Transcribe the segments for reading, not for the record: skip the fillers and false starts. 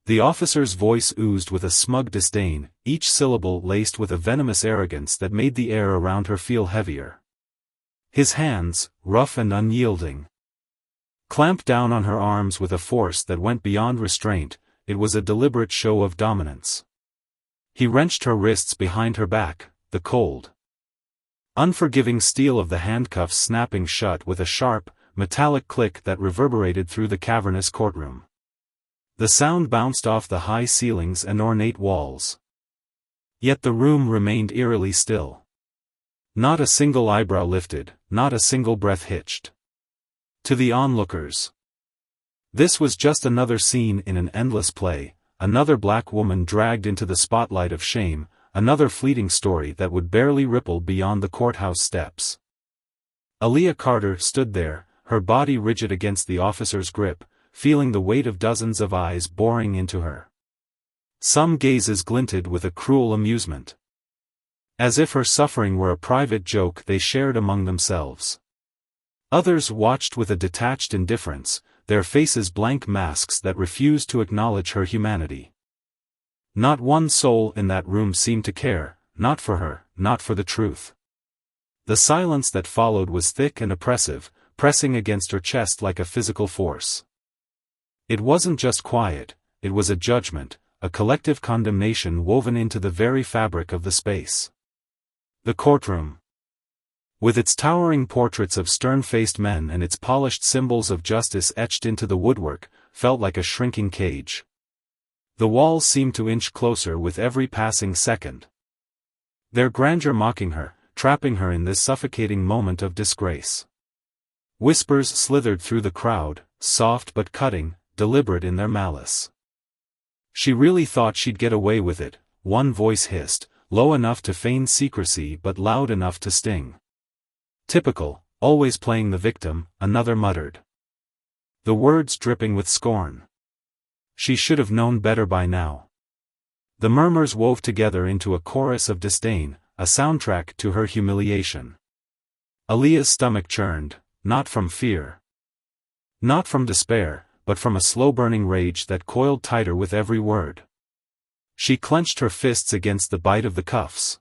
The officer's voice oozed with a smug disdain, each syllable laced with a venomous arrogance that made the air around her feel heavier. His hands, rough and unyielding, clamped down on her arms with a force that went beyond restraint. It was a deliberate show of dominance. He wrenched her wrists behind her back, the cold, unforgiving steel of the handcuffs snapping shut with a sharp, metallic click that reverberated through the cavernous courtroom. The sound bounced off the high ceilings and ornate walls. Yet the room remained eerily still. Not a single eyebrow lifted, not a single breath hitched. To the onlookers, this was just another scene in an endless play, another black woman dragged into the spotlight of shame, another fleeting story that would barely ripple beyond the courthouse steps. Aaliyah Carter stood there, her body rigid against the officer's grip, feeling the weight of dozens of eyes boring into her. Some gazes glinted with a cruel amusement, as if her suffering were a private joke they shared among themselves. Others watched with a detached indifference, their faces blank masks that refused to acknowledge her humanity. Not one soul in that room seemed to care, not for her, not for the truth. The silence that followed was thick and oppressive, pressing against her chest like a physical force. It wasn't just quiet, it was a judgment, a collective condemnation woven into the very fabric of the space. The courtroom, with its towering portraits of stern-faced men and its polished symbols of justice etched into the woodwork, felt like a shrinking cage. The walls seemed to inch closer with every passing second, their grandeur mocking her, trapping her in this suffocating moment of disgrace. Whispers slithered through the crowd, soft but cutting, deliberate in their malice. "She really thought she'd get away with it," one voice hissed, low enough to feign secrecy but loud enough to sting. "Typical, always playing the victim," another muttered, the words dripping with scorn. "She should have known better by now." The murmurs wove together into a chorus of disdain, a soundtrack to her humiliation. Aaliyah's stomach churned, not from fear, not from despair, but from a slow-burning rage that coiled tighter with every word. She clenched her fists against the bite of the cuffs,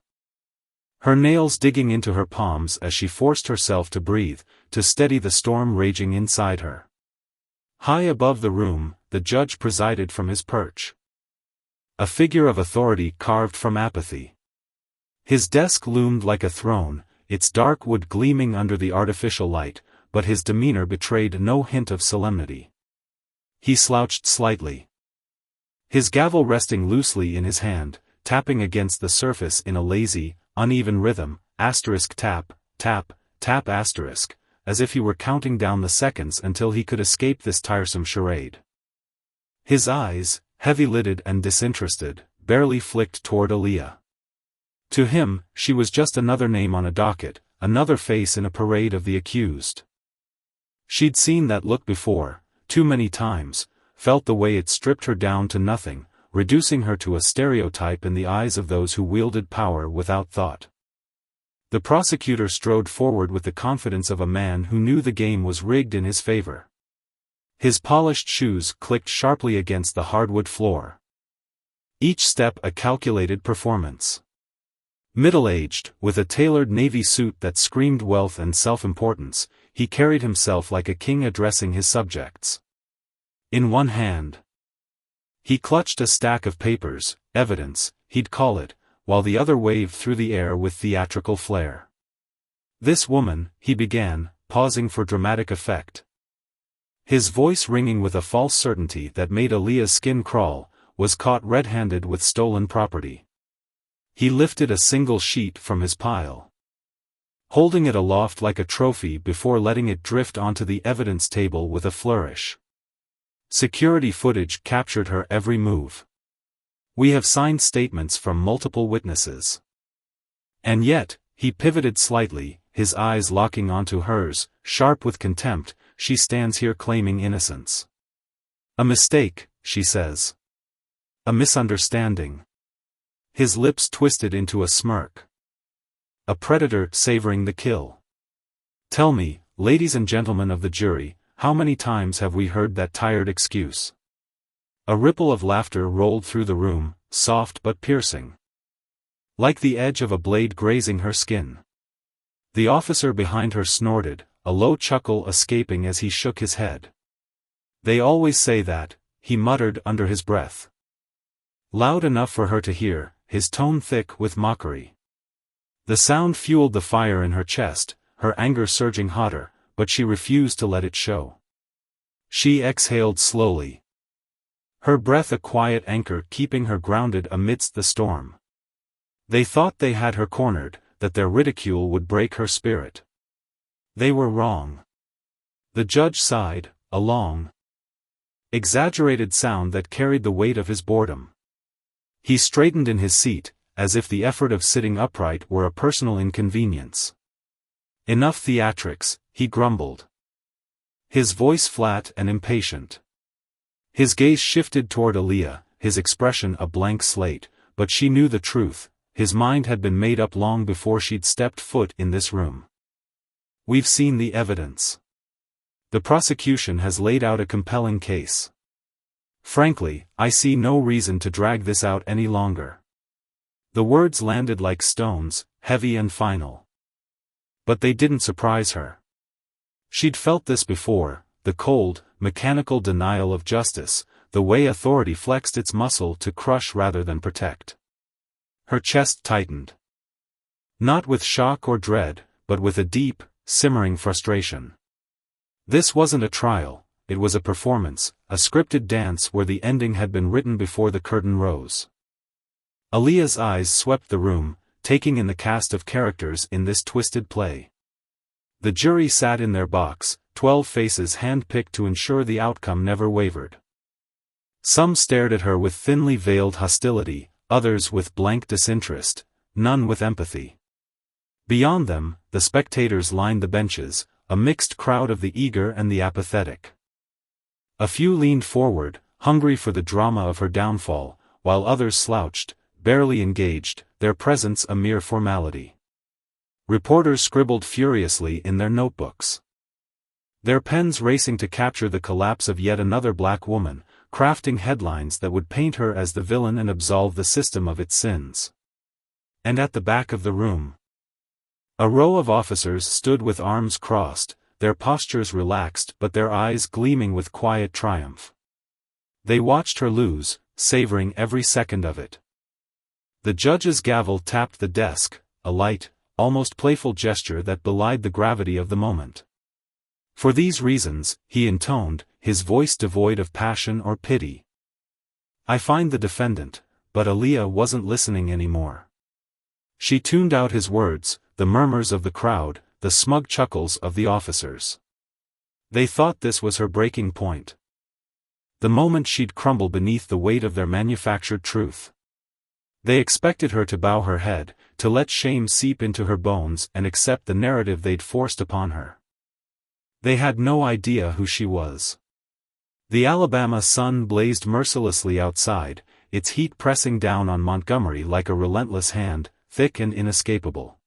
her nails digging into her palms as she forced herself to breathe, to steady the storm raging inside her. High above the room, the judge presided from his perch, a figure of authority carved from apathy. His desk loomed like a throne, its dark wood gleaming under the artificial light, but his demeanor betrayed no hint of solemnity. He slouched slightly, his gavel resting loosely in his hand, tapping against the surface in a lazy, uneven rhythm, asterisk tap, tap, tap asterisk, as if he were counting down the seconds until he could escape this tiresome charade. His eyes, heavy-lidded and disinterested, barely flicked toward Aaliyah. To him, she was just another name on a docket, another face in a parade of the accused. She'd seen that look before, too many times, felt the way it stripped her down to nothing, reducing her to a stereotype in the eyes of those who wielded power without thought. The prosecutor strode forward with the confidence of a man who knew the game was rigged in his favor. His polished shoes clicked sharply against the hardwood floor, each step a calculated performance. Middle-aged, with a tailored navy suit that screamed wealth and self-importance, he carried himself like a king addressing his subjects. In one hand, he clutched a stack of papers, evidence, he'd call it, while the other waved through the air with theatrical flair. "This woman," he began, pausing for dramatic effect, his voice ringing with a false certainty that made Aaliyah's skin crawl, was caught red-handed with stolen property. He lifted a single sheet from his pile, holding it aloft like a trophy before letting it drift onto the evidence table with a flourish. Security footage captured her every move. "We have signed statements from multiple witnesses." And yet, he pivoted slightly, his eyes locking onto hers, sharp with contempt. "She stands here claiming innocence." "A mistake," she says. "A misunderstanding." His lips twisted into a smirk. "A predator savoring the kill." "Tell me, ladies and gentlemen of the jury, how many times have we heard that tired excuse? A ripple of laughter rolled through the room, soft but piercing, like the edge of a blade grazing her skin. The officer behind her snorted, a low chuckle escaping as he shook his head. "They always say that," he muttered under his breath. Loud enough for her to hear, his tone thick with mockery. The sound fueled the fire in her chest, her anger surging hotter, but she refused to let it show. She exhaled slowly, her breath a quiet anchor keeping her grounded amidst the storm. They thought they had her cornered, that their ridicule would break her spirit. They were wrong. The judge sighed, a long, exaggerated sound that carried the weight of his boredom. He straightened in his seat, as if the effort of sitting upright were a personal inconvenience. "Enough theatrics," he grumbled, his voice flat and impatient. His gaze shifted toward Aaliyah, his expression a blank slate, but she knew the truth, his mind had been made up long before she'd stepped foot in this room. "We've seen the evidence. The prosecution has laid out a compelling case. Frankly, I see no reason to drag this out any longer." The words landed like stones, heavy and final. But they didn't surprise her. She'd felt this before, the cold, mechanical denial of justice, the way authority flexed its muscle to crush rather than protect. Her chest tightened. Not with shock or dread, but with a deep, simmering frustration. This wasn't a trial, it was a performance, a scripted dance where the ending had been written before the curtain rose. Aaliyah's eyes swept the room, taking in the cast of characters in this twisted play. The jury sat in their box, 12 faces hand-picked to ensure the outcome never wavered. Some stared at her with thinly veiled hostility, others with blank disinterest, none with empathy. Beyond them, the spectators lined the benches, a mixed crowd of the eager and the apathetic. A few leaned forward, hungry for the drama of her downfall, while others slouched, barely engaged, their presence a mere formality. Reporters scribbled furiously in their notebooks, their pens racing to capture the collapse of yet another black woman, crafting headlines that would paint her as the villain and absolve the system of its sins. And at the back of the room, a row of officers stood with arms crossed, their postures relaxed but their eyes gleaming with quiet triumph. They watched her lose, savoring every second of it. The judge's gavel tapped the desk, a light, almost playful gesture that belied the gravity of the moment. "For these reasons," he intoned, his voice devoid of passion or pity, "I find the defendant," but Aaliyah wasn't listening anymore. She tuned out his words, the murmurs of the crowd, the smug chuckles of the officers. They thought this was her breaking point. The moment she'd crumble beneath the weight of their manufactured truth. They expected her to bow her head, to let shame seep into her bones and accept the narrative they'd forced upon her. They had no idea who she was. The Alabama sun blazed mercilessly outside, its heat pressing down on Montgomery like a relentless hand, thick and inescapable.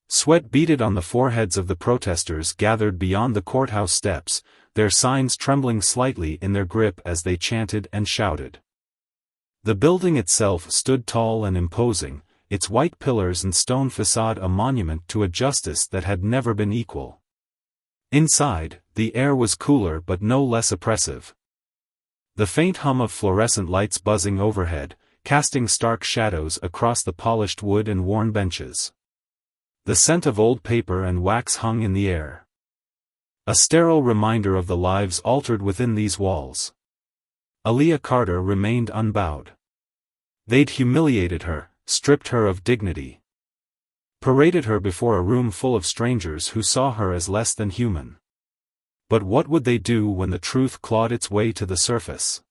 Sweat beaded on the foreheads of the protesters gathered beyond the courthouse steps, their signs trembling slightly in their grip as they chanted and shouted. The building itself stood tall and imposing, its white pillars and stone facade a monument to a justice that had never been equal. Inside, the air was cooler but no less oppressive. The faint hum of fluorescent lights buzzing overhead, casting stark shadows across the polished wood and worn benches. The scent of old paper and wax hung in the air. A sterile reminder of the lives altered within these walls. Aaliyah Carter remained unbowed. They'd humiliated her, stripped her of dignity. Paraded her before a room full of strangers who saw her as less than human. But what would they do when the truth clawed its way to the surface?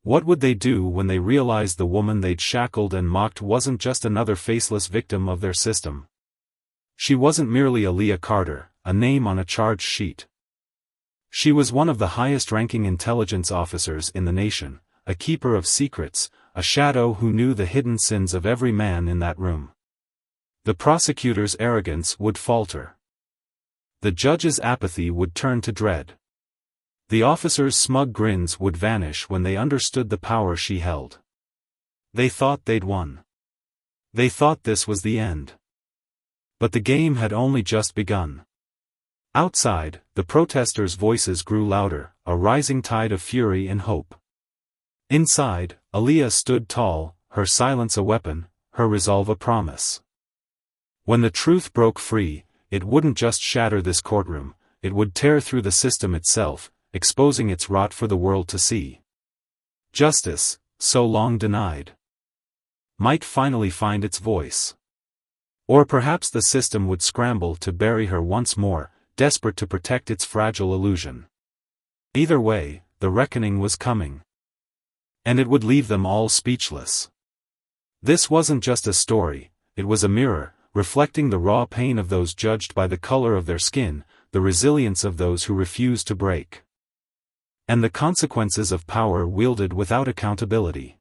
What would they do when they realized the woman they'd shackled and mocked wasn't just another faceless victim of their system? She wasn't merely Aaliyah Carter, a name on a charge sheet. She was one of the highest-ranking intelligence officers in the nation, a keeper of secrets, a shadow who knew the hidden sins of every man in that room. The prosecutor's arrogance would falter. The judge's apathy would turn to dread. The officers' smug grins would vanish when they understood the power she held. They thought they'd won. They thought this was the end. But the game had only just begun. Outside, the protesters' voices grew louder, a rising tide of fury and hope. Inside, Aaliyah stood tall, her silence a weapon, her resolve a promise. When the truth broke free, it wouldn't just shatter this courtroom, it would tear through the system itself, exposing its rot for the world to see. Justice, so long denied, might finally find its voice. Or perhaps the system would scramble to bury her once more, desperate to protect its fragile illusion. Either way, the reckoning was coming. And it would leave them all speechless. This wasn't just a story, it was a mirror, reflecting the raw pain of those judged by the color of their skin, the resilience of those who refused to break, and the consequences of power wielded without accountability.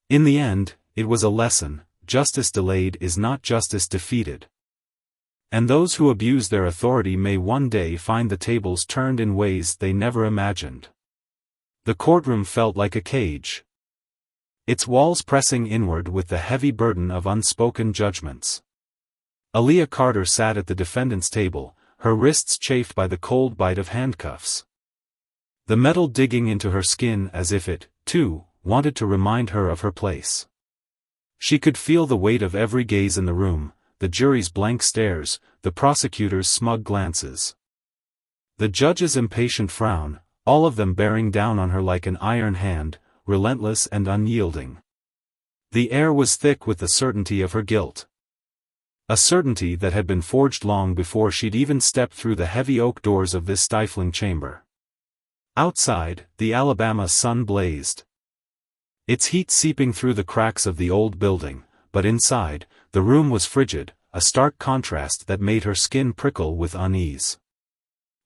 In the end, it was a lesson: justice delayed is not justice defeated. And those who abuse their authority may one day find the tables turned in ways they never imagined. The courtroom felt like a cage, its walls pressing inward with the heavy burden of unspoken judgments. Aaliyah Carter sat at the defendant's table, her wrists chafed by the cold bite of handcuffs, the metal digging into her skin as if it, too, wanted to remind her of her place. She could feel the weight of every gaze in the room, the jury's blank stares, the prosecutor's smug glances, the judge's impatient frown, all of them bearing down on her like an iron hand, relentless and unyielding. The air was thick with the certainty of her guilt. A certainty that had been forged long before she'd even stepped through the heavy oak doors of this stifling chamber. Outside, the Alabama sun blazed, its heat seeping through the cracks of the old building, but inside, the room was frigid, a stark contrast that made her skin prickle with unease.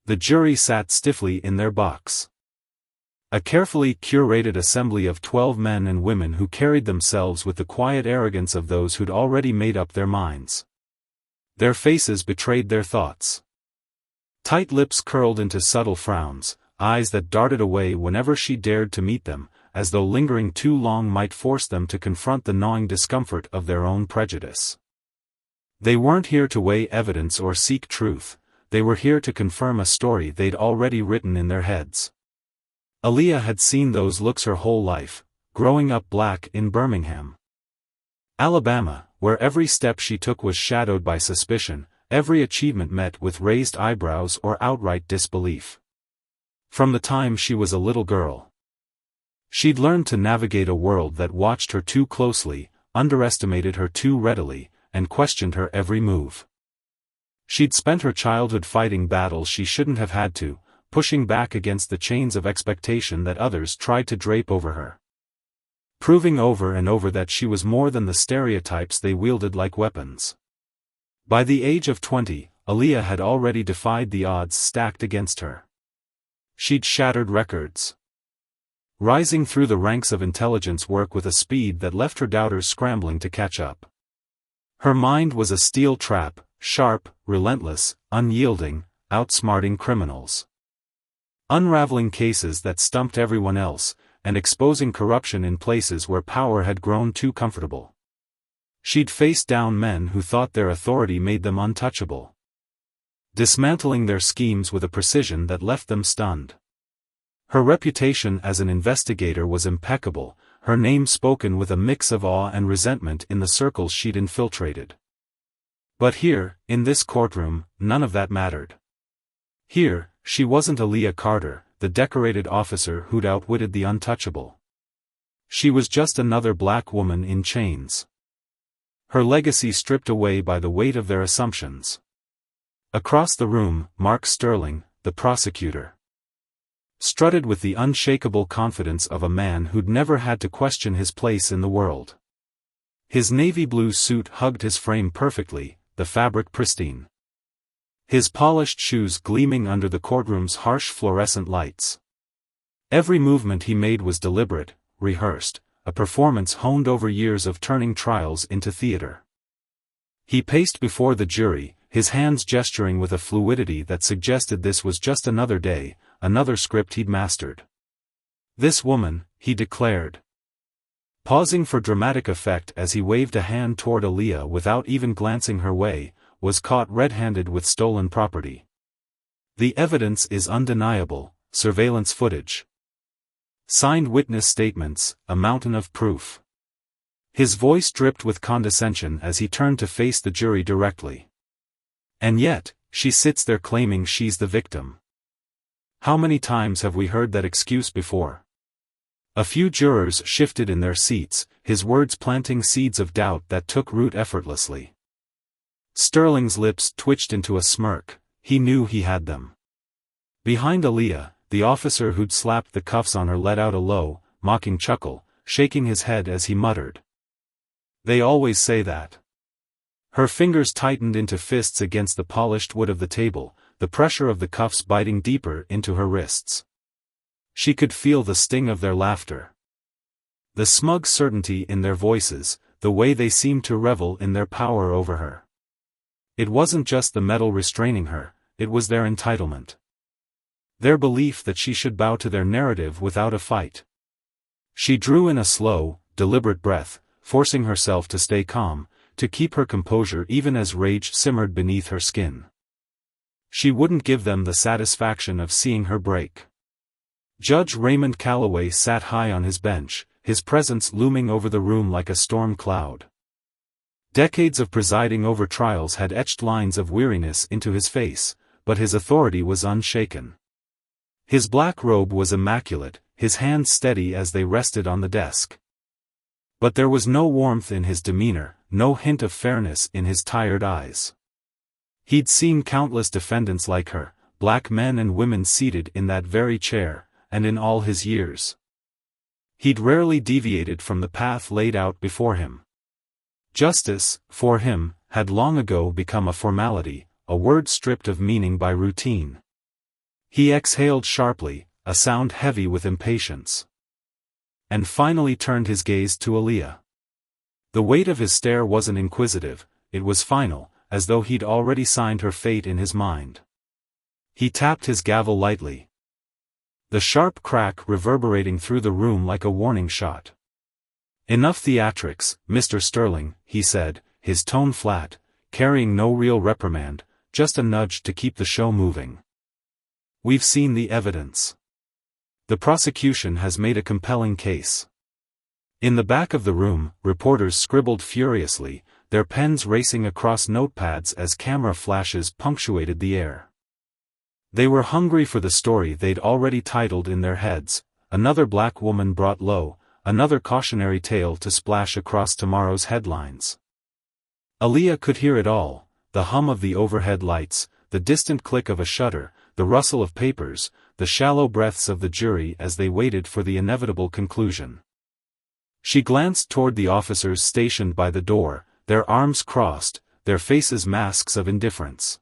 The jury sat stiffly in their box. A carefully curated assembly of 12 men and women who carried themselves with the quiet arrogance of those who'd already made up their minds. Their faces betrayed their thoughts. Tight lips curled into subtle frowns, eyes that darted away whenever she dared to meet them, as though lingering too long might force them to confront the gnawing discomfort of their own prejudice. They weren't here to weigh evidence or seek truth, they were here to confirm a story they'd already written in their heads. Aaliyah had seen those looks her whole life, growing up black in Birmingham, Alabama, where every step she took was shadowed by suspicion, every achievement met with raised eyebrows or outright disbelief. From the time she was a little girl, she'd learned to navigate a world that watched her too closely, underestimated her too readily, and questioned her every move. She'd spent her childhood fighting battles she shouldn't have had to, pushing back against the chains of expectation that others tried to drape over her, proving over and over that she was more than the stereotypes they wielded like weapons. By the age of 20, Aaliyah had already defied the odds stacked against her. She'd shattered records, rising through the ranks of intelligence work with a speed that left her doubters scrambling to catch up. Her mind was a steel trap, sharp, relentless, unyielding, outsmarting criminals, unraveling cases that stumped everyone else, and exposing corruption in places where power had grown too comfortable. She'd faced down men who thought their authority made them untouchable, dismantling their schemes with a precision that left them stunned. Her reputation as an investigator was impeccable, her name spoken with a mix of awe and resentment in the circles she'd infiltrated. But here, in this courtroom, none of that mattered. Here, she wasn't Aaliyah Carter, the decorated officer who'd outwitted the untouchable. She was just another black woman in chains, her legacy stripped away by the weight of their assumptions. Across the room, Mark Sterling, the prosecutor, strutted with the unshakable confidence of a man who'd never had to question his place in the world. His navy blue suit hugged his frame perfectly, the fabric pristine, his polished shoes gleaming under the courtroom's harsh fluorescent lights. Every movement he made was deliberate, rehearsed, a performance honed over years of turning trials into theater. He paced before the jury, his hands gesturing with a fluidity that suggested this was just another day, another script he'd mastered. This woman, he declared, pausing for dramatic effect as he waved a hand toward Aaliyah without even glancing her way, was caught red-handed with stolen property. The evidence is undeniable, surveillance footage. Signed witness statements, a mountain of proof. His voice dripped with condescension as he turned to face the jury directly. And yet, she sits there claiming she's the victim. How many times have we heard that excuse before? A few jurors shifted in their seats, his words planting seeds of doubt that took root effortlessly. Sterling's lips twitched into a smirk, he knew he had them. Behind Aaliyah, the officer who'd slapped the cuffs on her let out a low, mocking chuckle, shaking his head as he muttered. They always say that. Her fingers tightened into fists against the polished wood of the table, the pressure of the cuffs biting deeper into her wrists. She could feel the sting of their laughter. The smug certainty in their voices, the way they seemed to revel in their power over her. It wasn't just the metal restraining her, it was their entitlement. Their belief that she should bow to their narrative without a fight. She drew in a slow, deliberate breath, forcing herself to stay calm, to keep her composure even as rage simmered beneath her skin. She wouldn't give them the satisfaction of seeing her break. Judge Raymond Calloway sat high on his bench, his presence looming over the room like a storm cloud. Decades of presiding over trials had etched lines of weariness into his face, but his authority was unshaken. His black robe was immaculate, his hands steady as they rested on the desk. But there was no warmth in his demeanor, no hint of fairness in his tired eyes. He'd seen countless defendants like her, black men and women seated in that very chair, and in all his years, he'd rarely deviated from the path laid out before him. Justice, for him, had long ago become a formality, a word stripped of meaning by routine. He exhaled sharply, a sound heavy with impatience. And finally turned his gaze to Aaliyah. The weight of his stare wasn't inquisitive, it was final, as though he'd already signed her fate in his mind. He tapped his gavel lightly. The sharp crack reverberating through the room like a warning shot. Enough theatrics, Mr. Sterling, he said, his tone flat, carrying no real reprimand, just a nudge to keep the show moving. We've seen the evidence. The prosecution has made a compelling case. In the back of the room, reporters scribbled furiously, their pens racing across notepads as camera flashes punctuated the air. They were hungry for the story they'd already titled in their heads, another black woman brought low, another cautionary tale to splash across tomorrow's headlines. Aaliyah could hear it all, the hum of the overhead lights, the distant click of a shutter, the rustle of papers, the shallow breaths of the jury as they waited for the inevitable conclusion. She glanced toward the officers stationed by the door, their arms crossed, their faces masks of indifference.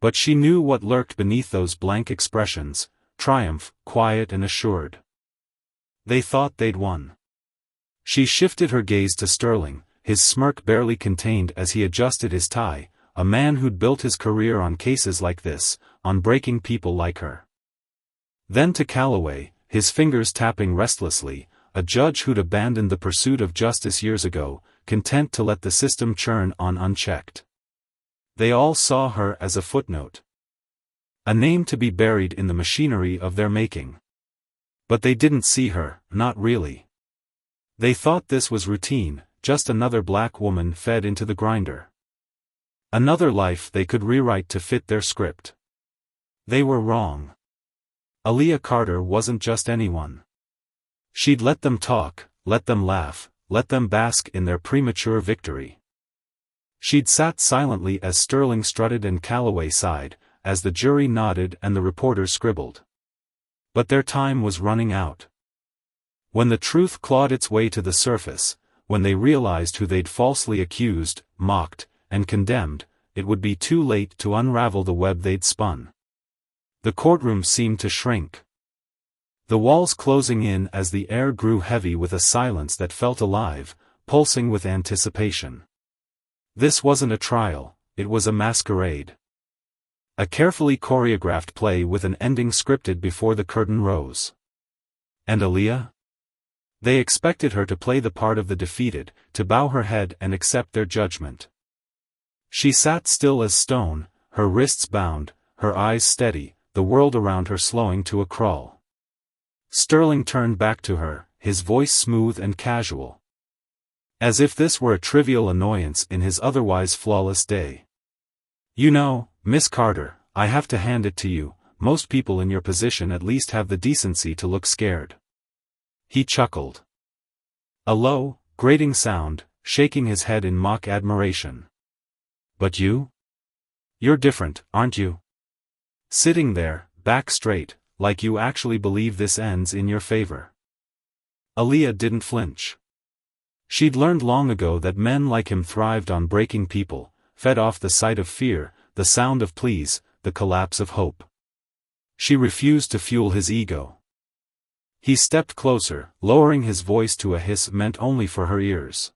But she knew what lurked beneath those blank expressions, triumph, quiet and assured. They thought they'd won. She shifted her gaze to Sterling, his smirk barely contained as he adjusted his tie, a man who'd built his career on cases like this, on breaking people like her. Then to Calloway, his fingers tapping restlessly, a judge who'd abandoned the pursuit of justice years ago, content to let the system churn on unchecked. They all saw her as a footnote. A name to be buried in the machinery of their making. But they didn't see her, not really. They thought this was routine, just another black woman fed into the grinder. Another life they could rewrite to fit their script. They were wrong. Aaliyah Carter wasn't just anyone. She'd let them talk, let them laugh, let them bask in their premature victory. She'd sat silently as Sterling strutted and Calloway sighed, as the jury nodded and the reporters scribbled. But their time was running out. When the truth clawed its way to the surface, when they realized who they'd falsely accused, mocked, and condemned, it would be too late to unravel the web they'd spun. The courtroom seemed to shrink. The walls closing in as the air grew heavy with a silence that felt alive, pulsing with anticipation. This wasn't a trial, it was a masquerade. A carefully choreographed play with an ending scripted before the curtain rose. And Aaliyah? They expected her to play the part of the defeated, to bow her head and accept their judgment. She sat still as stone, her wrists bound, her eyes steady, the world around her slowing to a crawl. Sterling turned back to her, his voice smooth and casual. As if this were a trivial annoyance in his otherwise flawless day. You know, Miss Carter, I have to hand it to you, most people in your position at least have the decency to look scared. He chuckled. A low, grating sound, shaking his head in mock admiration. But you? You're different, aren't you? Sitting there, back straight, like you actually believe this ends in your favor. Aaliyah didn't flinch. She'd learned long ago that men like him thrived on breaking people, fed off the sight of fear, the sound of pleas, the collapse of hope. She refused to fuel his ego. He stepped closer, lowering his voice to a hiss meant only for her ears.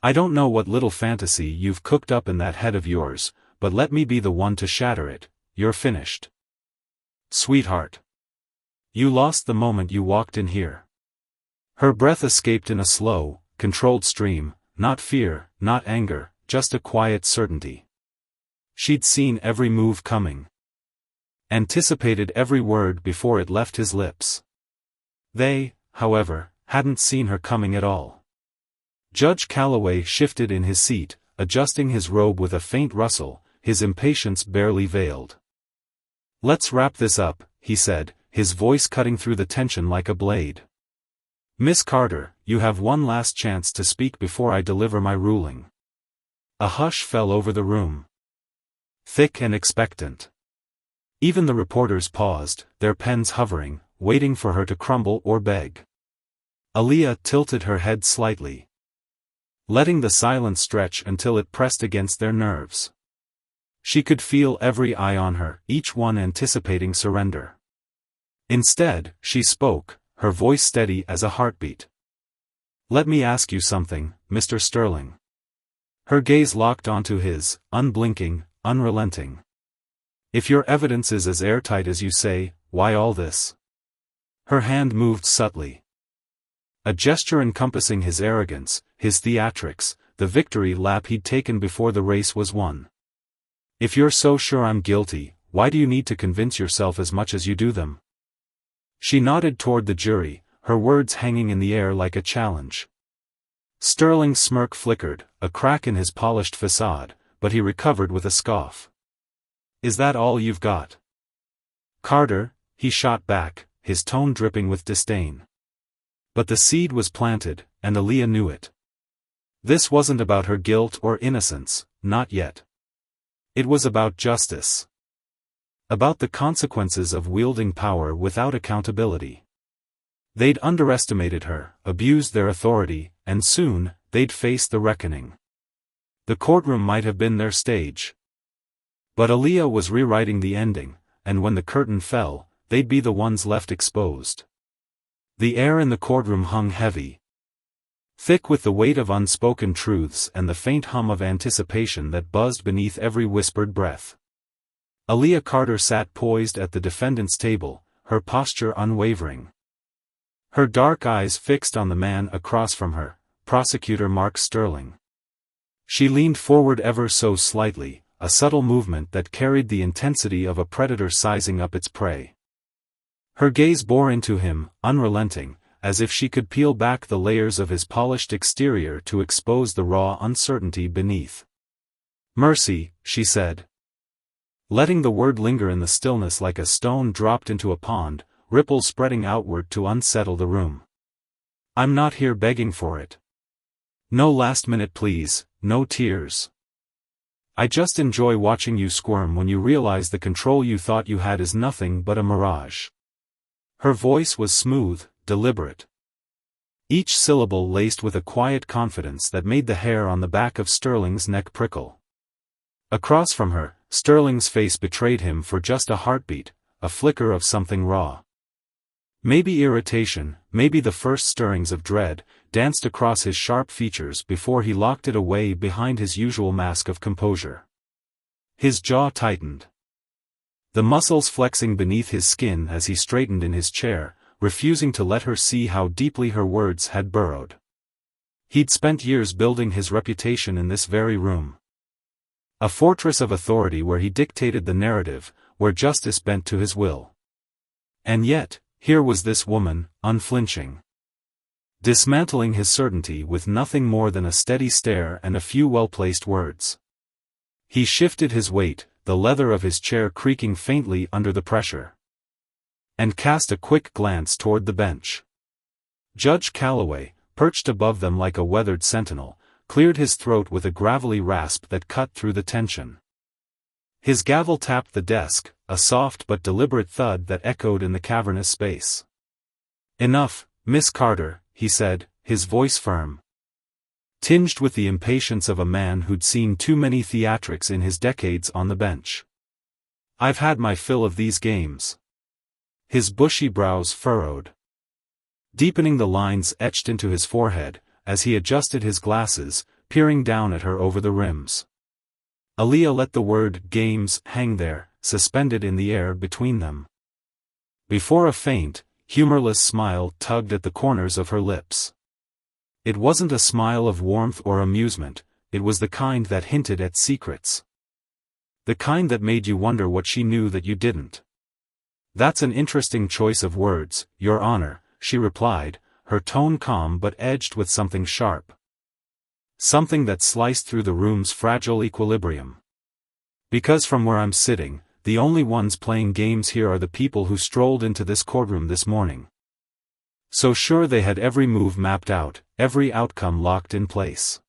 I don't know what little fantasy you've cooked up in that head of yours, but let me be the one to shatter it. You're finished. Sweetheart. You lost the moment you walked in here. Her breath escaped in a slow, controlled stream, not fear, not anger, just a quiet certainty. She'd seen every move coming. Anticipated every word before it left his lips. They, however, hadn't seen her coming at all. Judge Calloway shifted in his seat, adjusting his robe with a faint rustle, his impatience barely veiled. Let's wrap this up, he said, his voice cutting through the tension like a blade. Miss Carter, you have one last chance to speak before I deliver my ruling. A hush fell over the room. Thick and expectant. Even the reporters paused, their pens hovering, waiting for her to crumble or beg. Aaliyah tilted her head slightly, letting the silence stretch until it pressed against their nerves. She could feel every eye on her, each one anticipating surrender. Instead, she spoke, her voice steady as a heartbeat. Let me ask you something, Mr. Sterling. Her gaze locked onto his, unblinking, unrelenting. If your evidence is as airtight as you say, why all this? Her hand moved subtly. A gesture encompassing his arrogance, his theatrics, the victory lap he'd taken before the race was won. If you're so sure I'm guilty, why do you need to convince yourself as much as you do them? She nodded toward the jury, her words hanging in the air like a challenge. Sterling's smirk flickered, a crack in his polished facade, but he recovered with a scoff. Is that all you've got? Carter, he shot back, his tone dripping with disdain. But the seed was planted, and Aaliyah knew it. This wasn't about her guilt or innocence, not yet. It was about justice. About the consequences of wielding power without accountability. They'd underestimated her, abused their authority, and soon, they'd face the reckoning. The courtroom might have been their stage. But Aaliyah was rewriting the ending, and when the curtain fell, they'd be the ones left exposed. The air in the courtroom hung heavy. Thick with the weight of unspoken truths and the faint hum of anticipation that buzzed beneath every whispered breath. Aaliyah Carter sat poised at the defendant's table, her posture unwavering. Her dark eyes fixed on the man across from her, Prosecutor Mark Sterling. She leaned forward ever so slightly, a subtle movement that carried the intensity of a predator sizing up its prey. Her gaze bore into him, unrelenting, as if she could peel back the layers of his polished exterior to expose the raw uncertainty beneath. Mercy, she said. Letting the word linger in the stillness like a stone dropped into a pond, ripples spreading outward to unsettle the room. I'm not here begging for it. No last-minute pleas, no tears. I just enjoy watching you squirm when you realize the control you thought you had is nothing but a mirage. Her voice was smooth, deliberate. Each syllable laced with a quiet confidence that made the hair on the back of Sterling's neck prickle. Across from her, Sterling's face betrayed him for just a heartbeat, a flicker of something raw. Maybe irritation, maybe the first stirrings of dread, danced across his sharp features before he locked it away behind his usual mask of composure. His jaw tightened. the muscles flexing beneath his skin as he straightened in his chair, refusing to let her see how deeply her words had burrowed. He'd spent years building his reputation in this very room. A fortress of authority where he dictated the narrative, where justice bent to his will. And yet, here was this woman, unflinching. Dismantling his certainty with nothing more than a steady stare and a few well-placed words. He shifted his weight, the leather of his chair creaking faintly under the pressure. And cast a quick glance toward the bench. Judge Calloway, perched above them like a weathered sentinel, cleared his throat with a gravelly rasp that cut through the tension. His gavel tapped the desk, a soft but deliberate thud that echoed in the cavernous space. "Enough, Miss Carter," he said, his voice firm. Tinged with the impatience of a man who'd seen too many theatrics in his decades on the bench. "I've had my fill of these games." His bushy brows furrowed, deepening the lines etched into his forehead, as he adjusted his glasses, peering down at her over the rims. Aaliyah let the word "games" hang there, suspended in the air between them. Before a faint, humorless smile tugged at the corners of her lips. It wasn't a smile of warmth or amusement, it was the kind that hinted at secrets. The kind that made you wonder what she knew that you didn't. "That's an interesting choice of words, Your Honor," she replied, her tone calm but edged with something sharp. Something that sliced through the room's fragile equilibrium. "Because from where I'm sitting, the only ones playing games here are the people who strolled into this courtroom this morning. So sure they had every move mapped out, every outcome locked in place."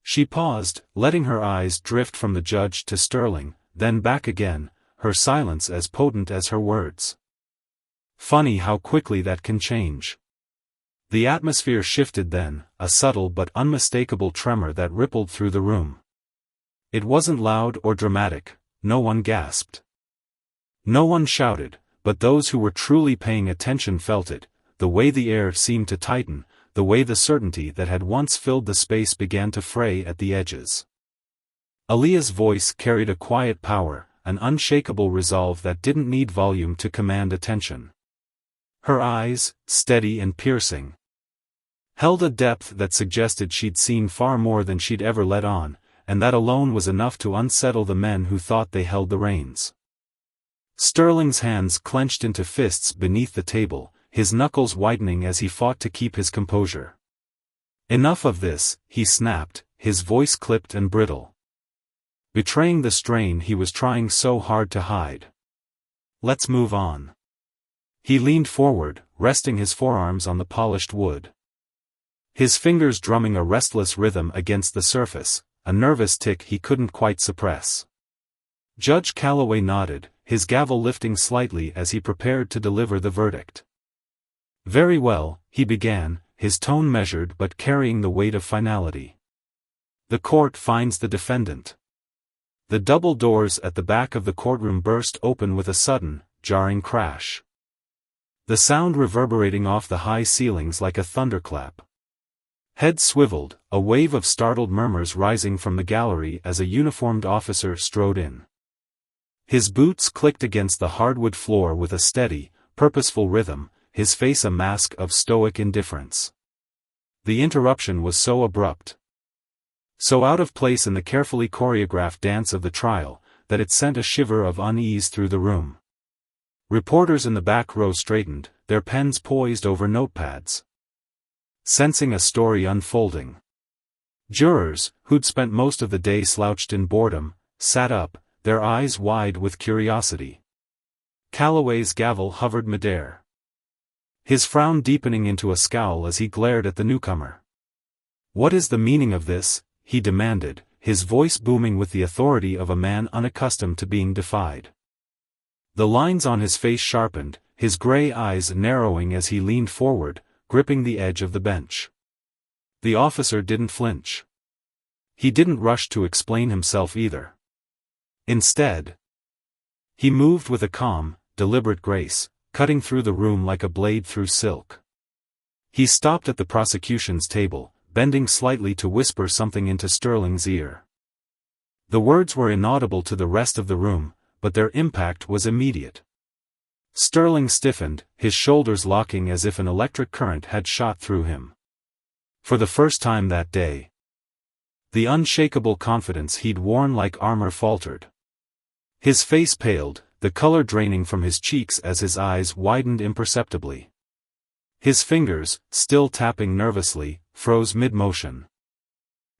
She paused, letting her eyes drift from the judge to Sterling, then back again, her silence as potent as her words. Funny how quickly that can change. The atmosphere shifted then, a subtle but unmistakable tremor that rippled through the room. It wasn't loud or dramatic, no one gasped. No one shouted, but those who were truly paying attention felt it, the way the air seemed to tighten, the way the certainty that had once filled the space began to fray at the edges. Aaliyah's voice carried a quiet power, an unshakable resolve that didn't need volume to command attention. Her eyes, steady and piercing, held a depth that suggested she'd seen far more than she'd ever let on, and that alone was enough to unsettle the men who thought they held the reins. Sterling's hands clenched into fists beneath the table, his knuckles whitening as he fought to keep his composure. "Enough of this," he snapped, his voice clipped and brittle, betraying the strain he was trying so hard to hide. "Let's move on." He leaned forward, resting his forearms on the polished wood. His fingers drumming a restless rhythm against the surface, a nervous tick he couldn't quite suppress. Judge Calloway nodded, his gavel lifting slightly as he prepared to deliver the verdict. "Very well," he began, his tone measured but carrying the weight of finality. "The court finds the defendant." The double doors at the back of the courtroom burst open with a sudden, jarring crash. The sound reverberating off the high ceilings like a thunderclap. Heads swiveled, a wave of startled murmurs rising from the gallery as a uniformed officer strode in. His boots clicked against the hardwood floor with a steady, purposeful rhythm, his face a mask of stoic indifference. The interruption was so abrupt, so out of place in the carefully choreographed dance of the trial, that it sent a shiver of unease through the room. Reporters in the back row straightened, their pens poised over notepads, sensing a story unfolding. Jurors, who'd spent most of the day slouched in boredom, sat up, their eyes wide with curiosity. Calloway's gavel hovered midair, his frown deepening into a scowl as he glared at the newcomer. "What is the meaning of this?" he demanded, his voice booming with the authority of a man unaccustomed to being defied. The lines on his face sharpened, his gray eyes narrowing as he leaned forward, gripping the edge of the bench. The officer didn't flinch. He didn't rush to explain himself either. Instead, he moved with a calm, deliberate grace, cutting through the room like a blade through silk. He stopped at the prosecution's table, bending slightly to whisper something into Sterling's ear. The words were inaudible to the rest of the room, but their impact was immediate. Sterling stiffened, his shoulders locking as if an electric current had shot through him. For the first time that day, the unshakable confidence he'd worn like armor faltered. His face paled, the color draining from his cheeks as his eyes widened imperceptibly. His fingers, still tapping nervously, froze mid-motion,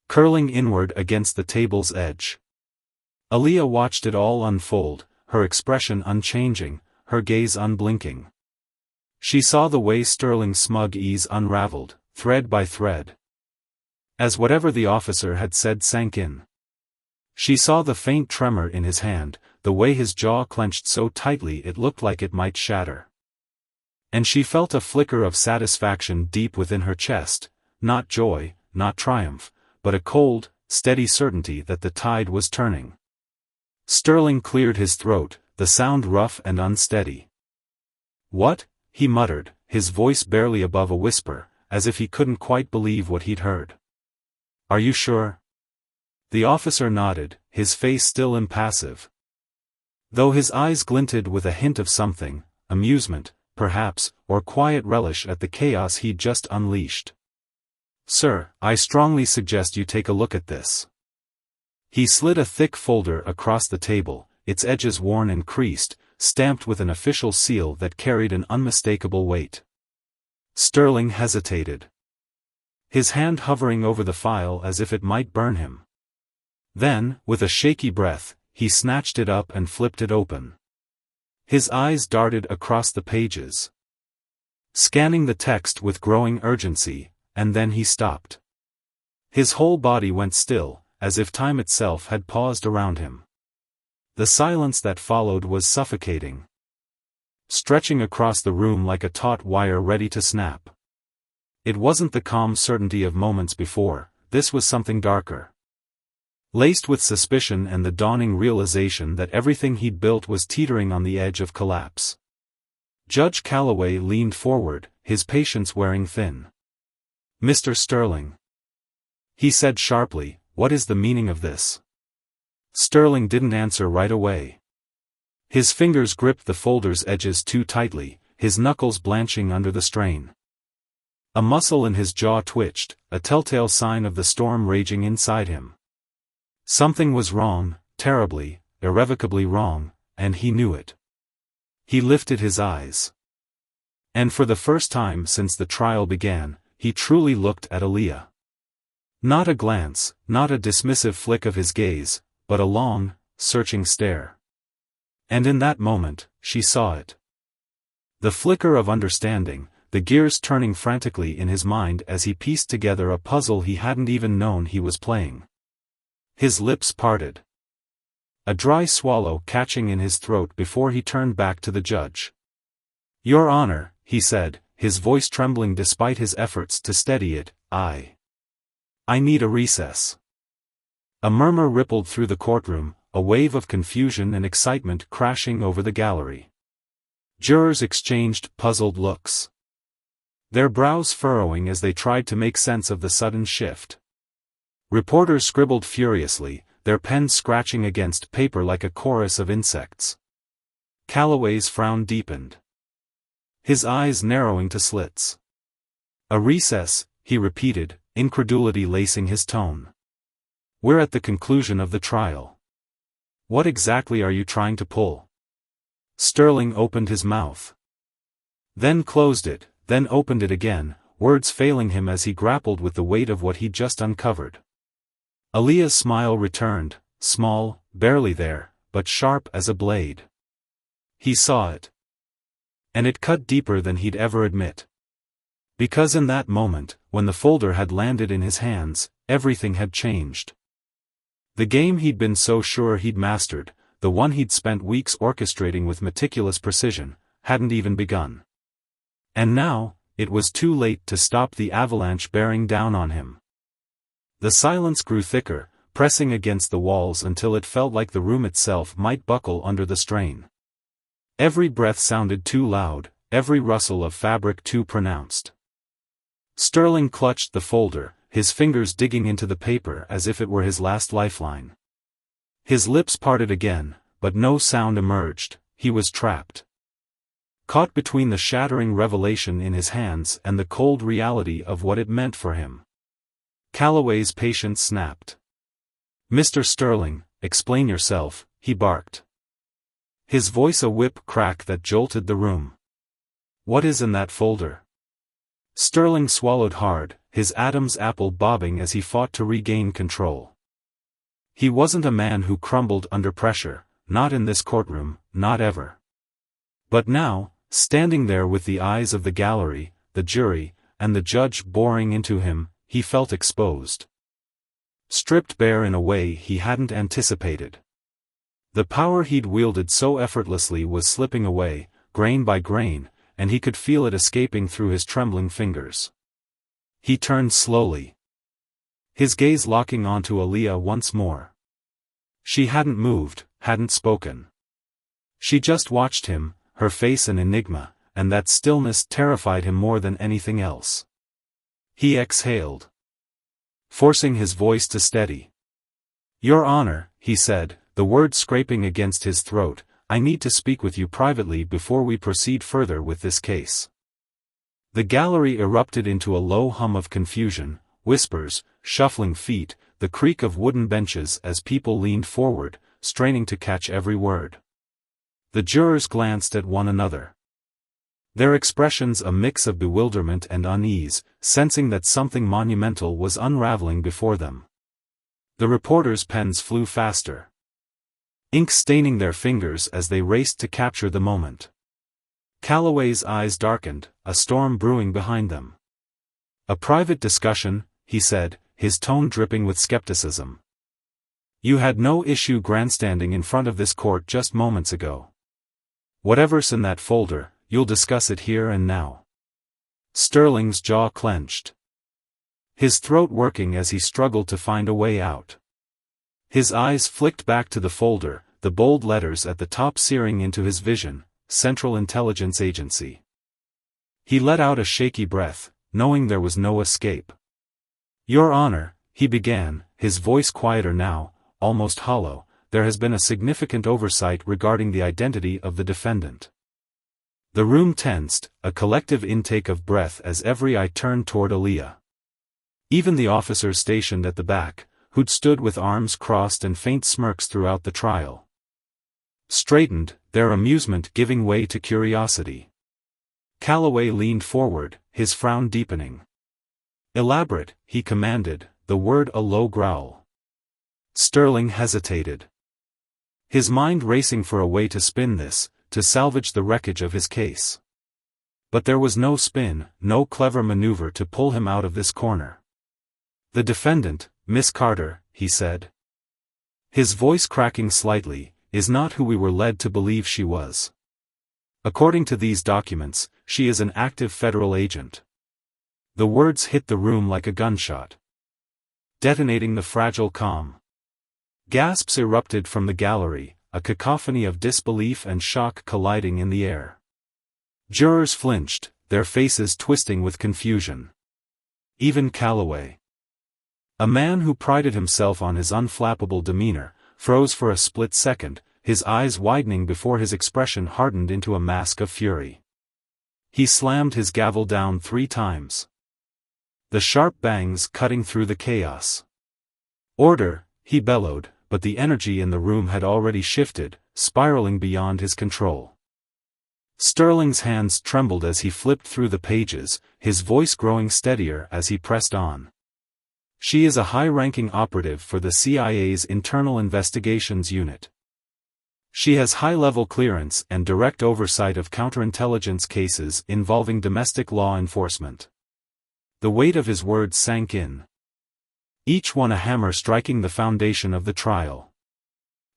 curling inward against the table's edge. Aaliyah watched it all unfold, her expression unchanging, her gaze unblinking. She saw the way Sterling's smug ease unraveled, thread by thread, as whatever the officer had said sank in. She saw the faint tremor in his hand, the way his jaw clenched so tightly it looked like it might shatter. And she felt a flicker of satisfaction deep within her chest, not joy, not triumph, but a cold, steady certainty that the tide was turning. Sterling cleared his throat, the sound rough and unsteady. "What?" he muttered, his voice barely above a whisper, as if he couldn't quite believe what he'd heard. "Are you sure?" The officer nodded, his face still impassive, though his eyes glinted with a hint of something, amusement, perhaps, or quiet relish at the chaos he'd just unleashed. "Sir, I strongly suggest you take a look at this." He slid a thick folder across the table, its edges worn and creased, stamped with an official seal that carried an unmistakable weight. Sterling hesitated, his hand hovering over the file as if it might burn him. Then, with a shaky breath, he snatched it up and flipped it open. His eyes darted across the pages, scanning the text with growing urgency, and then he stopped. His whole body went still, as if time itself had paused around him. The silence that followed was suffocating, stretching across the room like a taut wire ready to snap. It wasn't the calm certainty of moments before, this was something darker, laced with suspicion and the dawning realization that everything he'd built was teetering on the edge of collapse. Judge Calloway leaned forward, his patience wearing thin. "Mr. Sterling," he said sharply, "what is the meaning of this?" Sterling didn't answer right away. His fingers gripped the folder's edges too tightly, his knuckles blanching under the strain. A muscle in his jaw twitched, a telltale sign of the storm raging inside him. Something was wrong, terribly, irrevocably wrong, and he knew it. He lifted his eyes. And for the first time since the trial began, he truly looked at Aaliyah. Not a glance, not a dismissive flick of his gaze, but a long, searching stare. And in that moment, she saw it. The flicker of understanding, the gears turning frantically in his mind as he pieced together a puzzle he hadn't even known he was playing. His lips parted, a dry swallow catching in his throat before he turned back to the judge. "Your Honor," he said, his voice trembling despite his efforts to steady it, I need a recess." A murmur rippled through the courtroom, a wave of confusion and excitement crashing over the gallery. Jurors exchanged puzzled looks, their brows furrowing as they tried to make sense of the sudden shift. Reporters scribbled furiously, their pens scratching against paper like a chorus of insects. Calloway's frown deepened, his eyes narrowing to slits. "A recess," he repeated, incredulity lacing his tone. "We're at the conclusion of the trial. What exactly are you trying to pull?" Sterling opened his mouth, then closed it, then opened it again, words failing him as he grappled with the weight of what he'd just uncovered. Aaliyah's smile returned, small, barely there, but sharp as a blade. He saw it. And it cut deeper than he'd ever admit. Because in that moment, when the folder had landed in his hands, everything had changed. The game he'd been so sure he'd mastered, the one he'd spent weeks orchestrating with meticulous precision, hadn't even begun. And now, it was too late to stop the avalanche bearing down on him. The silence grew thicker, pressing against the walls until it felt like the room itself might buckle under the strain. Every breath sounded too loud, every rustle of fabric too pronounced. Sterling clutched the folder, his fingers digging into the paper as if it were his last lifeline. His lips parted again, but no sound emerged. He was trapped. Caught between the shattering revelation in his hands and the cold reality of what it meant for him. Calloway's patience snapped. "Mr. Sterling, explain yourself," he barked. His voice a whip crack that jolted the room. "What is in that folder?" Sterling swallowed hard, his Adam's apple bobbing as he fought to regain control. He wasn't a man who crumbled under pressure, not in this courtroom, not ever. But now, standing there with the eyes of the gallery, the jury, and the judge boring into him, he felt exposed. Stripped bare in a way he hadn't anticipated. The power he'd wielded so effortlessly was slipping away, grain by grain, and he could feel it escaping through his trembling fingers. He turned slowly. His gaze locking onto Aaliyah once more. She hadn't moved, hadn't spoken. She just watched him, her face an enigma, and that stillness terrified him more than anything else. He exhaled, forcing his voice to steady. "Your Honor," he said, the word scraping against his throat, "I need to speak with you privately before we proceed further with this case." The gallery erupted into a low hum of confusion, whispers, shuffling feet, the creak of wooden benches as people leaned forward, straining to catch every word. The jurors glanced at one another. Their expressions a mix of bewilderment and unease, sensing that something monumental was unraveling before them. The reporters' pens flew faster, ink staining their fingers as they raced to capture the moment. Calloway's eyes darkened, a storm brewing behind them. "A private discussion," he said, his tone dripping with skepticism. "You had no issue grandstanding in front of this court just moments ago. Whatever's in that folder, you'll discuss it here and now." Sterling's jaw clenched, his throat working as he struggled to find a way out. His eyes flicked back to the folder, the bold letters at the top searing into his vision, Central Intelligence Agency. He let out a shaky breath, knowing there was no escape. "Your Honor," he began, his voice quieter now, almost hollow, "there has been a significant oversight regarding the identity of the defendant." The room tensed, a collective intake of breath as every eye turned toward Aaliyah. Even the officers stationed at the back, who'd stood with arms crossed and faint smirks throughout the trial, straightened, their amusement giving way to curiosity. Calloway leaned forward, his frown deepening. "Elaborate," he commanded, the word a low growl. Sterling hesitated, his mind racing for a way to spin this, to salvage the wreckage of his case. But there was no spin, no clever maneuver to pull him out of this corner. "The defendant, Miss Carter," he said, his voice cracking slightly, "is not who we were led to believe she was. According to these documents, she is an active federal agent." The words hit the room like a gunshot, detonating the fragile calm. Gasps erupted from the gallery, a cacophony of disbelief and shock colliding in the air. Jurors flinched, their faces twisting with confusion. Even Calloway, a man who prided himself on his unflappable demeanor, froze for a split second, his eyes widening before his expression hardened into a mask of fury. He slammed his gavel down 3 times. The sharp bangs cutting through the chaos. "Order," he bellowed, but the energy in the room had already shifted, spiraling beyond his control. Sterling's hands trembled as he flipped through the pages, his voice growing steadier as he pressed on. "She is a high-ranking operative for the CIA's Internal Investigations Unit. She has high-level clearance and direct oversight of counterintelligence cases involving domestic law enforcement." The weight of his words sank in, each one a hammer striking the foundation of the trial.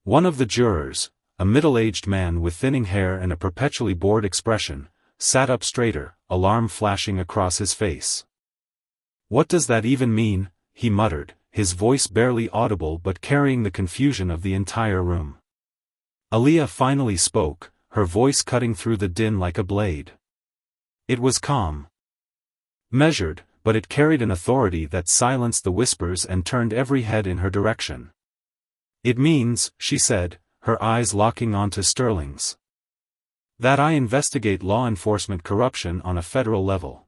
One of the jurors, a middle-aged man with thinning hair and a perpetually bored expression, sat up straighter, alarm flashing across his face. "What does that even mean?" he muttered, his voice barely audible but carrying the confusion of the entire room. Aaliyah finally spoke, her voice cutting through the din like a blade. It was calm, measured, but it carried an authority that silenced the whispers and turned every head in her direction. "It means," she said, her eyes locking onto Sterling's. "That I investigate law enforcement corruption on a federal level."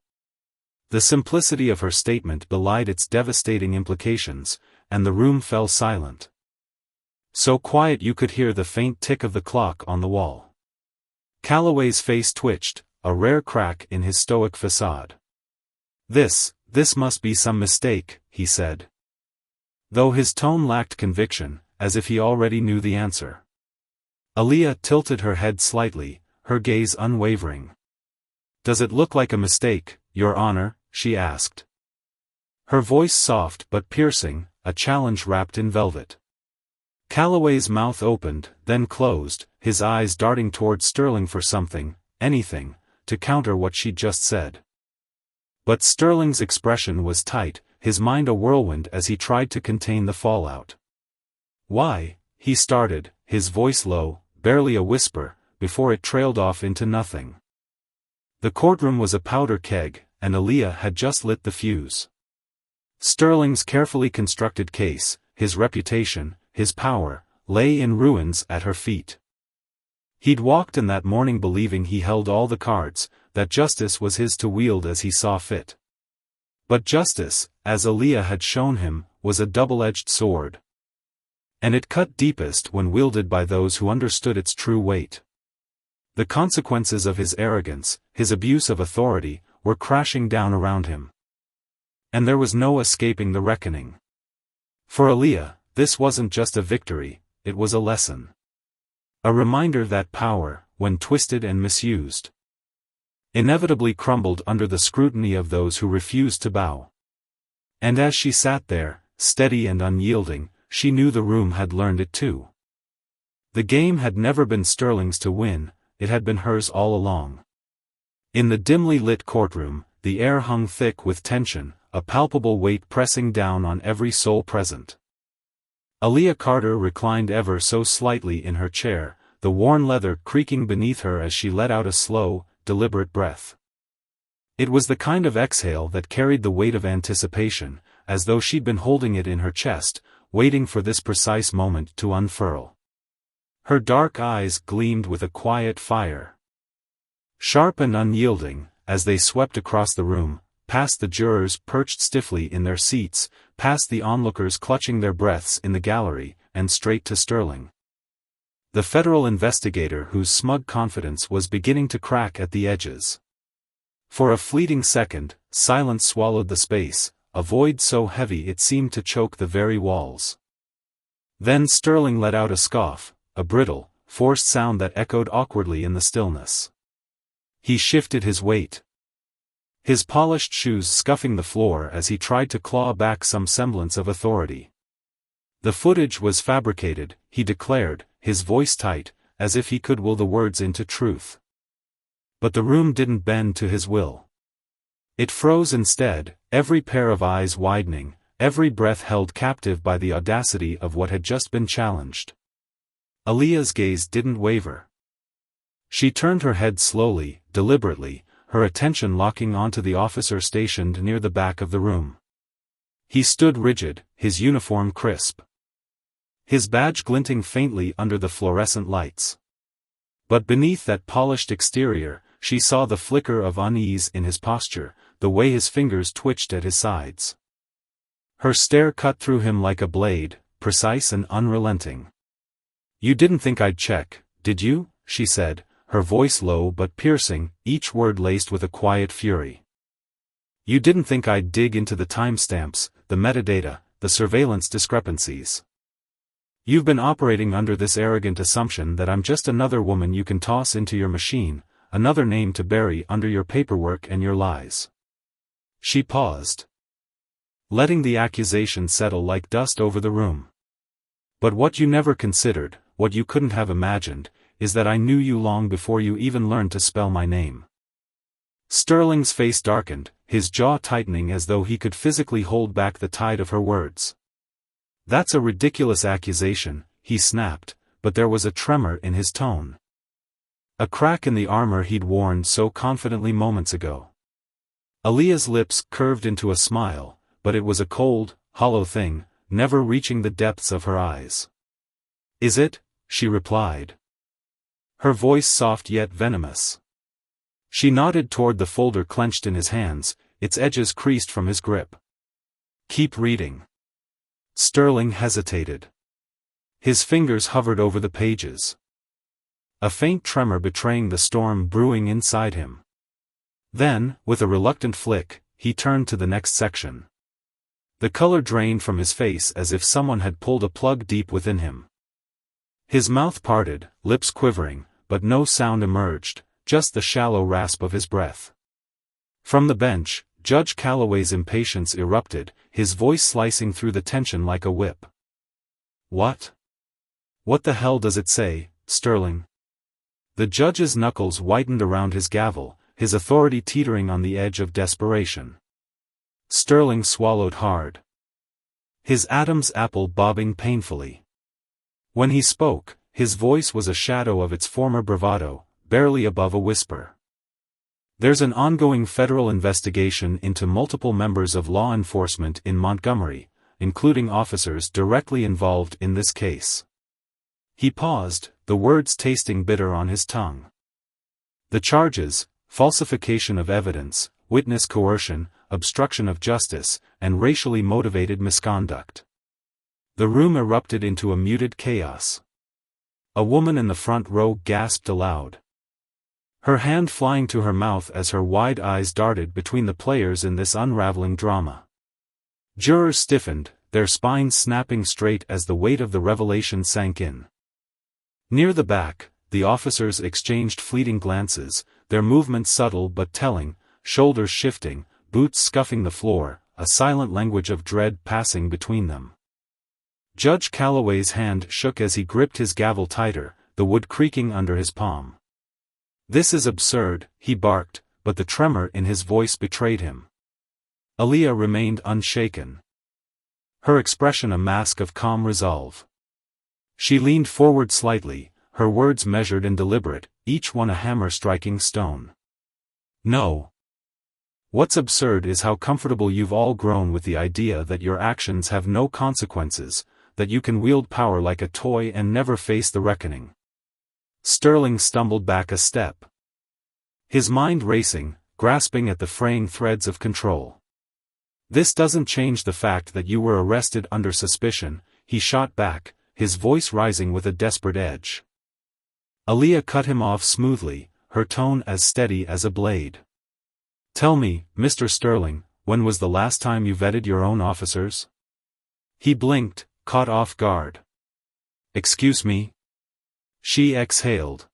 The simplicity of her statement belied its devastating implications, and the room fell silent. So quiet you could hear the faint tick of the clock on the wall. Calloway's face twitched, a rare crack in his stoic facade. This must be some mistake," he said. Though his tone lacked conviction, as if he already knew the answer. Aaliyah tilted her head slightly, her gaze unwavering. "Does it look like a mistake, Your Honor?" she asked. Her voice soft but piercing, a challenge wrapped in velvet. Calloway's mouth opened, then closed, his eyes darting toward Sterling for something, anything, to counter what she'd just said. But Sterling's expression was tight, his mind a whirlwind as he tried to contain the fallout. "Why?" he started, his voice low, barely a whisper, before it trailed off into nothing. The courtroom was a powder keg, and Aaliyah had just lit the fuse. Sterling's carefully constructed case, his reputation, his power, lay in ruins at her feet. He'd walked in that morning believing he held all the cards, that justice was his to wield as he saw fit. But justice, as Aaliyah had shown him, was a double-edged sword. And it cut deepest when wielded by those who understood its true weight. The consequences of his arrogance, his abuse of authority, were crashing down around him. And there was no escaping the reckoning. For Aaliyah, this wasn't just a victory, it was a lesson. A reminder that power, when twisted and misused, inevitably crumbled under the scrutiny of those who refused to bow. And as she sat there, steady and unyielding, she knew the room had learned it too. The game had never been Sterling's to win, it had been hers all along. In the dimly lit courtroom, the air hung thick with tension, a palpable weight pressing down on every soul present. Aaliyah Carter reclined ever so slightly in her chair, the worn leather creaking beneath her as she let out a slow, deliberate breath. It was the kind of exhale that carried the weight of anticipation, as though she'd been holding it in her chest, waiting for this precise moment to unfurl. Her dark eyes gleamed with a quiet fire. Sharp and unyielding, as they swept across the room, past the jurors perched stiffly in their seats, past the onlookers clutching their breaths in the gallery, and straight to Sterling. The federal investigator whose smug confidence was beginning to crack at the edges. For a fleeting second, silence swallowed the space, a void so heavy it seemed to choke the very walls. Then Sterling let out a scoff, a brittle, forced sound that echoed awkwardly in the stillness. He shifted his weight, his polished shoes scuffing the floor as he tried to claw back some semblance of authority. The footage was fabricated, he declared, his voice tight, as if he could will the words into truth. But the room didn't bend to his will. It froze instead, every pair of eyes widening, every breath held captive by the audacity of what had just been challenged. Aaliyah's gaze didn't waver. She turned her head slowly, deliberately, her attention locking onto the officer stationed near the back of the room. He stood rigid, his uniform crisp, his badge glinting faintly under the fluorescent lights. But beneath that polished exterior, she saw the flicker of unease in his posture, the way his fingers twitched at his sides. Her stare cut through him like a blade, precise and unrelenting. "You didn't think I'd check, did you?" she said, her voice low but piercing, each word laced with a quiet fury. "You didn't think I'd dig into the timestamps, the metadata, the surveillance discrepancies. You've been operating under this arrogant assumption that I'm just another woman you can toss into your machine, another name to bury under your paperwork and your lies." She paused, letting the accusation settle like dust over the room. "But what you never considered, what you couldn't have imagined, is that I knew you long before you even learned to spell my name." Sterling's face darkened, his jaw tightening as though he could physically hold back the tide of her words. "That's a ridiculous accusation," he snapped, but there was a tremor in his tone. A crack in the armor he'd worn so confidently moments ago. Aaliyah's lips curved into a smile, but it was a cold, hollow thing, never reaching the depths of her eyes. "Is it?" she replied. Her voice soft yet venomous. She nodded toward the folder clenched in his hands, its edges creased from his grip. Keep reading. Sterling hesitated. His fingers hovered over the pages. A faint tremor betraying the storm brewing inside him. Then, with a reluctant flick, he turned to the next section. The color drained from his face as if someone had pulled a plug deep within him. His mouth parted, lips quivering, but no sound emerged, just the shallow rasp of his breath. From the bench, Judge Calloway's impatience erupted, his voice slicing through the tension like a whip. What? What the hell does it say, Sterling? The judge's knuckles whitened around his gavel, his authority teetering on the edge of desperation. Sterling swallowed hard. His Adam's apple bobbing painfully. When he spoke, his voice was a shadow of its former bravado, barely above a whisper. There's an ongoing federal investigation into multiple members of law enforcement in Montgomery, including officers directly involved in this case. He paused, the words tasting bitter on his tongue. The charges, falsification of evidence, witness coercion, obstruction of justice, and racially motivated misconduct. The room erupted into a muted chaos. A woman in the front row gasped aloud. Her hand flying to her mouth as her wide eyes darted between the players in this unraveling drama. Jurors stiffened, their spines snapping straight as the weight of the revelation sank in. Near the back, the officers exchanged fleeting glances, their movements subtle but telling, shoulders shifting, boots scuffing the floor, a silent language of dread passing between them. Judge Calloway's hand shook as he gripped his gavel tighter, the wood creaking under his palm. This is absurd, he barked, but the tremor in his voice betrayed him. Aaliyah remained unshaken. Her expression a mask of calm resolve. She leaned forward slightly, her words measured and deliberate, each one a hammer striking stone. No. What's absurd is how comfortable you've all grown with the idea that your actions have no consequences, that you can wield power like a toy and never face the reckoning. Sterling stumbled back a step. His mind racing, grasping at the fraying threads of control. This doesn't change the fact that you were arrested under suspicion, he shot back, his voice rising with a desperate edge. Aaliyah cut him off smoothly, her tone as steady as a blade. Tell me, Mr. Sterling, when was the last time you vetted your own officers? He blinked, caught off guard. Excuse me? She exhaled.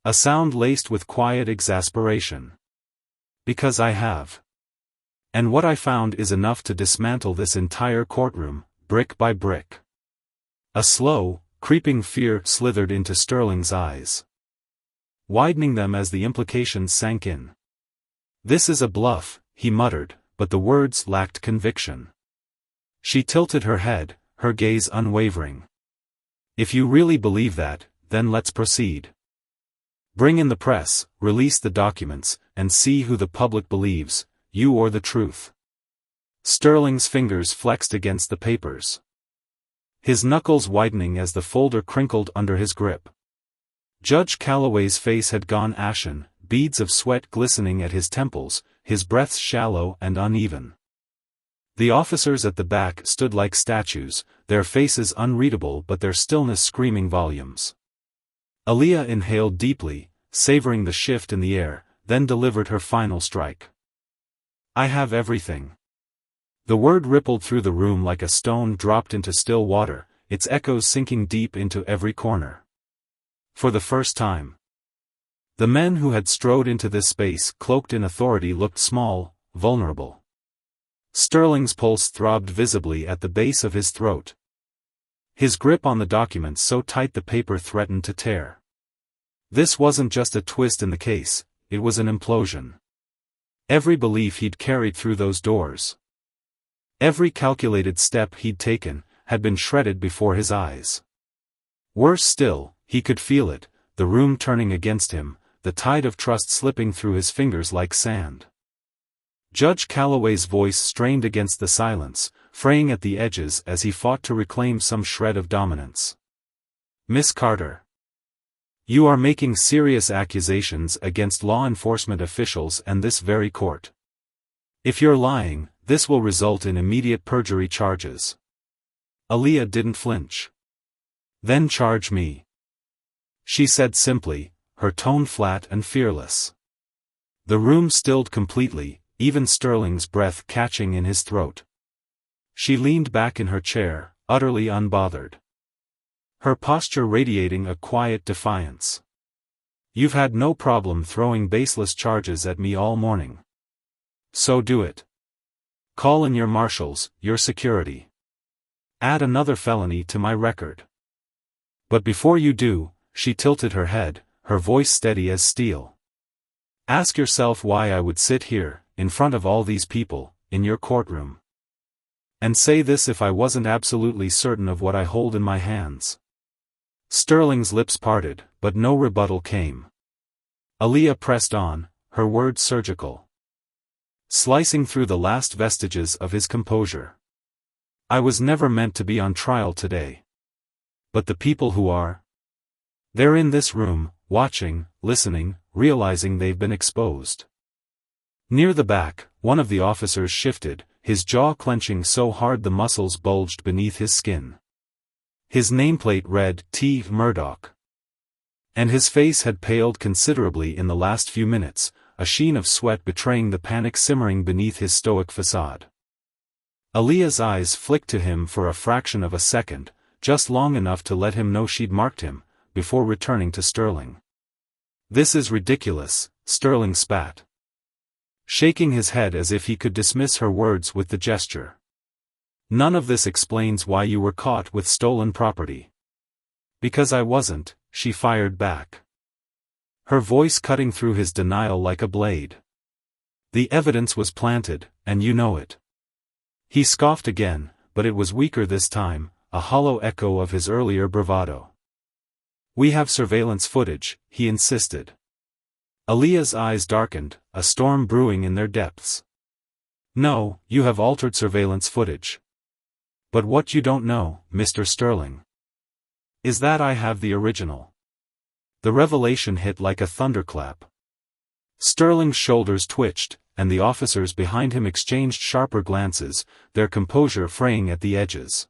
A sound laced with quiet exasperation. Because I have. And what I found is enough to dismantle this entire courtroom, brick by brick. A slow, creeping fear slithered into Sterling's eyes, widening them as the implications sank in. This is a bluff, he muttered, but the words lacked conviction. She tilted her head, her gaze unwavering. If you really believe that, then let's proceed. Bring in the press, release the documents, and see who the public believes, you or the truth. Sterling's fingers flexed against the papers. His knuckles widening as the folder crinkled under his grip. Judge Calloway's face had gone ashen, beads of sweat glistening at his temples, his breath shallow and uneven. The officers at the back stood like statues, their faces unreadable but their stillness screaming volumes. Aaliyah inhaled deeply, savoring the shift in the air, then delivered her final strike. I have everything. The word rippled through the room like a stone dropped into still water, its echoes sinking deep into every corner. For the first time, the men who had strode into this space cloaked in authority looked small, vulnerable. Sterling's pulse throbbed visibly at the base of his throat. His grip on the documents so tight the paper threatened to tear. This wasn't just a twist in the case, it was an implosion. Every belief he'd carried through those doors, every calculated step he'd taken, had been shredded before his eyes. Worse still, he could feel it, the room turning against him, the tide of trust slipping through his fingers like sand. Judge Calloway's voice strained against the silence, fraying at the edges as he fought to reclaim some shred of dominance. Miss Carter. You are making serious accusations against law enforcement officials and this very court. If you're lying, this will result in immediate perjury charges. Aaliyah didn't flinch. Then charge me, she said simply, her tone flat and fearless. The room stilled completely, even Sterling's breath catching in his throat. She leaned back in her chair, utterly unbothered. Her posture radiating a quiet defiance. You've had no problem throwing baseless charges at me all morning. So do it. Call in your marshals, your security. Add another felony to my record. But before you do, she tilted her head, her voice steady as steel. Ask yourself why I would sit here, in front of all these people, in your courtroom. And say this if I wasn't absolutely certain of what I hold in my hands. Sterling's lips parted, but no rebuttal came. Aaliyah pressed on, her words surgical, slicing through the last vestiges of his composure. I was never meant to be on trial today. But the people who are, they're in this room, watching, listening, realizing they've been exposed. Near the back, one of the officers shifted, his jaw clenching so hard the muscles bulged beneath his skin. His nameplate read T. Murdoch. And his face had paled considerably in the last few minutes, a sheen of sweat betraying the panic simmering beneath his stoic facade. Aaliyah's eyes flicked to him for a fraction of a second, just long enough to let him know she'd marked him, before returning to Sterling. This is ridiculous, Sterling spat, shaking his head as if he could dismiss her words with the gesture. None of this explains why you were caught with stolen property. Because I wasn't, she fired back, her voice cutting through his denial like a blade. The evidence was planted, and you know it. He scoffed again, but it was weaker this time, a hollow echo of his earlier bravado. We have surveillance footage, he insisted. Aaliyah's eyes darkened, a storm brewing in their depths. No, you have altered surveillance footage. But what you don't know, Mr. Sterling, is that I have the original. The revelation hit like a thunderclap. Sterling's shoulders twitched, and the officers behind him exchanged sharper glances, their composure fraying at the edges.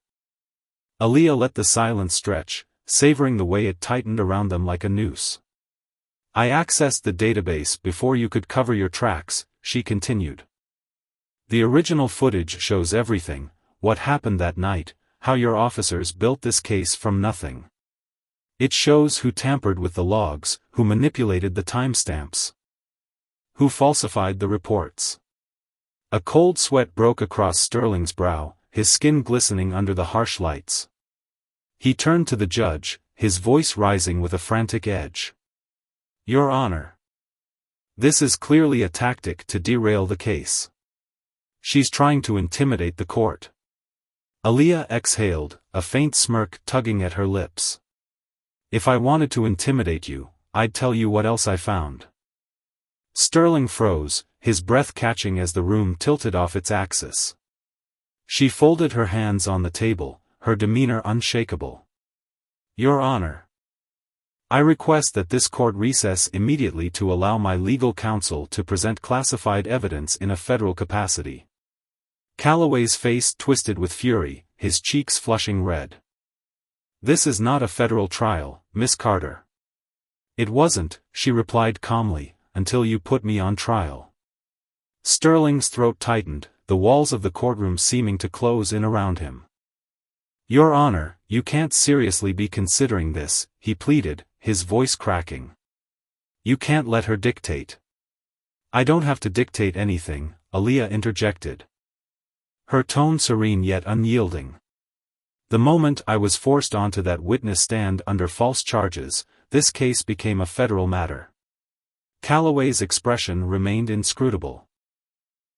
Aaliyah let the silence stretch, savoring the way it tightened around them like a noose. I accessed the database before you could cover your tracks, she continued. The original footage shows everything, what happened that night, how your officers built this case from nothing. It shows who tampered with the logs, who manipulated the timestamps, who falsified the reports. A cold sweat broke across Sterling's brow, his skin glistening under the harsh lights. He turned to the judge, his voice rising with a frantic edge. Your Honor, this is clearly a tactic to derail the case. She's trying to intimidate the court. Aaliyah exhaled, a faint smirk tugging at her lips. If I wanted to intimidate you, I'd tell you what else I found. Sterling froze, his breath catching as the room tilted off its axis. She folded her hands on the table, her demeanor unshakable. Your Honor, I request that this court recess immediately to allow my legal counsel to present classified evidence in a federal capacity. Calloway's face twisted with fury, his cheeks flushing red. This is not a federal trial, Miss Carter. It wasn't, she replied calmly, until you put me on trial. Sterling's throat tightened, the walls of the courtroom seeming to close in around him. Your Honor, you can't seriously be considering this, he pleaded, his voice cracking. You can't let her dictate. I don't have to dictate anything, Aaliyah interjected, her tone serene yet unyielding. The moment I was forced onto that witness stand under false charges, this case became a federal matter. Calloway's expression remained inscrutable.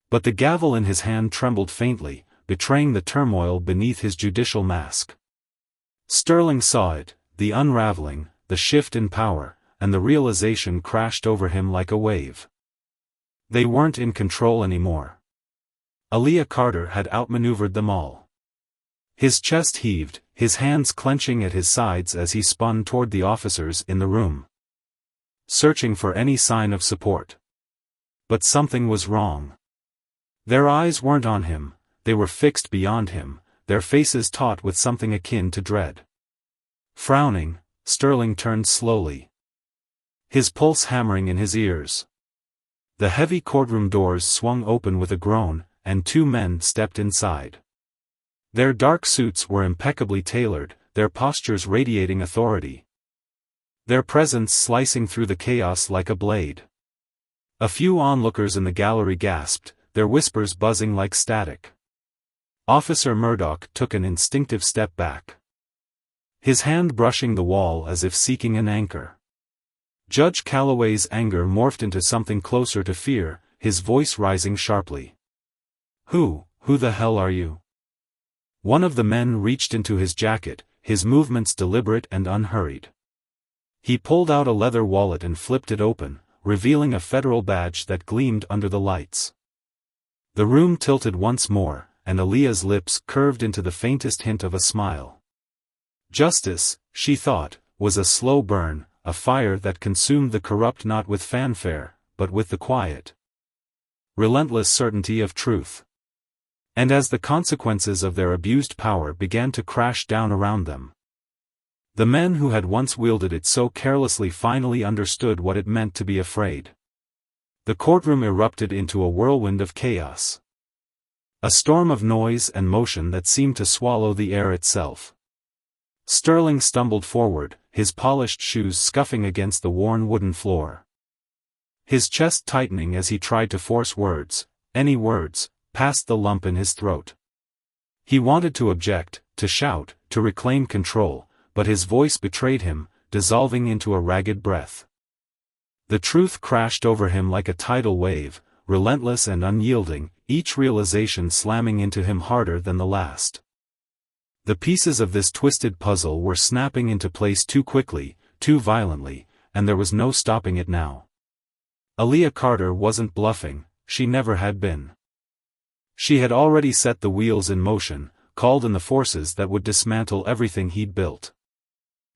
But the gavel in his hand trembled faintly, betraying the turmoil beneath his judicial mask. Sterling saw it, the unraveling, the shift in power, and the realization crashed over him like a wave. They weren't in control anymore. Aaliyah Carter had outmaneuvered them all. His chest heaved, his hands clenching at his sides as he spun toward the officers in the room, searching for any sign of support. But something was wrong. Their eyes weren't on him, they were fixed beyond him, their faces taut with something akin to dread. Frowning, Sterling turned slowly, his pulse hammering in his ears. The heavy courtroom doors swung open with a groan, and two men stepped inside. Their dark suits were impeccably tailored, their postures radiating authority, their presence slicing through the chaos like a blade. A few onlookers in the gallery gasped, their whispers buzzing like static. Officer Murdoch took an instinctive step back, his hand brushing the wall as if seeking an anchor. Judge Calloway's anger morphed into something closer to fear, his voice rising sharply. Who the hell are you?" One of the men reached into his jacket, his movements deliberate and unhurried. He pulled out a leather wallet and flipped it open, revealing a federal badge that gleamed under the lights. The room tilted once more, and Aaliyah's lips curved into the faintest hint of a smile. Justice, she thought, was a slow burn, a fire that consumed the corrupt not with fanfare, but with the quiet, relentless certainty of truth. And as the consequences of their abused power began to crash down around them, the men who had once wielded it so carelessly finally understood what it meant to be afraid. The courtroom erupted into a whirlwind of chaos, a storm of noise and motion that seemed to swallow the air itself. Sterling stumbled forward, his polished shoes scuffing against the worn wooden floor, his chest tightening as he tried to force words, any words, past the lump in his throat. He wanted to object, to shout, to reclaim control, but his voice betrayed him, dissolving into a ragged breath. The truth crashed over him like a tidal wave, relentless and unyielding, each realization slamming into him harder than the last. The pieces of this twisted puzzle were snapping into place too quickly, too violently, and there was no stopping it now. Aaliyah Carter wasn't bluffing, she never had been. She had already set the wheels in motion, called in the forces that would dismantle everything he'd built.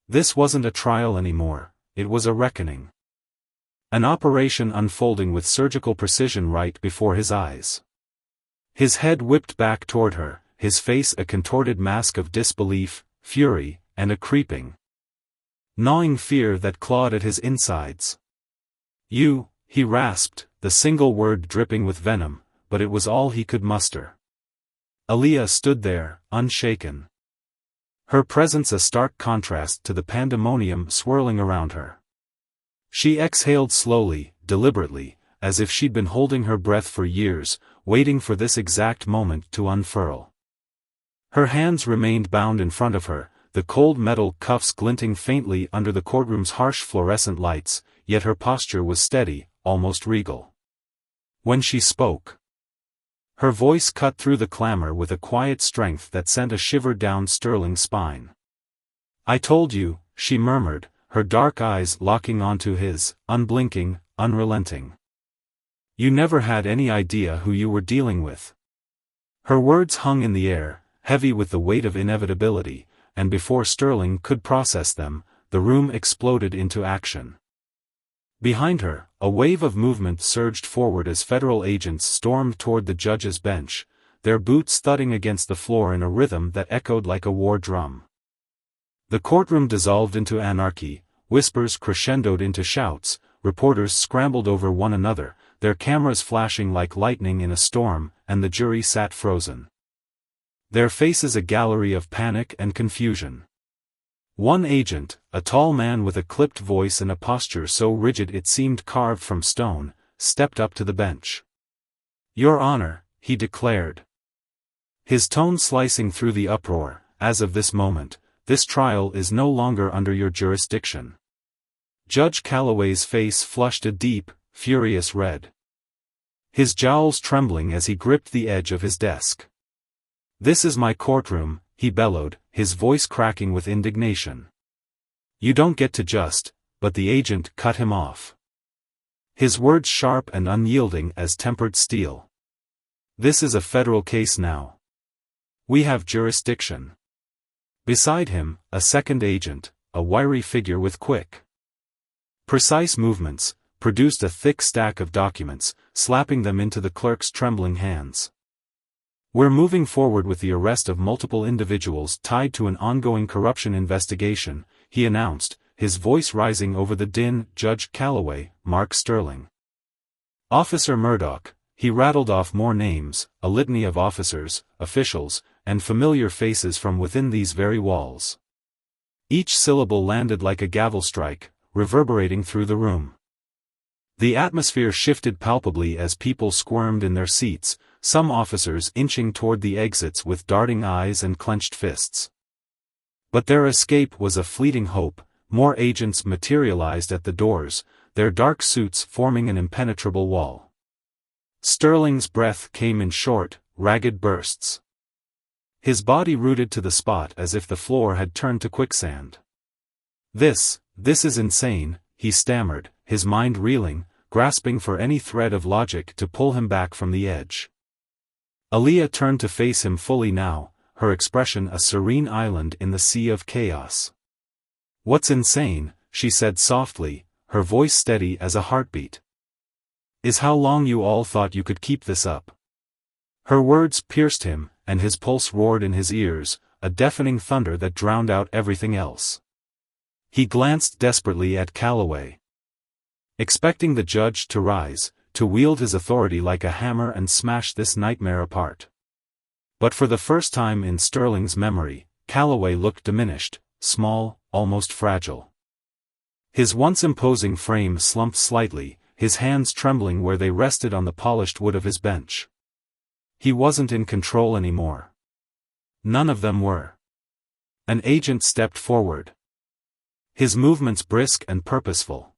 This wasn't a trial anymore, it was a reckoning. An operation unfolding with surgical precision right before his eyes. His head whipped back toward her, his face a contorted mask of disbelief, fury, and a creeping, gnawing fear that clawed at his insides. "You," he rasped, the single word dripping with venom, but it was all he could muster. Aaliyah stood there, unshaken, her presence a stark contrast to the pandemonium swirling around her. She exhaled slowly, deliberately, as if she'd been holding her breath for years, waiting for this exact moment to unfurl. Her hands remained bound in front of her, the cold metal cuffs glinting faintly under the courtroom's harsh fluorescent lights, yet her posture was steady, almost regal. When she spoke, her voice cut through the clamor with a quiet strength that sent a shiver down Sterling's spine. "I told you," she murmured, her dark eyes locking onto his, unblinking, unrelenting. "You never had any idea who you were dealing with." Her words hung in the air, heavy with the weight of inevitability, and before Sterling could process them, the room exploded into action. Behind her, a wave of movement surged forward as federal agents stormed toward the judge's bench, their boots thudding against the floor in a rhythm that echoed like a war drum. The courtroom dissolved into anarchy, whispers crescendoed into shouts, reporters scrambled over one another, their cameras flashing like lightning in a storm, and the jury sat frozen, their faces a gallery of panic and confusion. One agent, a tall man with a clipped voice and a posture so rigid it seemed carved from stone, stepped up to the bench. "Your Honor," he declared, his tone slicing through the uproar, "as of this moment, this trial is no longer under your jurisdiction." Judge Calloway's face flushed a deep, furious red, his jowls trembling as he gripped the edge of his desk. "This is my courtroom," he bellowed, his voice cracking with indignation. "You don't get to just," but the agent cut him off, his words sharp and unyielding as tempered steel. "This is a federal case now. We have jurisdiction." Beside him, a second agent, a wiry figure with quick, precise movements, produced a thick stack of documents, slapping them into the clerk's trembling hands. "We're moving forward with the arrest of multiple individuals tied to an ongoing corruption investigation," he announced, his voice rising over the din. "Judge Calloway, Mark Sterling, Officer Murdoch." He rattled off more names, a litany of officers, officials, and familiar faces from within these very walls. Each syllable landed like a gavel strike, reverberating through the room. The atmosphere shifted palpably as people squirmed in their seats, some officers inching toward the exits with darting eyes and clenched fists. But their escape was a fleeting hope. More agents materialized at the doors, their dark suits forming an impenetrable wall. Sterling's breath came in short, ragged bursts. His body rooted to the spot as if the floor had turned to quicksand. This is insane," he stammered, his mind reeling, grasping for any thread of logic to pull him back from the edge. Aaliyah turned to face him fully now, her expression a serene island in the sea of chaos. "What's insane," she said softly, her voice steady as a heartbeat, "is how long you all thought you could keep this up." Her words pierced him, and his pulse roared in his ears, a deafening thunder that drowned out everything else. He glanced desperately at Calloway, expecting the judge to rise, to wield his authority like a hammer and smash this nightmare apart. But for the first time in Sterling's memory, Calloway looked diminished, small, almost fragile. His once imposing frame slumped slightly, his hands trembling where they rested on the polished wood of his bench. He wasn't in control anymore. None of them were. An agent stepped forward, his movements brisk and purposeful.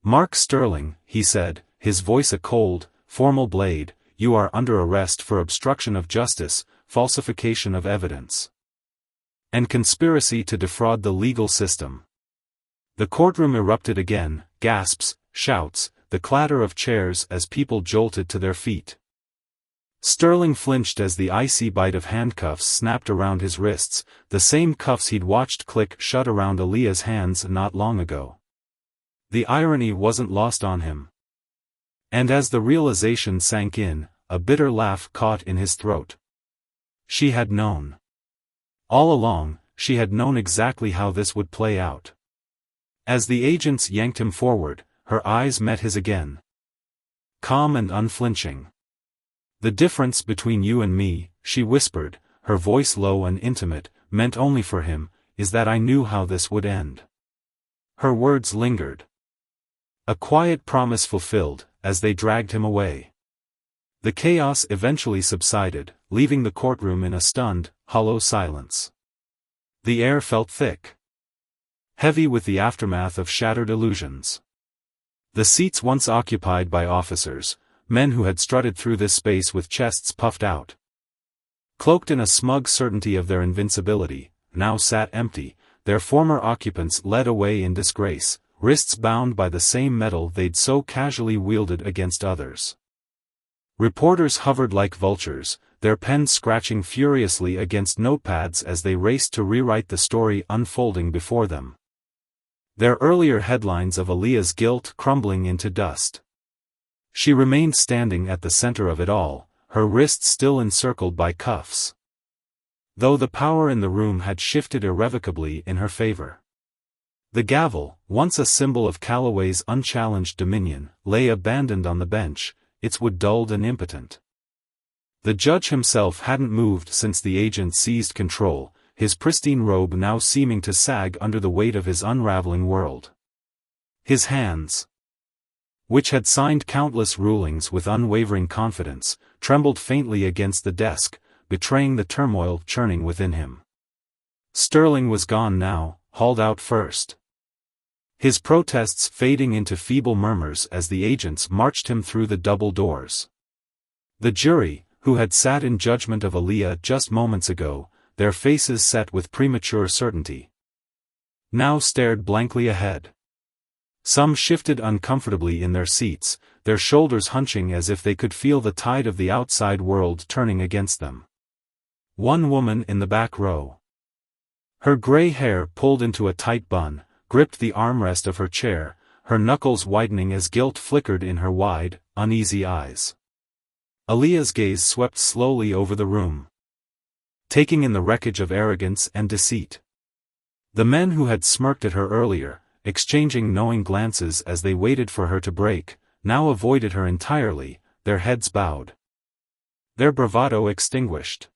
"Mark Sterling," he said, his voice a cold, formal blade, "you are under arrest for obstruction of justice, falsification of evidence, and conspiracy to defraud the legal system." The courtroom erupted again, gasps, shouts, the clatter of chairs as people jolted to their feet. Sterling flinched as the icy bite of handcuffs snapped around his wrists, the same cuffs he'd watched click shut around Aaliyah's hands not long ago. The irony wasn't lost on him. And as the realization sank in, a bitter laugh caught in his throat. She had known. All along, she had known exactly how this would play out. As the agents yanked him forward, her eyes met his again, calm and unflinching. "The difference between you and me," she whispered, her voice low and intimate, meant only for him, "is that I knew how this would end." Her words lingered. A quiet promise fulfilled, as they dragged him away. The chaos eventually subsided, leaving the courtroom in a stunned, hollow silence. The air felt thick, heavy with the aftermath of shattered illusions. The seats once occupied by officers, men who had strutted through this space with chests puffed out, cloaked in a smug certainty of their invincibility, now sat empty, their former occupants led away in disgrace, wrists bound by the same metal they'd so casually wielded against others. Reporters hovered like vultures, their pens scratching furiously against notepads as they raced to rewrite the story unfolding before them. Their earlier headlines of Aaliyah's guilt crumbling into dust. She remained standing at the center of it all, her wrists still encircled by cuffs, though the power in the room had shifted irrevocably in her favor. The gavel, once a symbol of Calloway's unchallenged dominion, lay abandoned on the bench, its wood dulled and impotent. The judge himself hadn't moved since the agent seized control, his pristine robe now seeming to sag under the weight of his unraveling world. His hands, which had signed countless rulings with unwavering confidence, trembled faintly against the desk, betraying the turmoil churning within him. Sterling was gone now, hauled out first, his protests fading into feeble murmurs as the agents marched him through the double doors. The jury, who had sat in judgment of Aaliyah just moments ago, their faces set with premature certainty, now stared blankly ahead. Some shifted uncomfortably in their seats, their shoulders hunching as if they could feel the tide of the outside world turning against them. One woman in the back row, Her gray hair pulled into a tight bun, gripped the armrest of her chair, her knuckles widening as guilt flickered in her wide, uneasy eyes. Aaliyah's gaze swept slowly over the room, taking in the wreckage of arrogance and deceit. The men who had smirked at her earlier, exchanging knowing glances as they waited for her to break, now avoided her entirely, their heads bowed, their bravado extinguished.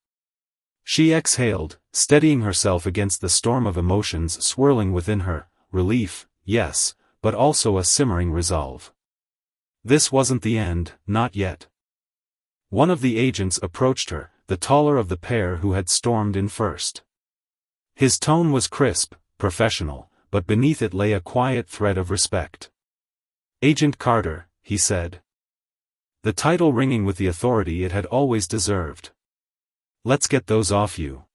She exhaled, steadying herself against the storm of emotions swirling within her, relief, yes, but also a simmering resolve. This wasn't the end, not yet. One of the agents approached her, the taller of the pair who had stormed in first. His tone was crisp, professional, but beneath it lay a quiet thread of respect. "Agent Carter," he said. The title ringing with the authority it had always deserved. "Let's get those off you."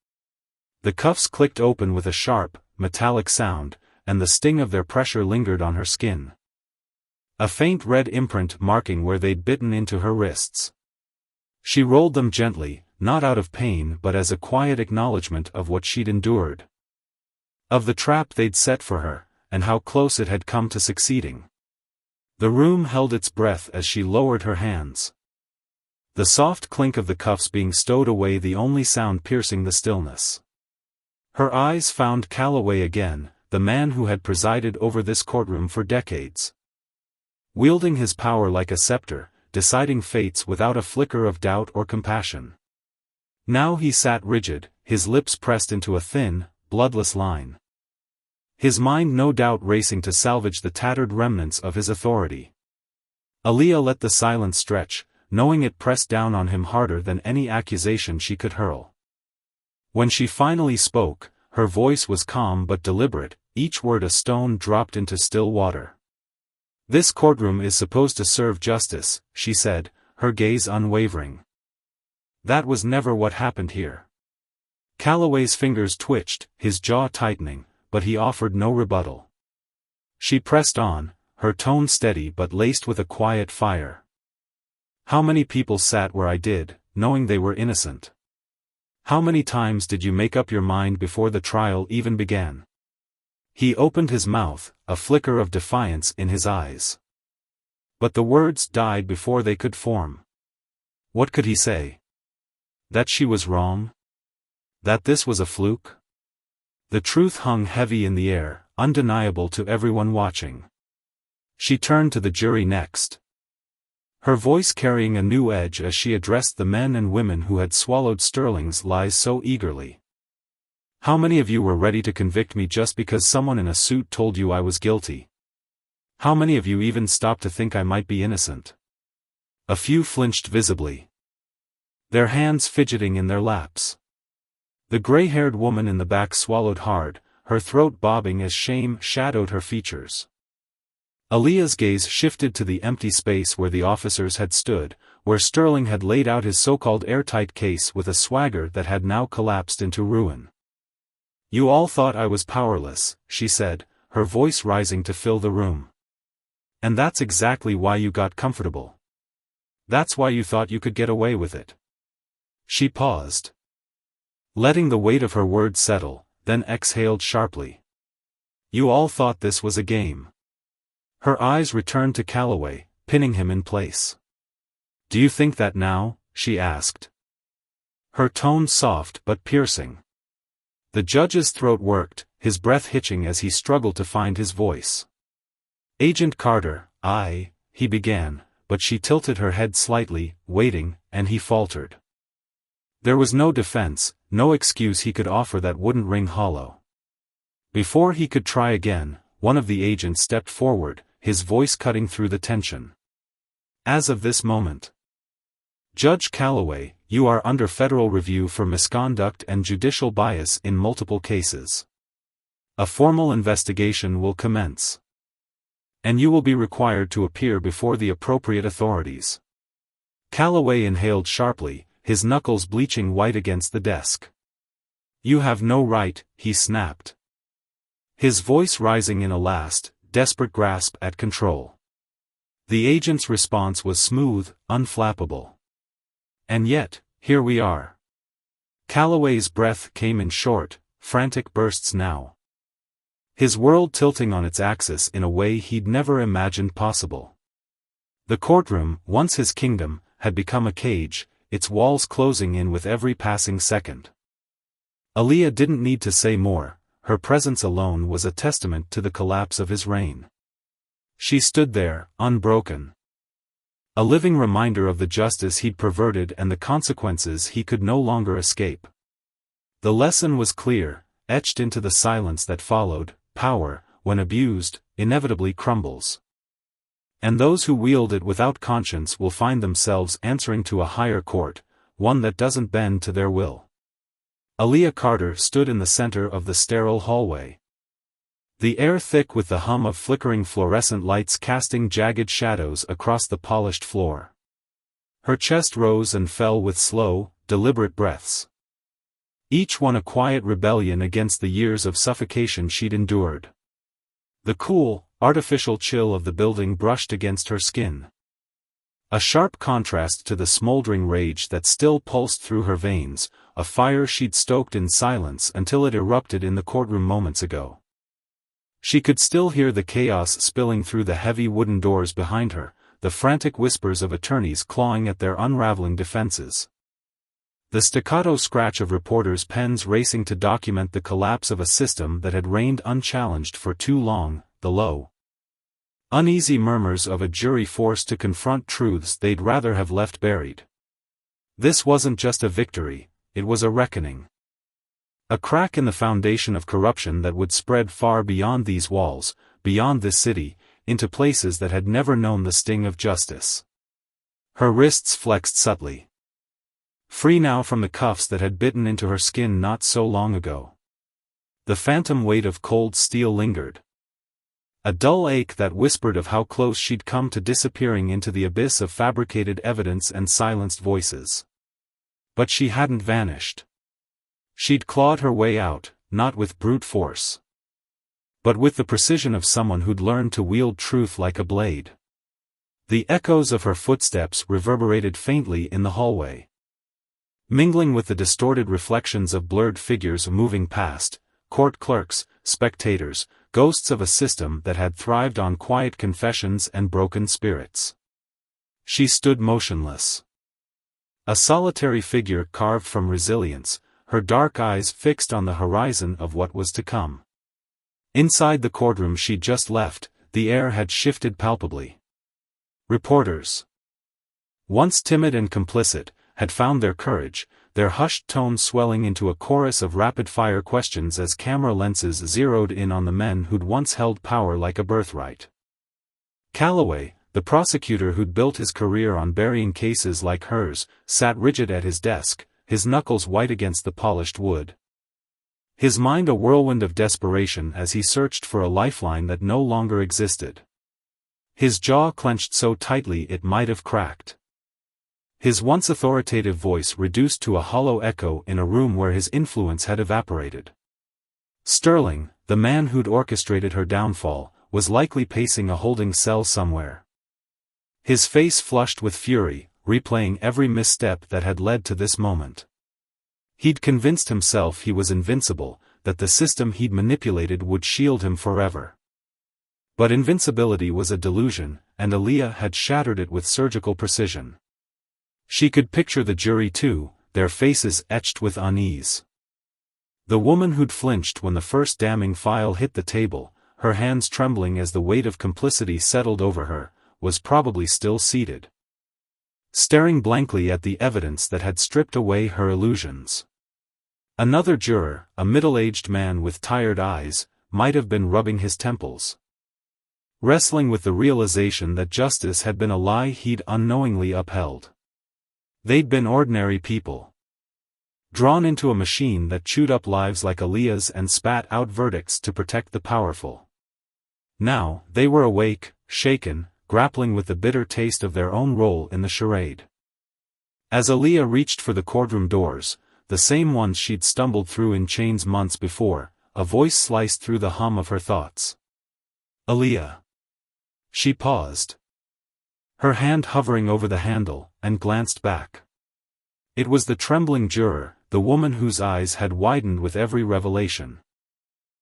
The cuffs clicked open with a sharp, metallic sound, and the sting of their pressure lingered on her skin. A faint red imprint marking where they'd bitten into her wrists. She rolled them gently, not out of pain but as a quiet acknowledgement of what she'd endured. Of the trap they'd set for her, and how close it had come to succeeding. The room held its breath as she lowered her hands. The soft clink of the cuffs being stowed away, the only sound piercing the stillness. Her eyes found Calloway again, the man who had presided over this courtroom for decades. Wielding his power like a scepter, deciding fates without a flicker of doubt or compassion. Now he sat rigid, his lips pressed into a thin, bloodless line. His mind no doubt racing to salvage the tattered remnants of his authority. Aaliyah let the silence stretch, knowing it pressed down on him harder than any accusation she could hurl. When she finally spoke, her voice was calm but deliberate, each word a stone dropped into still water. "This courtroom is supposed to serve justice," she said, her gaze unwavering. "That was never what happened here." Calloway's fingers twitched, his jaw tightening, but he offered no rebuttal. She pressed on, her tone steady but laced with a quiet fire. "How many people sat where I did, knowing they were innocent? How many times did you make up your mind before the trial even began?" He opened his mouth, a flicker of defiance in his eyes. But the words died before they could form. What could he say? That she was wrong? That this was a fluke? The truth hung heavy in the air, undeniable to everyone watching. She turned to the jury next. Her voice carrying a new edge as she addressed the men and women who had swallowed Sterling's lies so eagerly. "How many of you were ready to convict me just because someone in a suit told you I was guilty? How many of you even stopped to think I might be innocent?" A few flinched visibly, their hands fidgeting in their laps. The gray-haired woman in the back swallowed hard, her throat bobbing as shame shadowed her features. Aaliyah's gaze shifted to the empty space where the officers had stood, where Sterling had laid out his so-called airtight case with a swagger that had now collapsed into ruin. "You all thought I was powerless," she said, her voice rising to fill the room. "And that's exactly why you got comfortable. That's why you thought you could get away with it." She paused, letting the weight of her words settle, then exhaled sharply. "You all thought this was a game." Her eyes returned to Calloway, pinning him in place. "Do you think that now?" she asked. Her tone soft but piercing. The judge's throat worked, his breath hitching as he struggled to find his voice. "Agent Carter, he began, but she tilted her head slightly, waiting, and he faltered. There was no defense, no excuse he could offer that wouldn't ring hollow. Before he could try again, one of the agents stepped forward, his voice cutting through the tension. "As of this moment, Judge Calloway, you are under federal review for misconduct and judicial bias in multiple cases. A formal investigation will commence. And you will be required to appear before the appropriate authorities." Calloway inhaled sharply, his knuckles bleaching white against the desk. "You have no right," he snapped, his voice rising in a last, desperate grasp at control. The agent's response was smooth, unflappable. "And yet, here we are." Calloway's breath came in short, frantic bursts now. His world tilting on its axis in a way he'd never imagined possible. The courtroom, once his kingdom, had become a cage, its walls closing in with every passing second. Aaliyah didn't need to say more, her presence alone was a testament to the collapse of his reign. She stood there, unbroken. A living reminder of the justice he'd perverted and the consequences he could no longer escape. The lesson was clear, etched into the silence that followed: power, when abused, inevitably crumbles. And those who wield it without conscience will find themselves answering to a higher court, one that doesn't bend to their will. Aaliyah Carter stood in the center of the sterile hallway. The air thick with the hum of flickering fluorescent lights casting jagged shadows across the polished floor. Her chest rose and fell with slow, deliberate breaths. Each one a quiet rebellion against the years of suffocation she'd endured. The cool, artificial chill of the building brushed against her skin. A sharp contrast to the smoldering rage that still pulsed through her veins, a fire she'd stoked in silence until it erupted in the courtroom moments ago. She could still hear the chaos spilling through the heavy wooden doors behind her, the frantic whispers of attorneys clawing at their unraveling defenses. The staccato scratch of reporters' pens racing to document the collapse of a system that had reigned unchallenged for too long, the low, uneasy murmurs of a jury forced to confront truths they'd rather have left buried. This wasn't just a victory, it was a reckoning. A crack in the foundation of corruption that would spread far beyond these walls, beyond this city, into places that had never known the sting of justice. Her wrists flexed subtly. Free now from the cuffs that had bitten into her skin not so long ago. The phantom weight of cold steel lingered. A dull ache that whispered of how close she'd come to disappearing into the abyss of fabricated evidence and silenced voices. But she hadn't vanished. She'd clawed her way out, not with brute force, but with the precision of someone who'd learned to wield truth like a blade. The echoes of her footsteps reverberated faintly in the hallway. Mingling with the distorted reflections of blurred figures moving past, court clerks, spectators, ghosts of a system that had thrived on quiet confessions and broken spirits. She stood motionless. A solitary figure carved from resilience, her dark eyes fixed on the horizon of what was to come. Inside the courtroom she'd just left, the air had shifted palpably. Reporters, once timid and complicit, had found their courage, their hushed tones swelling into a chorus of rapid-fire questions as camera lenses zeroed in on the men who'd once held power like a birthright. Calloway, the prosecutor who'd built his career on burying cases like hers, sat rigid at his desk, his knuckles white against the polished wood. His mind a whirlwind of desperation as he searched for a lifeline that no longer existed. His jaw clenched so tightly it might have cracked. His once authoritative voice reduced to a hollow echo in a room where his influence had evaporated. Sterling, the man who'd orchestrated her downfall, was likely pacing a holding cell somewhere. His face flushed with fury, replaying every misstep that had led to this moment. He'd convinced himself he was invincible, that the system he'd manipulated would shield him forever. But invincibility was a delusion, and Aaliyah had shattered it with surgical precision. She could picture the jury too, their faces etched with unease. The woman who'd flinched when the first damning file hit the table, her hands trembling as the weight of complicity settled over her, was probably still seated, staring blankly at the evidence that had stripped away her illusions. Another juror, a middle-aged man with tired eyes, might have been rubbing his temples, wrestling with the realization that justice had been a lie he'd unknowingly upheld. They'd been ordinary people, drawn into a machine that chewed up lives like Aaliyah's and spat out verdicts to protect the powerful. Now, they were awake, shaken, grappling with the bitter taste of their own role in the charade. As Aaliyah reached for the courtroom doors, the same ones she'd stumbled through in chains months before, a voice sliced through the hum of her thoughts. "Aaliyah." She paused, her hand hovering over the handle, and glanced back. It was the trembling juror, the woman whose eyes had widened with every revelation.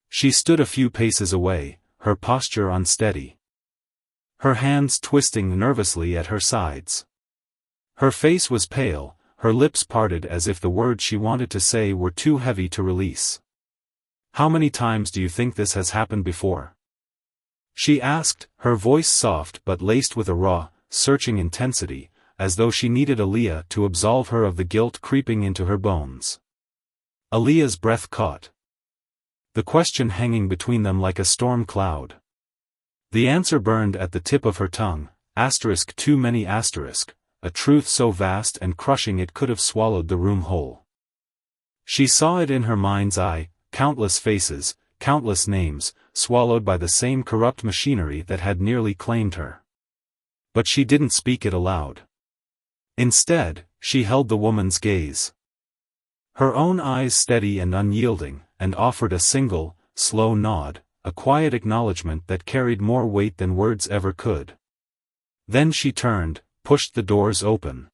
She stood a few paces away, her posture unsteady. Her hands twisting nervously at her sides. Her face was pale, her lips parted as if the words she wanted to say were too heavy to release. "How many times do you think this has happened before?" she asked, her voice soft but laced with a raw, searching intensity, as though she needed Aaliyah to absolve her of the guilt creeping into her bones. Aaliyah's breath caught. The question hanging between them like a storm cloud. The answer burned at the tip of her tongue, too many a truth so vast and crushing it could have swallowed the room whole. She saw it in her mind's eye, countless faces, countless names, swallowed by the same corrupt machinery that had nearly claimed her. But she didn't speak it aloud. Instead, she held the woman's gaze. Her own eyes steady and unyielding, and offered a single, slow nod, a quiet acknowledgement that carried more weight than words ever could. Then she turned, pushed the doors open,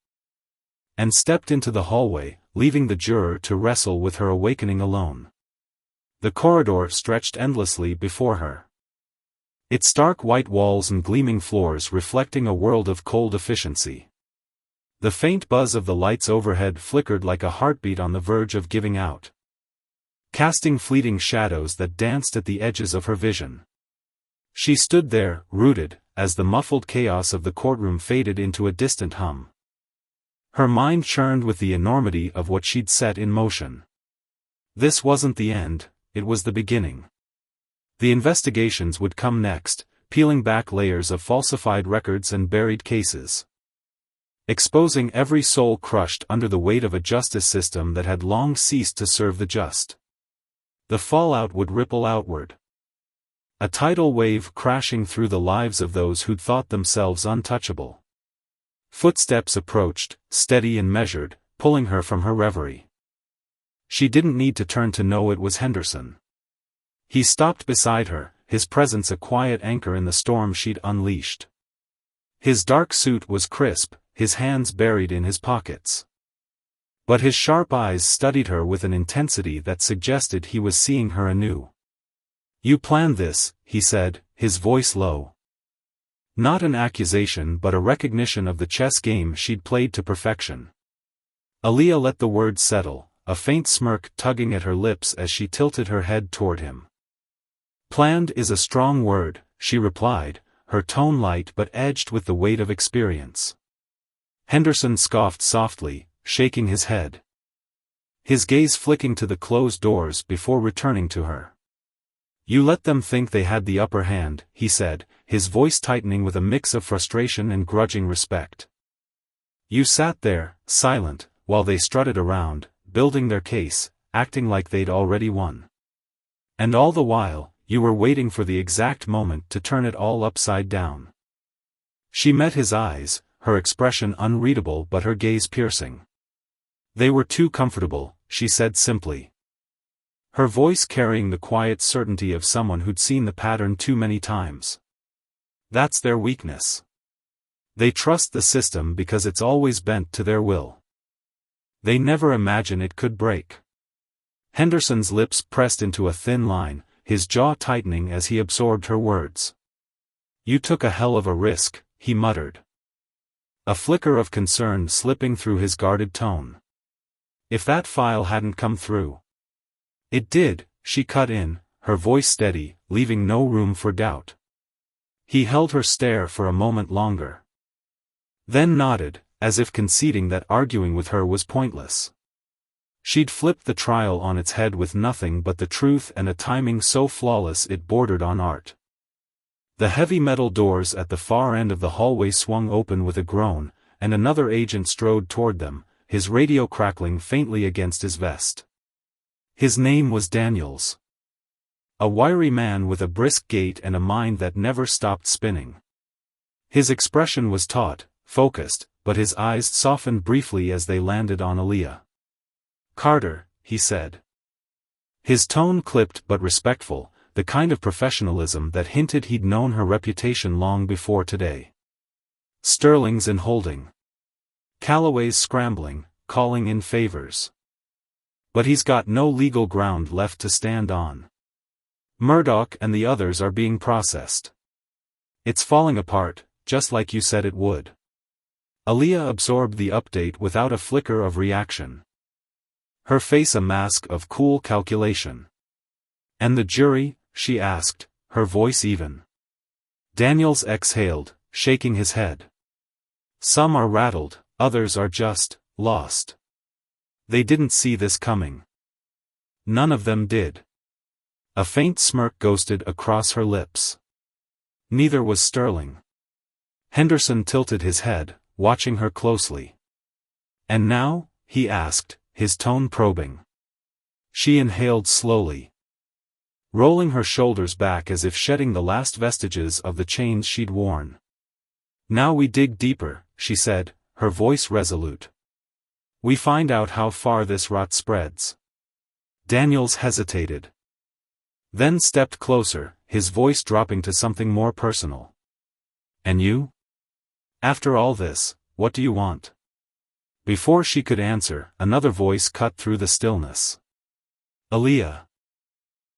and stepped into the hallway, leaving the juror to wrestle with her awakening alone. The corridor stretched endlessly before her. Its stark white walls and gleaming floors reflecting a world of cold efficiency. The faint buzz of the lights overhead flickered like a heartbeat on the verge of giving out, casting fleeting shadows that danced at the edges of her vision. She stood there, rooted, as the muffled chaos of the courtroom faded into a distant hum. Her mind churned with the enormity of what she'd set in motion. This wasn't the end, it was the beginning. The investigations would come next, peeling back layers of falsified records and buried cases, exposing every soul crushed under the weight of a justice system that had long ceased to serve the just. The fallout would ripple outward, a tidal wave crashing through the lives of those who'd thought themselves untouchable. Footsteps approached, steady and measured, pulling her from her reverie. She didn't need to turn to know it was Henderson. He stopped beside her, his presence a quiet anchor in the storm she'd unleashed. His dark suit was crisp, his hands buried in his pockets. But his sharp eyes studied her with an intensity that suggested he was seeing her anew. "You planned this," he said, his voice low. Not an accusation but a recognition of the chess game she'd played to perfection. Aaliyah let the words settle, a faint smirk tugging at her lips as she tilted her head toward him. "Planned is a strong word," she replied, her tone light but edged with the weight of experience. Henderson scoffed softly, shaking his head, his gaze flicking to the closed doors before returning to her. "You let them think they had the upper hand," he said, his voice tightening with a mix of frustration and grudging respect. "You sat there, silent, while they strutted around, building their case, acting like they'd already won. And all the while, you were waiting for the exact moment to turn it all upside down." She met his eyes, her expression unreadable but her gaze piercing. "They were too comfortable," she said simply, her voice carrying the quiet certainty of someone who'd seen the pattern too many times. "That's their weakness. They trust the system because it's always bent to their will. They never imagine it could break." Henderson's lips pressed into a thin line, his jaw tightening as he absorbed her words. "You took a hell of a risk," he muttered, a flicker of concern slipping through his guarded tone. "If that file hadn't come through." "It did," she cut in, her voice steady, leaving no room for doubt. He held her stare for a moment longer, then nodded, as if conceding that arguing with her was pointless. She'd flipped the trial on its head with nothing but the truth and a timing so flawless it bordered on art. The heavy metal doors at the far end of the hallway swung open with a groan, and another agent strode toward them, his radio crackling faintly against his vest. His name was Daniels. A wiry man with a brisk gait and a mind that never stopped spinning. His expression was taut, focused, but his eyes softened briefly as they landed on Aaliyah. "Carter," he said. His tone clipped but respectful, the kind of professionalism that hinted he'd known her reputation long before today. "Sterling's in holding. Calloway's scrambling, calling in favors. But he's got no legal ground left to stand on. Murdoch and the others are being processed. It's falling apart, just like you said it would. Aaliyah absorbed the update without a flicker of reaction. Her face a mask of cool calculation. And the jury? She asked, her voice even. Daniels exhaled, shaking his head. Some are rattled, others are just lost. They didn't see this coming. None of them did. A faint smirk ghosted across her lips. Neither was Sterling. Henderson tilted his head, watching her closely. And now? He asked, his tone probing. She inhaled slowly, rolling her shoulders back as if shedding the last vestiges of the chains she'd worn. Now we dig deeper, she said, her voice resolute. We find out how far this rot spreads. Daniels hesitated. Then stepped closer, his voice dropping to something more personal. And you? After all this, what do you want? Before she could answer, another voice cut through the stillness. Aaliyah.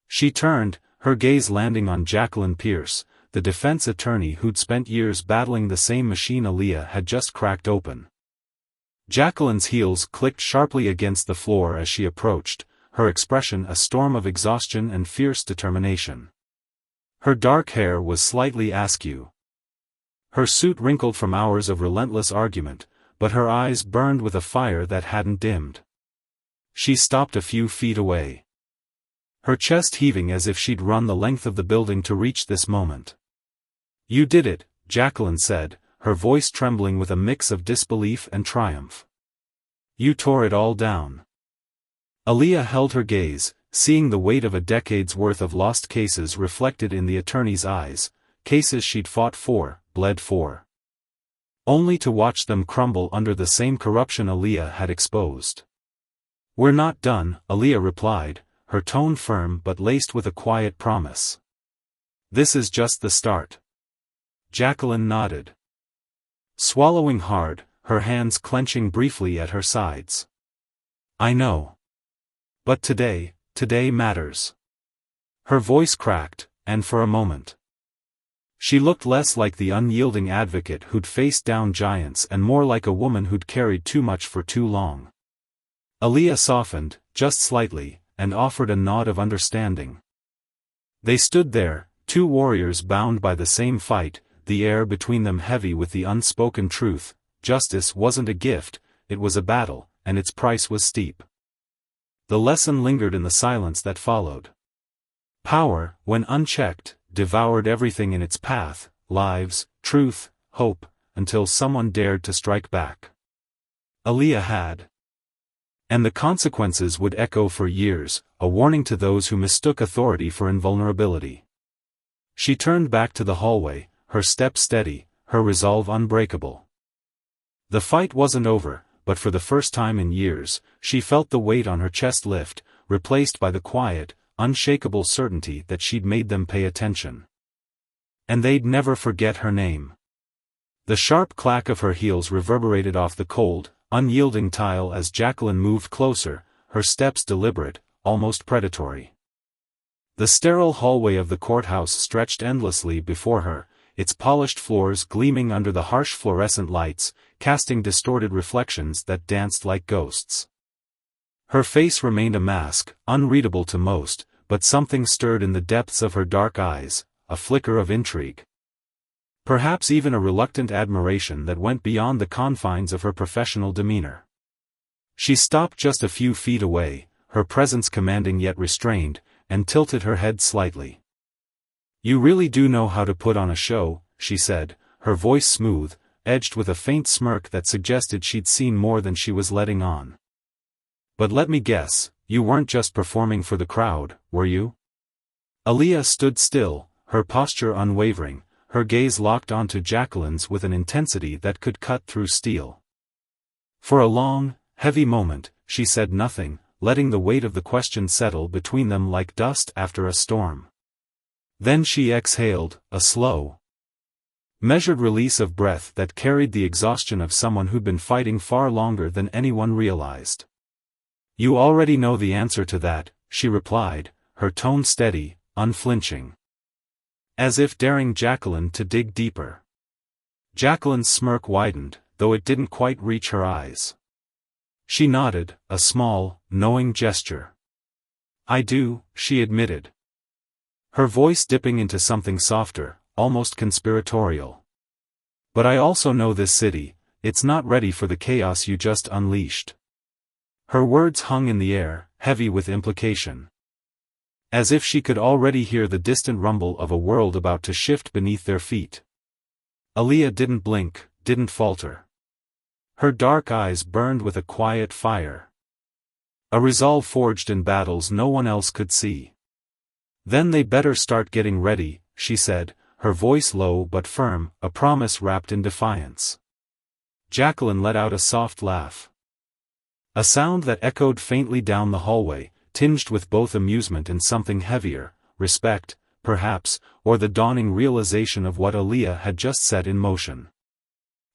She turned, her gaze landing on Jacqueline Pierce, the defense attorney who'd spent years battling the same machine Aaliyah had just cracked open. Jacqueline's heels clicked sharply against the floor as she approached, her expression a storm of exhaustion and fierce determination. Her dark hair was slightly askew. Her suit wrinkled from hours of relentless argument, but her eyes burned with a fire that hadn't dimmed. She stopped a few feet away, her chest heaving as if she'd run the length of the building to reach this moment. You did it, Jacqueline said, her voice trembling with a mix of disbelief and triumph. You tore it all down. Aaliyah held her gaze, seeing the weight of a decade's worth of lost cases reflected in the attorney's eyes, cases she'd fought for, bled for. Only to watch them crumble under the same corruption Aaliyah had exposed. We're not done, Aaliyah replied, her tone firm but laced with a quiet promise. This is just the start. Jacqueline nodded, swallowing hard, her hands clenching briefly at her sides. I know. But today matters. Her voice cracked, and for a moment, she looked less like the unyielding advocate who'd faced down giants and more like a woman who'd carried too much for too long. Aaliyah softened, just slightly, and offered a nod of understanding. They stood there, two warriors bound by the same fight, the air between them heavy with the unspoken truth. Justice wasn't a gift, it was a battle, and its price was steep. The lesson lingered in the silence that followed. Power, when unchecked, devoured everything in its path, lives, truth, hope, until someone dared to strike back. Aaliyah had. And the consequences would echo for years, a warning to those who mistook authority for invulnerability. She turned back to the hallway, her step steady, her resolve unbreakable. The fight wasn't over, but for the first time in years, she felt the weight on her chest lift, replaced by the quiet, unshakable certainty that she'd made them pay attention. And they'd never forget her name. The sharp clack of her heels reverberated off the cold, unyielding tile as Jacqueline moved closer, her steps deliberate, almost predatory. The sterile hallway of the courthouse stretched endlessly before her, its polished floors gleaming under the harsh fluorescent lights, casting distorted reflections that danced like ghosts. Her face remained a mask, unreadable to most, but something stirred in the depths of her dark eyes, a flicker of intrigue. Perhaps even a reluctant admiration that went beyond the confines of her professional demeanor. She stopped just a few feet away, her presence commanding yet restrained, and tilted her head slightly. You really do know how to put on a show, she said, her voice smooth, edged with a faint smirk that suggested she'd seen more than she was letting on. But let me guess, you weren't just performing for the crowd, were you? Aaliyah stood still, her posture unwavering, her gaze locked onto Jacqueline's with an intensity that could cut through steel. For a long, heavy moment, she said nothing, letting the weight of the question settle between them like dust after a storm. Then she exhaled, a slow, measured release of breath that carried the exhaustion of someone who'd been fighting far longer than anyone realized. You already know the answer to that, she replied, her tone steady, unflinching. As if daring Jacqueline to dig deeper. Jacqueline's smirk widened, though it didn't quite reach her eyes. She nodded, a small, knowing gesture. I do, she admitted. Her voice dipping into something softer, almost conspiratorial. But I also know this city, it's not ready for the chaos you just unleashed. Her words hung in the air, heavy with implication. As if she could already hear the distant rumble of a world about to shift beneath their feet. Aaliyah didn't blink, didn't falter. Her dark eyes burned with a quiet fire. A resolve forged in battles no one else could see. Then they better start getting ready, she said, her voice low but firm, a promise wrapped in defiance. Jacqueline let out a soft laugh. A sound that echoed faintly down the hallway, tinged with both amusement and something heavier, respect, perhaps, or the dawning realization of what Aaliyah had just set in motion.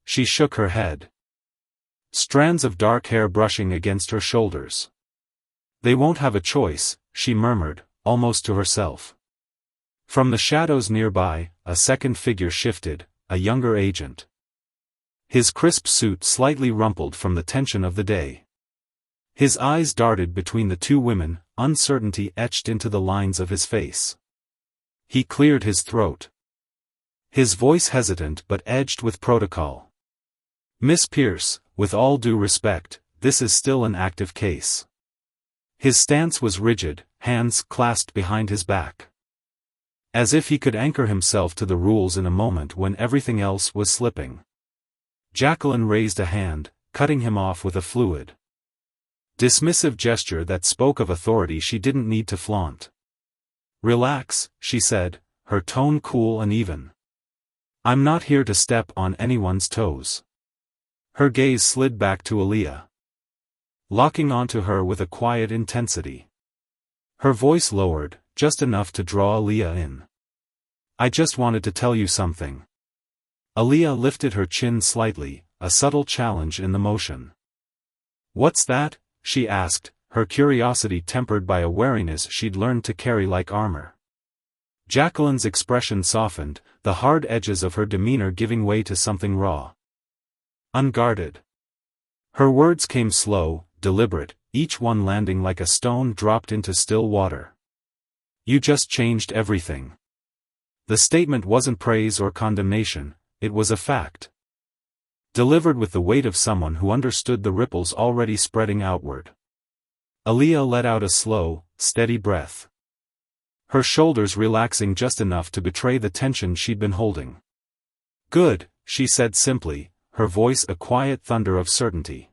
She shook her head. Strands of dark hair brushing against her shoulders. They won't have a choice, she murmured, almost to herself. From the shadows nearby, a second figure shifted, a younger agent. His crisp suit slightly rumpled from the tension of the day. His eyes darted between the two women, uncertainty etched into the lines of his face. He cleared his throat. His voice hesitant but edged with protocol. Miss Pierce, with all due respect, this is still an active case. His stance was rigid, hands clasped behind his back. As if he could anchor himself to the rules in a moment when everything else was slipping. Jacqueline raised a hand, cutting him off with a fluid, dismissive gesture that spoke of authority she didn't need to flaunt. Relax, she said, her tone cool and even. I'm not here to step on anyone's toes. Her gaze slid back to Aaliyah, locking onto her with a quiet intensity. Her voice lowered, just enough to draw Aaliyah in. I just wanted to tell you something. Aaliyah lifted her chin slightly, a subtle challenge in the motion. What's that? She asked, her curiosity tempered by a wariness she'd learned to carry like armor. Jacqueline's expression softened, the hard edges of her demeanor giving way to something raw. Unguarded. Her words came slow, deliberate, each one landing like a stone dropped into still water. You just changed everything. The statement wasn't praise or condemnation, it was a fact. Delivered with the weight of someone who understood the ripples already spreading outward. Aaliyah let out a slow, steady breath. Her shoulders relaxing just enough to betray the tension she'd been holding. Good, she said simply, her voice a quiet thunder of certainty.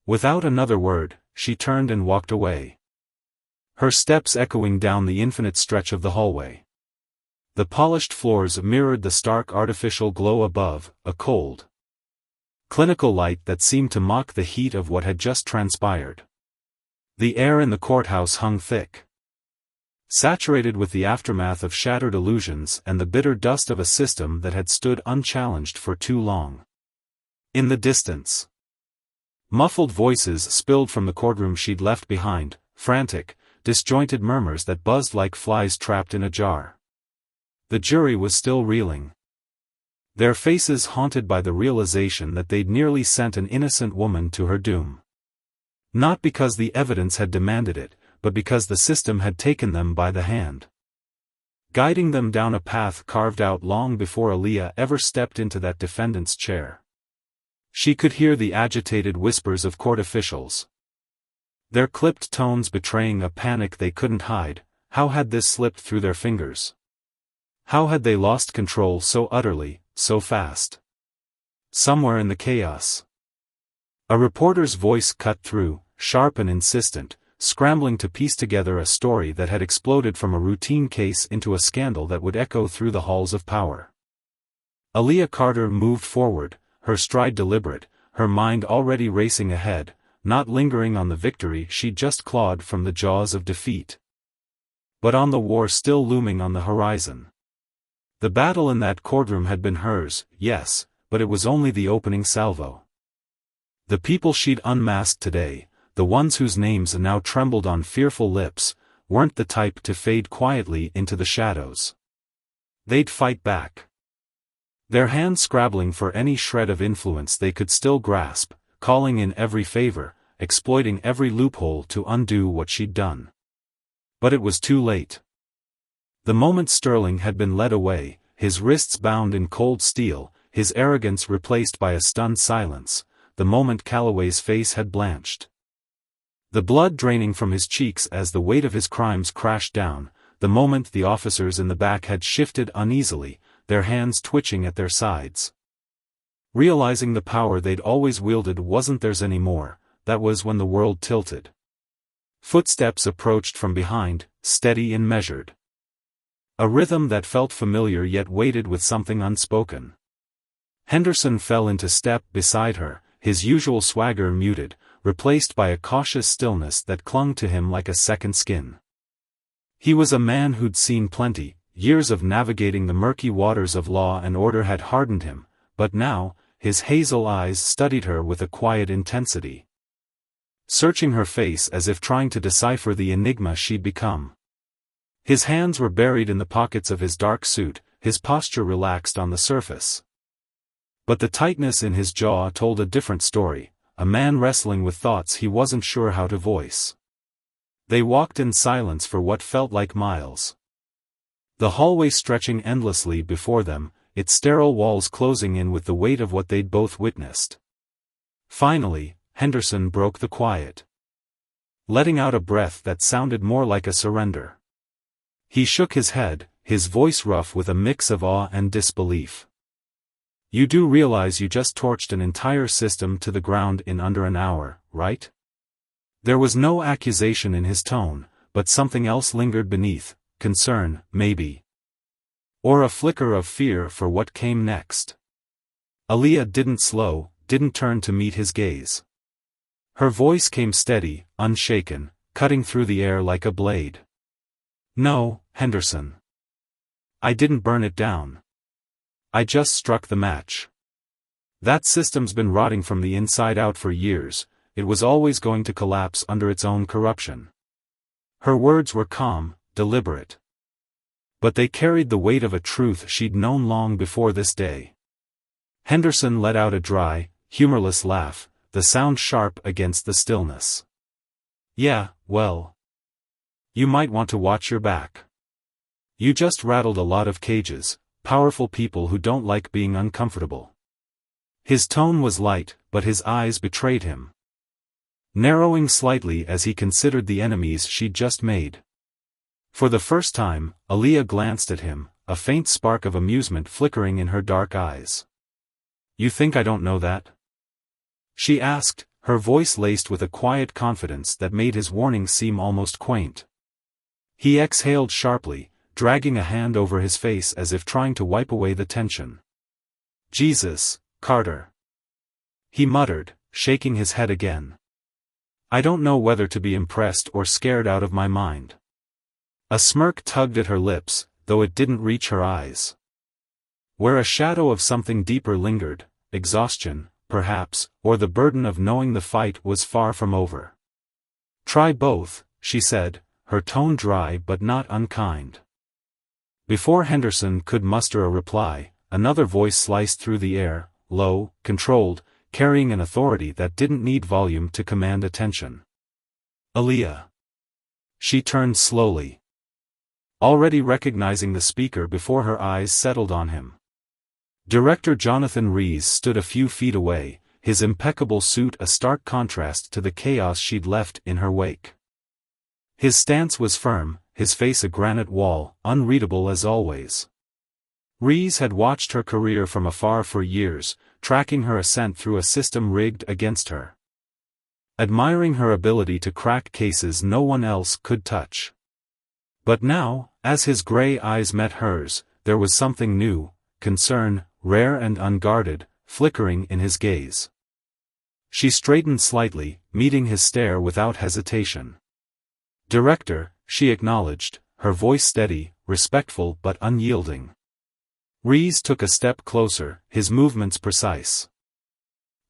Without another word, she turned and walked away. Her steps echoing down the infinite stretch of the hallway. The polished floors mirrored the stark artificial glow above, a cold, clinical light that seemed to mock the heat of what had just transpired. The air in the courthouse hung thick, saturated with the aftermath of shattered illusions and the bitter dust of a system that had stood unchallenged for too long. In the distance, muffled voices spilled from the courtroom she'd left behind, frantic, disjointed murmurs that buzzed like flies trapped in a jar. The jury was still reeling. Their faces haunted by the realization that they'd nearly sent an innocent woman to her doom. Not because the evidence had demanded it, but because the system had taken them by the hand, guiding them down a path carved out long before Aaliyah ever stepped into that defendant's chair. She could hear the agitated whispers of court officials, their clipped tones betraying a panic they couldn't hide. How had this slipped through their fingers? How had they lost control so utterly, so fast? Somewhere in the chaos, a reporter's voice cut through, sharp and insistent, scrambling to piece together a story that had exploded from a routine case into a scandal that would echo through the halls of power. Aaliyah Carter moved forward, her stride deliberate, her mind already racing ahead, not lingering on the victory she'd just clawed from the jaws of defeat, but on the war still looming on the horizon. The battle in that courtroom had been hers, yes, but it was only the opening salvo. The people she'd unmasked today, the ones whose names now trembled on fearful lips, weren't the type to fade quietly into the shadows. They'd fight back. Their hands scrabbling for any shred of influence they could still grasp, calling in every favor, exploiting every loophole to undo what she'd done. But it was too late. The moment Sterling had been led away, his wrists bound in cold steel, his arrogance replaced by a stunned silence, the moment Calloway's face had blanched. The blood draining from his cheeks as the weight of his crimes crashed down, the moment the officers in the back had shifted uneasily, their hands twitching at their sides. Realizing the power they'd always wielded wasn't theirs anymore, that was when the world tilted. Footsteps approached from behind, steady and measured. A rhythm that felt familiar yet weighted with something unspoken. Henderson fell into step beside her, his usual swagger muted, replaced by a cautious stillness that clung to him like a second skin. He was a man who'd seen plenty, years of navigating the murky waters of law and order had hardened him, but now, his hazel eyes studied her with a quiet intensity. Searching her face as if trying to decipher the enigma she'd become. His hands were buried in the pockets of his dark suit, his posture relaxed on the surface. But the tightness in his jaw told a different story, a man wrestling with thoughts he wasn't sure how to voice. They walked in silence for what felt like miles. The hallway stretching endlessly before them, its sterile walls closing in with the weight of what they'd both witnessed. Finally, Henderson broke the quiet. Letting out a breath that sounded more like a surrender. He shook his head, his voice rough with a mix of awe and disbelief. You do realize you just torched an entire system to the ground in under an hour, right? There was no accusation in his tone, but something else lingered beneath, concern, maybe. Or a flicker of fear for what came next. Aaliyah didn't turn to meet his gaze. Her voice came steady, unshaken, cutting through the air like a blade. No, Henderson. I didn't burn it down. I just struck the match. That system's been rotting from the inside out for years, it was always going to collapse under its own corruption. Her words were calm, deliberate. But they carried the weight of a truth she'd known long before this day. Henderson let out a dry, humorless laugh, the sound sharp against the stillness. Yeah, well. You might want to watch your back. You just rattled a lot of cages, powerful people who don't like being uncomfortable. His tone was light, but his eyes betrayed him. Narrowing slightly as he considered the enemies she'd just made. For the first time, Aaliyah glanced at him, a faint spark of amusement flickering in her dark eyes. You think I don't know that? She asked, her voice laced with a quiet confidence that made his warning seem almost quaint. He exhaled sharply, dragging a hand over his face as if trying to wipe away the tension. Jesus, Carter. He muttered, shaking his head again. I don't know whether to be impressed or scared out of my mind. A smirk tugged at her lips, though it didn't reach her eyes. Where a shadow of something deeper lingered, exhaustion, perhaps, or the burden of knowing the fight was far from over. Try both, she said, her tone dry but not unkind. Before Henderson could muster a reply, another voice sliced through the air, low, controlled, carrying an authority that didn't need volume to command attention. Aaliyah. She turned slowly. Already recognizing the speaker before her eyes settled on him. Director Jonathan Rhys stood a few feet away, his impeccable suit a stark contrast to the chaos she'd left in her wake. His stance was firm, his face a granite wall, unreadable as always. Rhys had watched her career from afar for years, tracking her ascent through a system rigged against her. Admiring her ability to crack cases no one else could touch. But now, as his gray eyes met hers, there was something new, concern, rare and unguarded, flickering in his gaze. She straightened slightly, meeting his stare without hesitation. Director, she acknowledged, her voice steady, respectful but unyielding. Rhys took a step closer, his movements precise.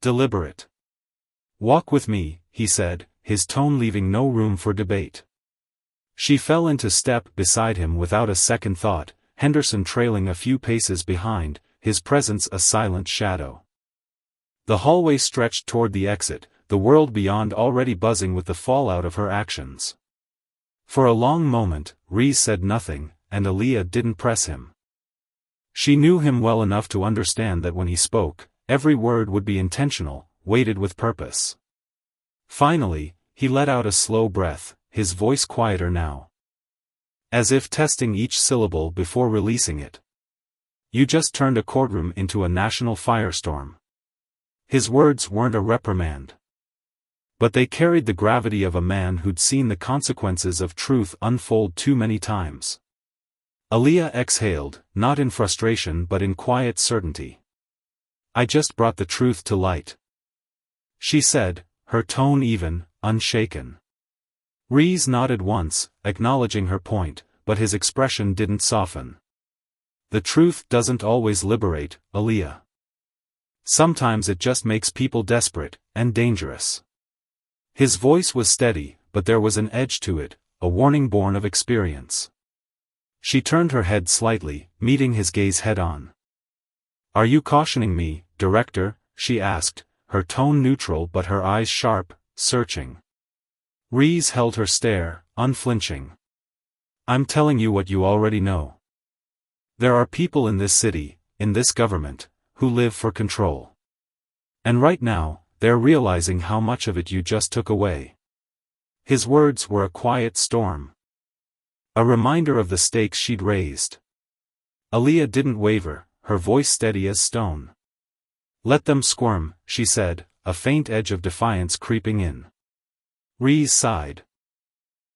Deliberate. Walk with me, he said, his tone leaving no room for debate. She fell into step beside him without a second thought, Henderson trailing a few paces behind, his presence a silent shadow. The hallway stretched toward the exit, the world beyond already buzzing with the fallout of her actions. For a long moment, Rees said nothing, and Aaliyah didn't press him. She knew him well enough to understand that when he spoke, every word would be intentional, weighted with purpose. Finally, he let out a slow breath, his voice quieter now, as if testing each syllable before releasing it. "You just turned a courtroom into a national firestorm." His words weren't a reprimand, but they carried the gravity of a man who'd seen the consequences of truth unfold too many times. Aaliyah exhaled, not in frustration but in quiet certainty. "I just brought the truth to light," she said, her tone even, unshaken. Rees nodded once, acknowledging her point, but his expression didn't soften. "The truth doesn't always liberate, Aaliyah. Sometimes it just makes people desperate, and dangerous." His voice was steady, but there was an edge to it, a warning born of experience. She turned her head slightly, meeting his gaze head-on. "Are you cautioning me, Director?" she asked, her tone neutral but her eyes sharp, searching. Rees held her stare, unflinching. "I'm telling you what you already know. There are people in this city, in this government, who live for control. And right now, they're realizing how much of it you just took away." His words were a quiet storm, a reminder of the stakes she'd raised. Aaliyah didn't waver, her voice steady as stone. "Let them squirm," she said, a faint edge of defiance creeping in. Rees sighed,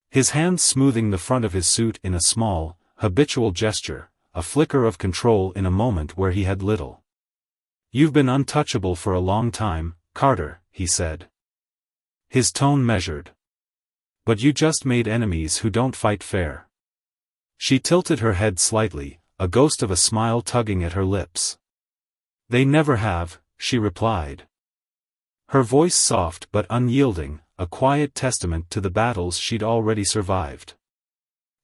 his hands smoothing the front of his suit in a small, habitual gesture, a flicker of control in a moment where he had little. "You've been untouchable for a long time, Carter," he said, his tone measured. "But you just made enemies who don't fight fair." She tilted her head slightly, a ghost of a smile tugging at her lips. "They never have," she replied, her voice soft but unyielding, a quiet testament to the battles she'd already survived.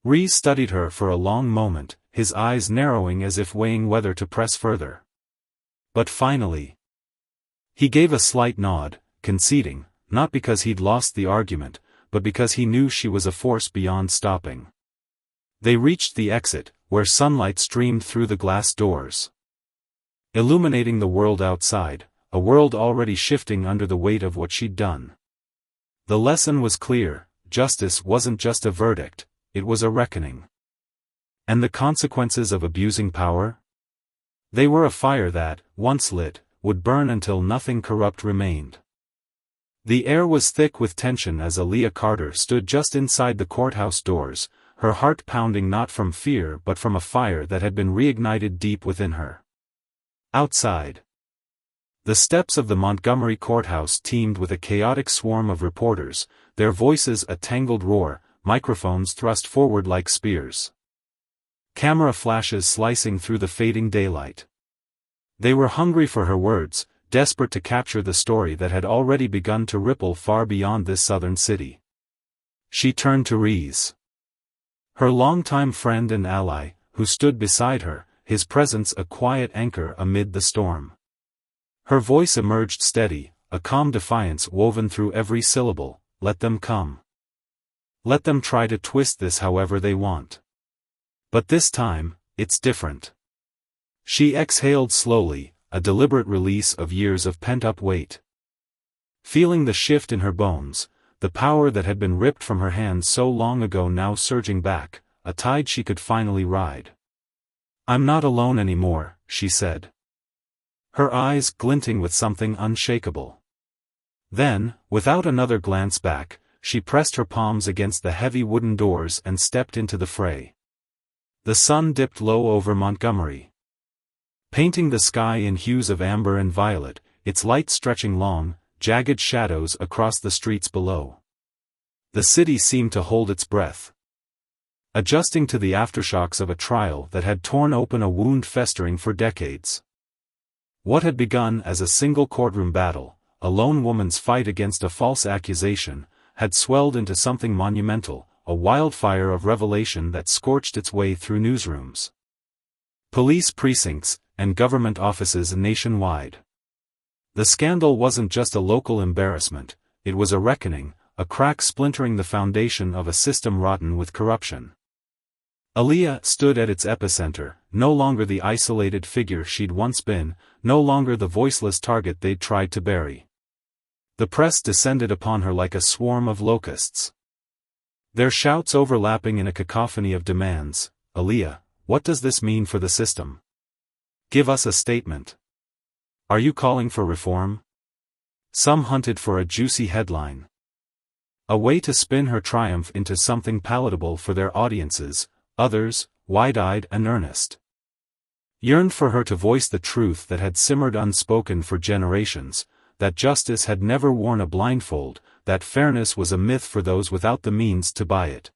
Rees studied her for a long moment, his eyes narrowing as if weighing whether to press further. But finally, he gave a slight nod, conceding, not because he'd lost the argument, but because he knew she was a force beyond stopping. They reached the exit, where sunlight streamed through the glass doors, illuminating the world outside, a world already shifting under the weight of what she'd done. The lesson was clear: justice wasn't just a verdict, it was a reckoning. And the consequences of abusing power? They were a fire that, once lit, would burn until nothing corrupt remained. The air was thick with tension as Aaliyah Carter stood just inside the courthouse doors, her heart pounding not from fear but from a fire that had been reignited deep within her. Outside, the steps of the Montgomery courthouse teemed with a chaotic swarm of reporters, their voices a tangled roar, microphones thrust forward like spears, camera flashes slicing through the fading daylight. They were hungry for her words, desperate to capture the story that had already begun to ripple far beyond this southern city. She turned to Rees, her longtime friend and ally, who stood beside her, his presence a quiet anchor amid the storm. Her voice emerged steady, a calm defiance woven through every syllable. "Let them come. Let them try to twist this however they want. But this time, it's different." She exhaled slowly, a deliberate release of years of pent-up weight. Feeling the shift in her bones, the power that had been ripped from her hands so long ago now surging back, a tide she could finally ride. "I'm not alone anymore," she said, her eyes glinting with something unshakable. Then, without another glance back, she pressed her palms against the heavy wooden doors and stepped into the fray. The sun dipped low over Montgomery, painting the sky in hues of amber and violet, its light stretching long, jagged shadows across the streets below. The city seemed to hold its breath, adjusting to the aftershocks of a trial that had torn open a wound festering for decades. What had begun as a single courtroom battle, a lone woman's fight against a false accusation, had swelled into something monumental, a wildfire of revelation that scorched its way through newsrooms, police precincts, and government offices nationwide. The scandal wasn't just a local embarrassment, it was a reckoning, a crack splintering the foundation of a system rotten with corruption. Aaliyah stood at its epicenter, no longer the isolated figure she'd once been, no longer the voiceless target they'd tried to bury. The press descended upon her like a swarm of locusts, their shouts overlapping in a cacophony of demands. Aaliyah, what does this mean for the system? Give us a statement. Are you calling for reform? Some hunted for a juicy headline, a way to spin her triumph into something palatable for their audiences. Others, wide-eyed and earnest, yearned for her to voice the truth that had simmered unspoken for generations, that justice had never worn a blindfold, that fairness was a myth for those without the means to buy it.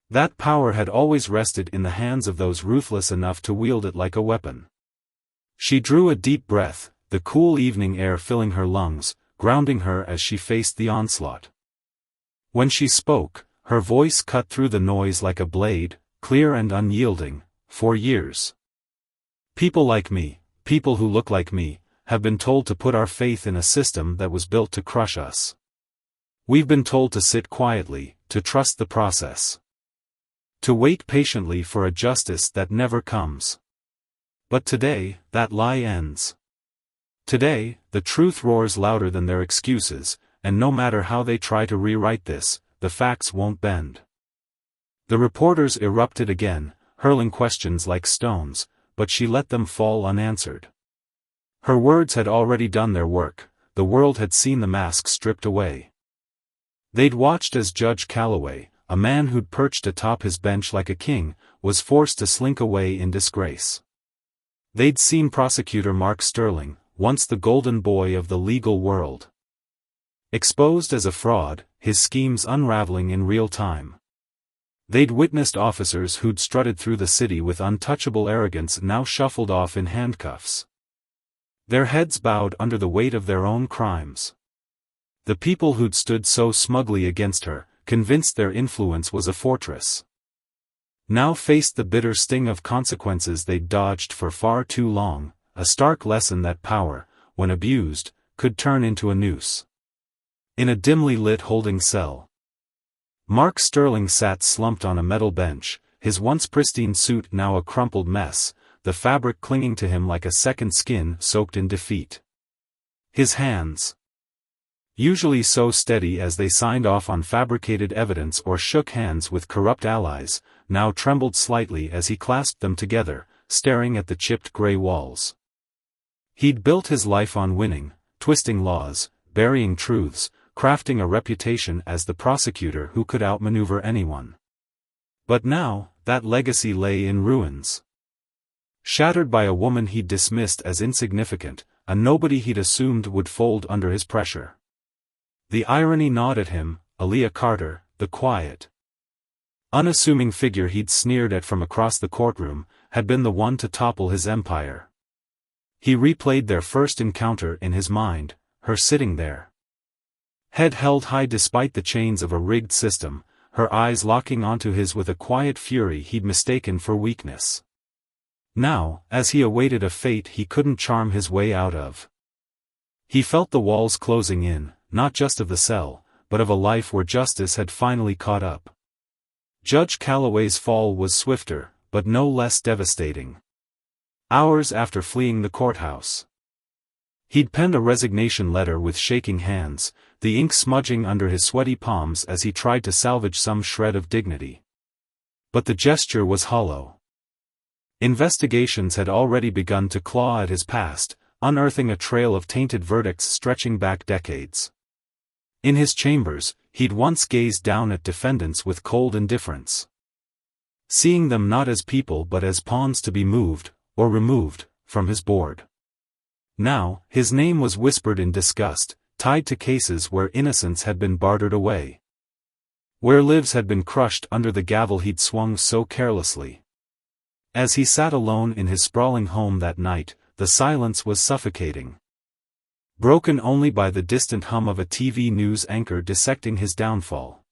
That power had always rested in the hands of those ruthless enough to wield it like a weapon. She drew a deep breath, the cool evening air filling her lungs, grounding her as she faced the onslaught. When she spoke, her voice cut through the noise like a blade, clear and unyielding. For years, people like me, people who look like me, have been told to put our faith in a system that was built to crush us. We've been told to sit quietly, to trust the process, to wait patiently for a justice that never comes. But today, that lie ends. Today, the truth roars louder than their excuses, and no matter how they try to rewrite this, the facts won't bend. The reporters erupted again, hurling questions like stones, but she let them fall unanswered. Her words had already done their work, the world had seen the mask stripped away. They'd watched as Judge Calloway, a man who'd perched atop his bench like a king, was forced to slink away in disgrace. They'd seen prosecutor Mark Sterling, once the golden boy of the legal world, exposed as a fraud, his schemes unraveling in real time. They'd witnessed officers who'd strutted through the city with untouchable arrogance now shuffled off in handcuffs, their heads bowed under the weight of their own crimes. The people who'd stood so smugly against her, convinced their influence was a fortress, now faced the bitter sting of consequences they'd dodged for far too long, a stark lesson that power, when abused, could turn into a noose. In a dimly lit holding cell, Mark Sterling sat slumped on a metal bench, his once pristine suit now a crumpled mess, the fabric clinging to him like a second skin soaked in defeat. His hands, usually so steady as they signed off on fabricated evidence or shook hands with corrupt allies, now trembled slightly as he clasped them together, staring at the chipped gray walls. He'd built his life on winning, twisting laws, burying truths, crafting a reputation as the prosecutor who could outmaneuver anyone. But now, that legacy lay in ruins. Shattered by a woman he'd dismissed as insignificant, a nobody he'd assumed would fold under his pressure. The irony gnawed at him. Aaliyah Carter, the quiet, unassuming figure he'd sneered at from across the courtroom, had been the one to topple his empire. He replayed their first encounter in his mind, her sitting there, head held high despite the chains of a rigged system, her eyes locking onto his with a quiet fury he'd mistaken for weakness. Now, as he awaited a fate he couldn't charm his way out of, he felt the walls closing in, not just of the cell, but of a life where justice had finally caught up. Judge Calloway's fall was swifter, but no less devastating. Hours after fleeing the courthouse, he'd penned a resignation letter with shaking hands, the ink smudging under his sweaty palms as he tried to salvage some shred of dignity. But the gesture was hollow. Investigations had already begun to claw at his past, unearthing a trail of tainted verdicts stretching back decades. In his chambers, he'd once gazed down at defendants with cold indifference, seeing them not as people but as pawns to be moved, or removed, from his board. Now, his name was whispered in disgust, tied to cases where innocence had been bartered away, where lives had been crushed under the gavel he'd swung so carelessly. As he sat alone in his sprawling home that night, the silence was suffocating. broken only by the distant hum of a TV news anchor dissecting his downfall.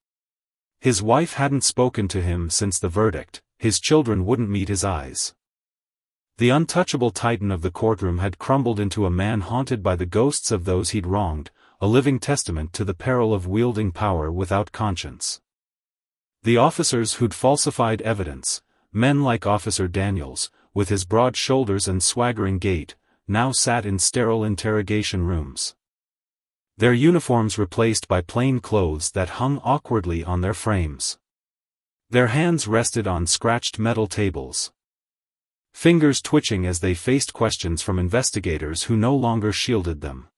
His wife hadn't spoken to him since the verdict, his children wouldn't meet his eyes. The untouchable titan of the courtroom had crumbled into a man haunted by the ghosts of those he'd wronged, a living testament to the peril of wielding power without conscience. The officers who'd falsified evidence, men like Officer Daniels, with his broad shoulders and swaggering gait, now sat in sterile interrogation rooms. Their uniforms replaced by plain clothes that hung awkwardly on their frames. Their hands rested on scratched metal tables, fingers twitching as they faced questions from investigators who no longer shielded them.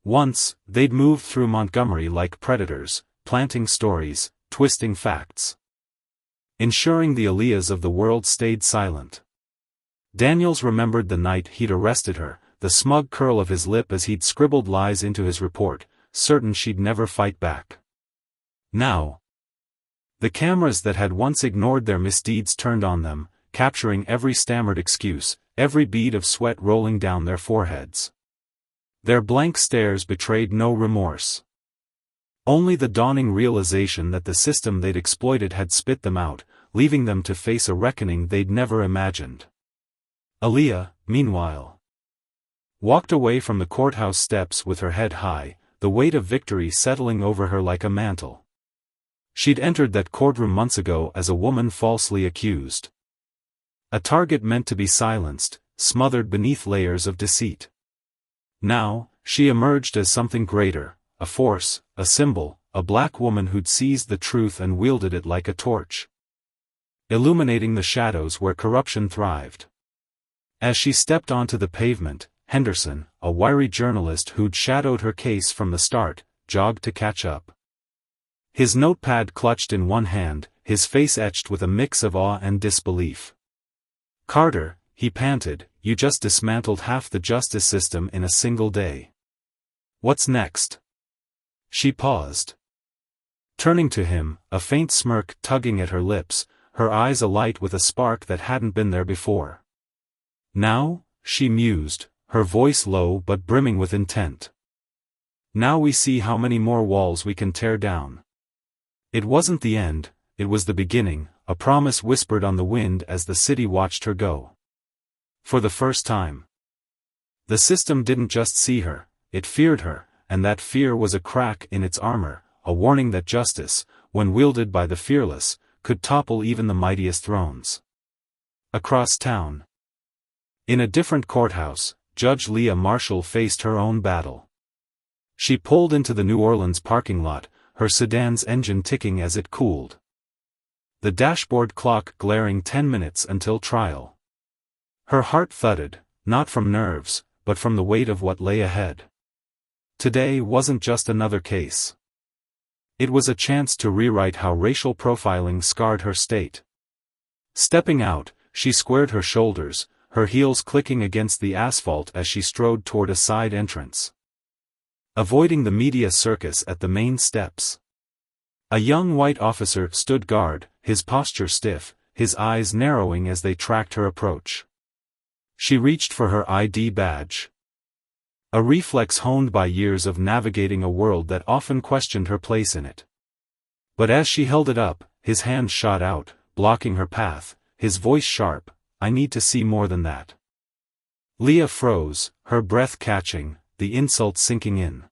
Once, they'd moved through Montgomery like predators, planting stories, twisting facts, ensuring the Aaliyahs of the world stayed silent. Daniels remembered the night he'd arrested her, the smug curl of his lip as he'd scribbled lies into his report, certain she'd never fight back. Now, the cameras that had once ignored their misdeeds turned on them, capturing every stammered excuse, every bead of sweat rolling down their foreheads. Their blank stares betrayed no remorse. Only the dawning realization that the system they'd exploited had spit them out, leaving them to face a reckoning they'd never imagined. Aaliyah, meanwhile, walked away from the courthouse steps with her head high, the weight of victory settling over her like a mantle. She'd entered that courtroom months ago as a woman falsely accused. A target meant to be silenced, smothered beneath layers of deceit. Now, she emerged as something greater, a force, a symbol, a black woman who'd seized the truth and wielded it like a torch, illuminating the shadows where corruption thrived. As she stepped onto the pavement, Henderson, a wiry journalist who'd shadowed her case from the start, jogged to catch up. His notepad clutched in one hand, his face etched with a mix of awe and disbelief. "Carter," he panted, "you just dismantled half the justice system in a single day. What's next?" She paused, turning to him, a faint smirk tugging at her lips, her eyes alight with a spark that hadn't been there before. "Now," she mused, her voice low but brimming with intent. "Now we see how many more walls we can tear down." It wasn't the end, it was the beginning, a promise whispered on the wind as the city watched her go. For the first time, the system didn't just see her, it feared her, and that fear was a crack in its armor, a warning that justice, when wielded by the fearless, could topple even the mightiest thrones. Across town, in a different courthouse, Judge Leah Marshall faced her own battle. She pulled into the New Orleans parking lot, her sedan's engine ticking as it cooled, the dashboard clock glaring 10 minutes until trial. Her heart thudded, not from nerves, but from the weight of what lay ahead. Today wasn't just another case. It was a chance to rewrite how racial profiling scarred her state. Stepping out, she squared her shoulders, her heels clicking against the asphalt as she strode toward a side entrance, avoiding the media circus at the main steps. A young white officer stood guard, his posture stiff, his eyes narrowing as they tracked her approach. She reached for her ID badge, a reflex honed by years of navigating a world that often questioned her place in it. But as she held it up, his hand shot out, blocking her path, his voice sharp, "I need to see more than that." Leah froze, her breath catching, the insult sinking in.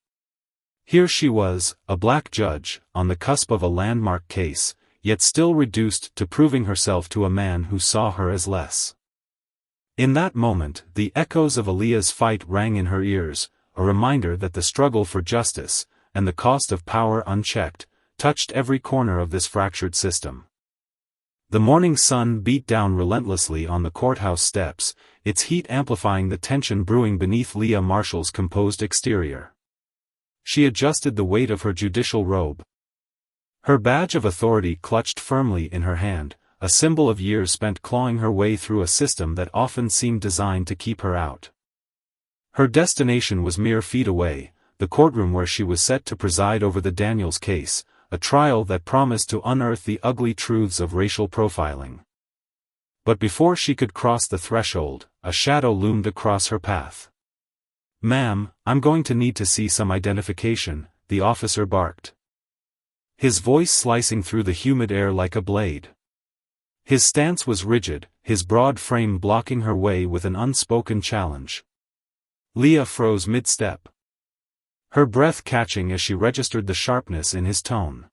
Here she was, a black judge, on the cusp of a landmark case, yet still reduced to proving herself to a man who saw her as less. In that moment, the echoes of Aaliyah's fight rang in her ears, a reminder that the struggle for justice, and the cost of power unchecked, touched every corner of this fractured system. The morning sun beat down relentlessly on the courthouse steps, its heat amplifying the tension brewing beneath Leah Marshall's composed exterior. She adjusted the weight of her judicial robe, her badge of authority clutched firmly in her hand, a symbol of years spent clawing her way through a system that often seemed designed to keep her out. Her destination was mere feet away, the courtroom where she was set to preside over the Daniels case, a trial that promised to unearth the ugly truths of racial profiling. But before she could cross the threshold, a shadow loomed across her path. "Ma'am, I'm going to need to see some identification," the officer barked, his voice slicing through the humid air like a blade. His stance was rigid, his broad frame blocking her way with an unspoken challenge. Leah froze mid-step, her breath catching as she registered the sharpness in his tone.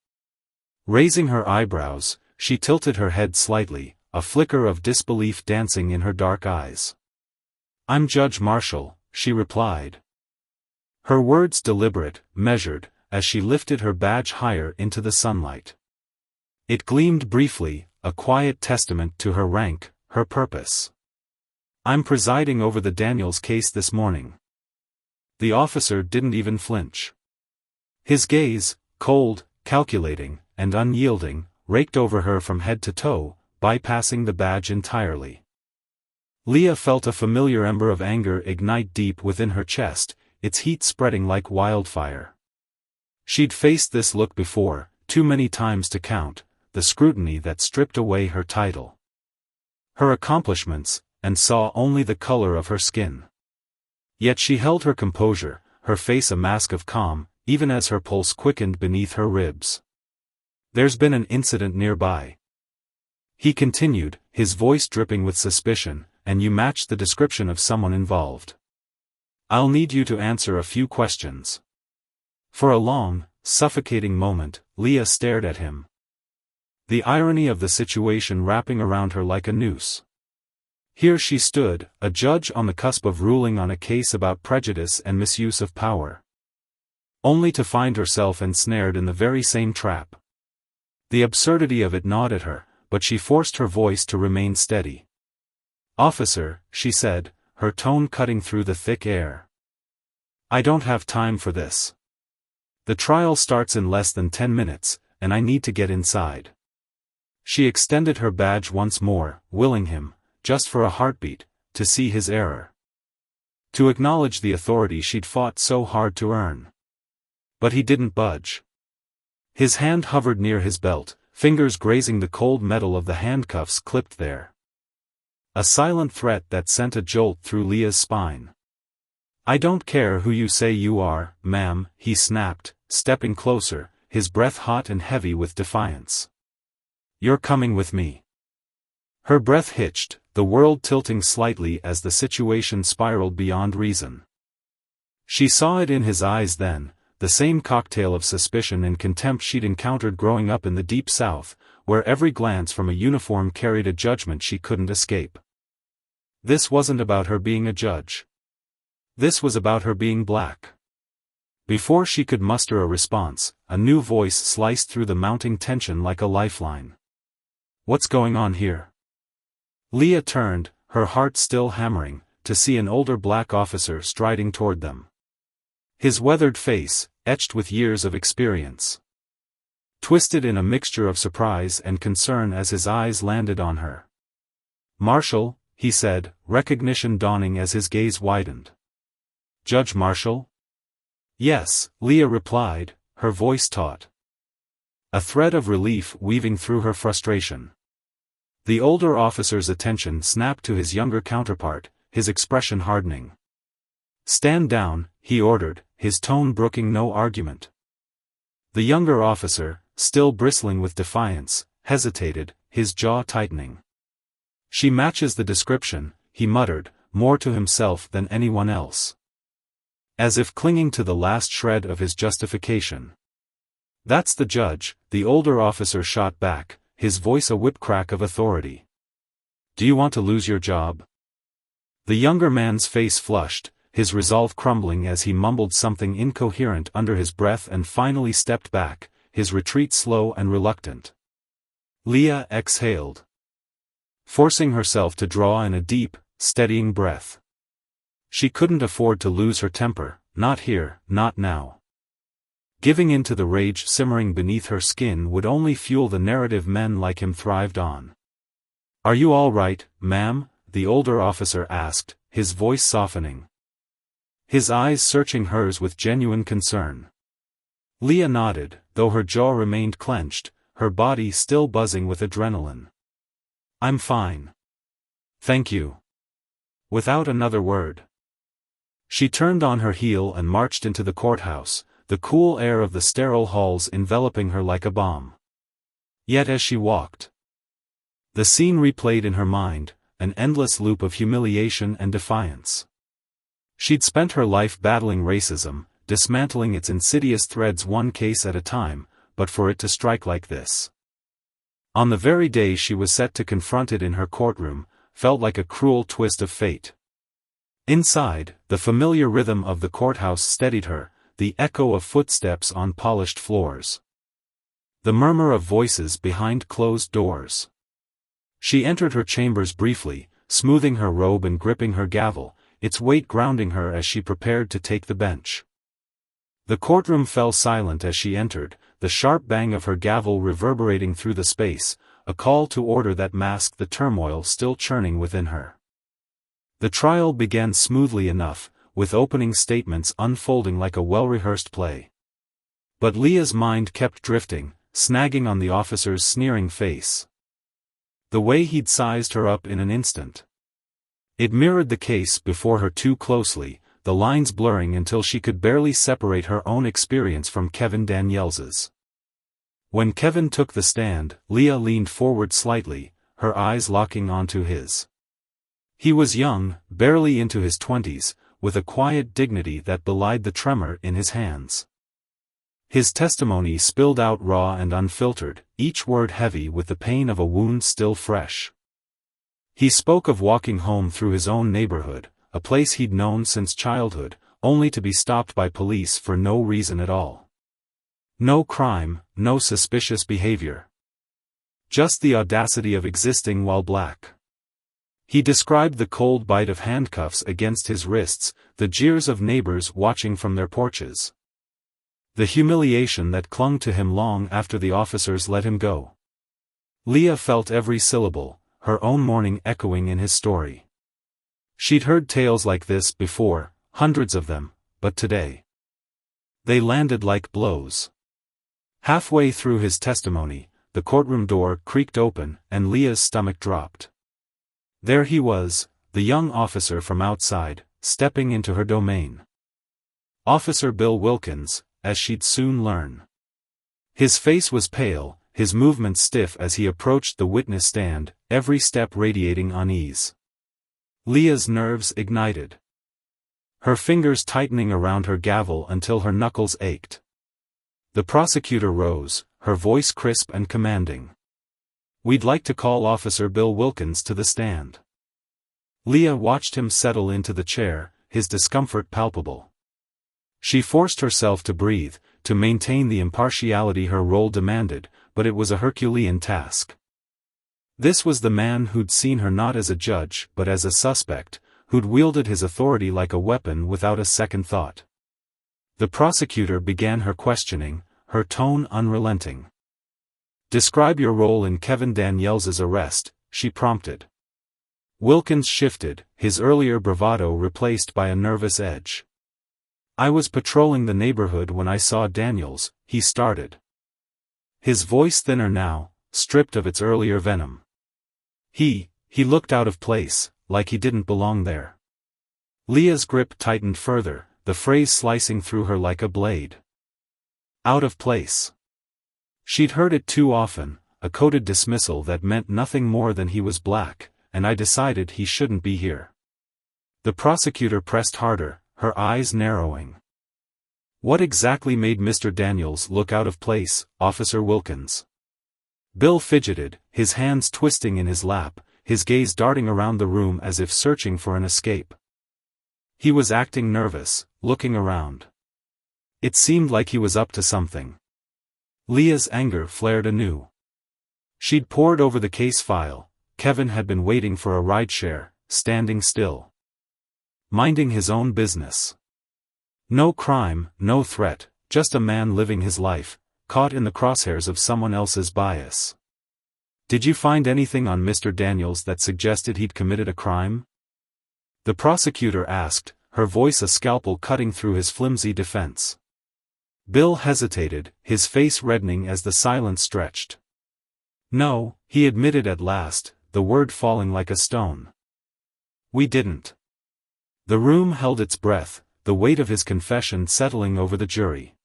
Raising her eyebrows, she tilted her head slightly, a flicker of disbelief dancing in her dark eyes. "I'm Judge Marshall," she replied, her words deliberate, measured, as she lifted her badge higher into the sunlight. It gleamed briefly, a quiet testament to her rank, her purpose. "I'm presiding over the Daniels case this morning." The officer didn't even flinch. His gaze, cold, calculating, and unyielding, raked over her from head to toe, bypassing the badge entirely. Leah felt a familiar ember of anger ignite deep within her chest, its heat spreading like wildfire. She'd faced this look before, too many times to count, the scrutiny that stripped away her title, her accomplishments, and saw only the color of her skin. Yet she held her composure, her face a mask of calm, even as her pulse quickened beneath her ribs. "There's been an incident nearby," he continued, his voice dripping with suspicion, "and you match the description of someone involved. I'll need you to answer a few questions." For a long, suffocating moment, Leah stared at him, the irony of the situation wrapping around her like a noose. Here she stood, a judge on the cusp of ruling on a case about prejudice and misuse of power, only to find herself ensnared in the very same trap. The absurdity of it gnawed at her, but she forced her voice to remain steady. "Officer," she said, her tone cutting through the thick air, "I don't have time for this. The trial starts in less than 10 minutes, and I need to get inside." She extended her badge once more, willing him, just for a heartbeat, to see his error, to acknowledge the authority she'd fought so hard to earn. But he didn't budge. His hand hovered near his belt, fingers grazing the cold metal of the handcuffs clipped there. A silent threat that sent a jolt through Leah's spine. "I don't care who you say you are, ma'am," he snapped, stepping closer, his breath hot and heavy with defiance. "You're coming with me." Her breath hitched, the world tilting slightly as the situation spiraled beyond reason. She saw it in his eyes then, the same cocktail of suspicion and contempt she'd encountered growing up in the Deep South, where every glance from a uniform carried a judgment she couldn't escape. This wasn't about her being a judge. This was about her being black. Before she could muster a response, a new voice sliced through the mounting tension like a lifeline. "What's going on here?" Leah turned, her heart still hammering, to see an older black officer striding toward them. His weathered face, etched with years of experience, twisted in a mixture of surprise and concern as his eyes landed on her. "Marshall," he said, recognition dawning as his gaze widened. "Judge Marshall?" "Yes," Leah replied, her voice taut, a thread of relief weaving through her frustration. The older officer's attention snapped to his younger counterpart, his expression hardening. "Stand down," he ordered, his tone brooking no argument. The younger officer, still bristling with defiance, hesitated, his jaw tightening. "She matches the description," he muttered, more to himself than anyone else, as if clinging to the last shred of his justification. "That's the judge," the older officer shot back, his voice a whip-crack of authority. "Do you want to lose your job?" The younger man's face flushed, his resolve crumbling as he mumbled something incoherent under his breath and finally stepped back, his retreat slow and reluctant. Leah exhaled, forcing herself to draw in a deep, steadying breath. She couldn't afford to lose her temper, not here, not now. Giving in to the rage simmering beneath her skin would only fuel the narrative men like him thrived on. "Are you all right, ma'am?" the older officer asked, his voice softening, his eyes searching hers with genuine concern. Leah nodded, though her jaw remained clenched, her body still buzzing with adrenaline. "I'm fine. Thank you." Without another word, She turned on her heel and marched into the courthouse, the cool air of the sterile halls enveloping her like a bomb. Yet as she walked, the scene replayed in her mind, an endless loop of humiliation and defiance. She'd spent her life battling racism, dismantling its insidious threads one case at a time, but for it to strike like this, on the very day she was set to confront it in her courtroom, felt like a cruel twist of fate. Inside, the familiar rhythm of the courthouse steadied her, the echo of footsteps on polished floors, the murmur of voices behind closed doors. She entered her chambers briefly, smoothing her robe and gripping her gavel, its weight grounding her as she prepared to take the bench. The courtroom fell silent as she entered, the sharp bang of her gavel reverberating through the space, a call to order that masked the turmoil still churning within her. The trial began smoothly enough, with opening statements unfolding like a well-rehearsed play. But Leah's mind kept drifting, snagging on the officer's sneering face. The way he'd sized her up in an instant. It mirrored the case before her too closely, the lines blurring until she could barely separate her own experience from Kevin Daniels's. When Kevin took the stand, Leah leaned forward slightly, her eyes locking onto his. He was young, barely into his 20s, with a quiet dignity that belied the tremor in his hands. His testimony spilled out raw and unfiltered, each word heavy with the pain of a wound still fresh. He spoke of walking home through his own neighborhood, a place he'd known since childhood, only to be stopped by police for no reason at all. No crime, no suspicious behavior. Just the audacity of existing while black. He described the cold bite of handcuffs against his wrists, the jeers of neighbors watching from their porches. The humiliation that clung to him long after the officers let him go. Leah felt every syllable, her own mourning echoing in his story. She'd heard tales like this before, hundreds of them, but today, they landed like blows. Halfway through his testimony, the courtroom door creaked open and Leah's stomach dropped. There he was, the young officer from outside, stepping into her domain. Officer Bill Wilkins, as she'd soon learn. His face was pale, his movements stiff as he approached the witness stand, every step radiating unease. Leah's nerves ignited. Her fingers tightening around her gavel until her knuckles ached. The prosecutor rose, her voice crisp and commanding. "We'd like to call Officer Bill Wilkins to the stand." Leah watched him settle into the chair, his discomfort palpable. She forced herself to breathe, to maintain the impartiality her role demanded, but it was a Herculean task. This was the man who'd seen her not as a judge but as a suspect, who'd wielded his authority like a weapon without a second thought. The prosecutor began her questioning, her tone unrelenting. "Describe your role in Kevin Daniels's arrest," she prompted. Wilkins shifted, his earlier bravado replaced by a nervous edge. "I was patrolling the neighborhood when I saw Daniels," he started. His voice thinner now, stripped of its earlier venom. He looked out of place, like he didn't belong there." Leah's grip tightened further, the phrase slicing through her like a blade. Out of place. She'd heard it too often, a coded dismissal that meant nothing more than he was black, and I decided he shouldn't be here. The prosecutor pressed harder, her eyes narrowing. "What exactly made Mr. Daniels look out of place, Officer Wilkins?" Bill fidgeted, his hands twisting in his lap, his gaze darting around the room as if searching for an escape. He was acting nervous, looking around. It seemed like he was up to something. Leah's anger flared anew. She'd pored over the case file. Kevin had been waiting for a rideshare, standing still. Minding his own business. No crime, no threat, just a man living his life, caught in the crosshairs of someone else's bias. "Did you find anything on Mr. Daniels that suggested he'd committed a crime?" the prosecutor asked, her voice a scalpel cutting through his flimsy defense. Bill hesitated, his face reddening as the silence stretched. "No," he admitted at last, the word falling like a stone. "We didn't." The room held its breath, the weight of his confession settling over the jury.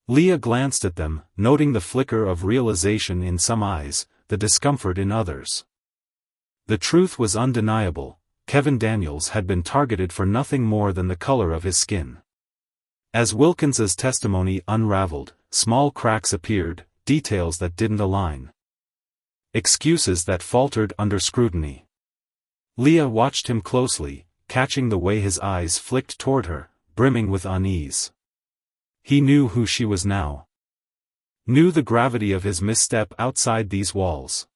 Leah glanced at them, noting the flicker of realization in some eyes, the discomfort in others. The truth was undeniable: Kevin Daniels had been targeted for nothing more than the color of his skin. As Wilkins's testimony unraveled, small cracks appeared, details that didn't align. Excuses that faltered under scrutiny. Leah watched him closely, catching the way his eyes flicked toward her, brimming with unease. He knew who she was now. Knew the gravity of his misstep outside these walls.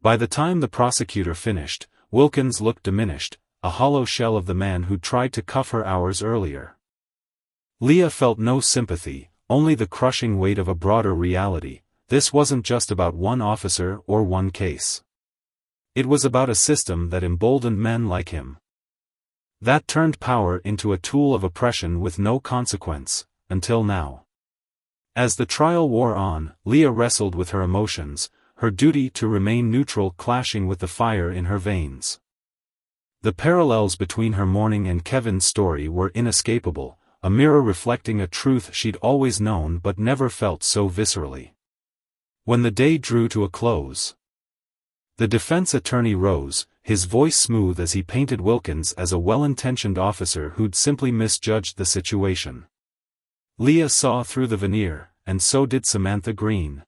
By the time the prosecutor finished, Wilkins looked diminished, a hollow shell of the man who'd tried to cuff her hours earlier. Leah felt no sympathy, only the crushing weight of a broader reality. This wasn't just about one officer or one case. It was about a system that emboldened men like him. That turned power into a tool of oppression with no consequence, until now. As the trial wore on, Leah wrestled with her emotions, her duty to remain neutral clashing with the fire in her veins. The parallels between her mourning and Kevin's story were inescapable, a mirror reflecting a truth she'd always known but never felt so viscerally. When the day drew to a close, the defense attorney rose, his voice smooth as he painted Wilkins as a well-intentioned officer who'd simply misjudged the situation. Leah saw through the veneer, and so did Samantha Green,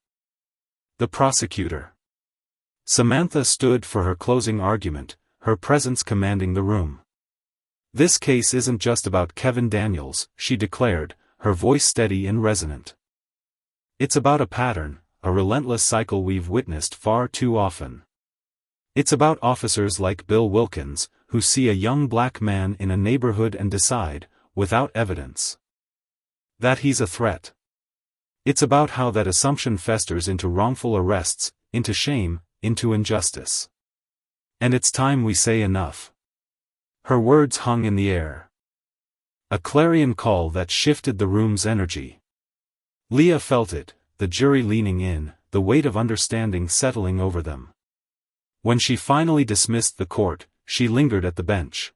the prosecutor. Samantha stood for her closing argument, her presence commanding the room. "This case isn't just about Kevin Daniels," she declared, her voice steady and resonant. "It's about a pattern, a relentless cycle we've witnessed far too often. It's about officers like Bill Wilkins, who see a young black man in a neighborhood and decide, without evidence, that he's a threat. It's about how that assumption festers into wrongful arrests, into shame, into injustice. And it's time we say enough." Her words hung in the air. A clarion call that shifted the room's energy. Leah felt it, the jury leaning in, the weight of understanding settling over them. When she finally dismissed the court, she lingered at the bench.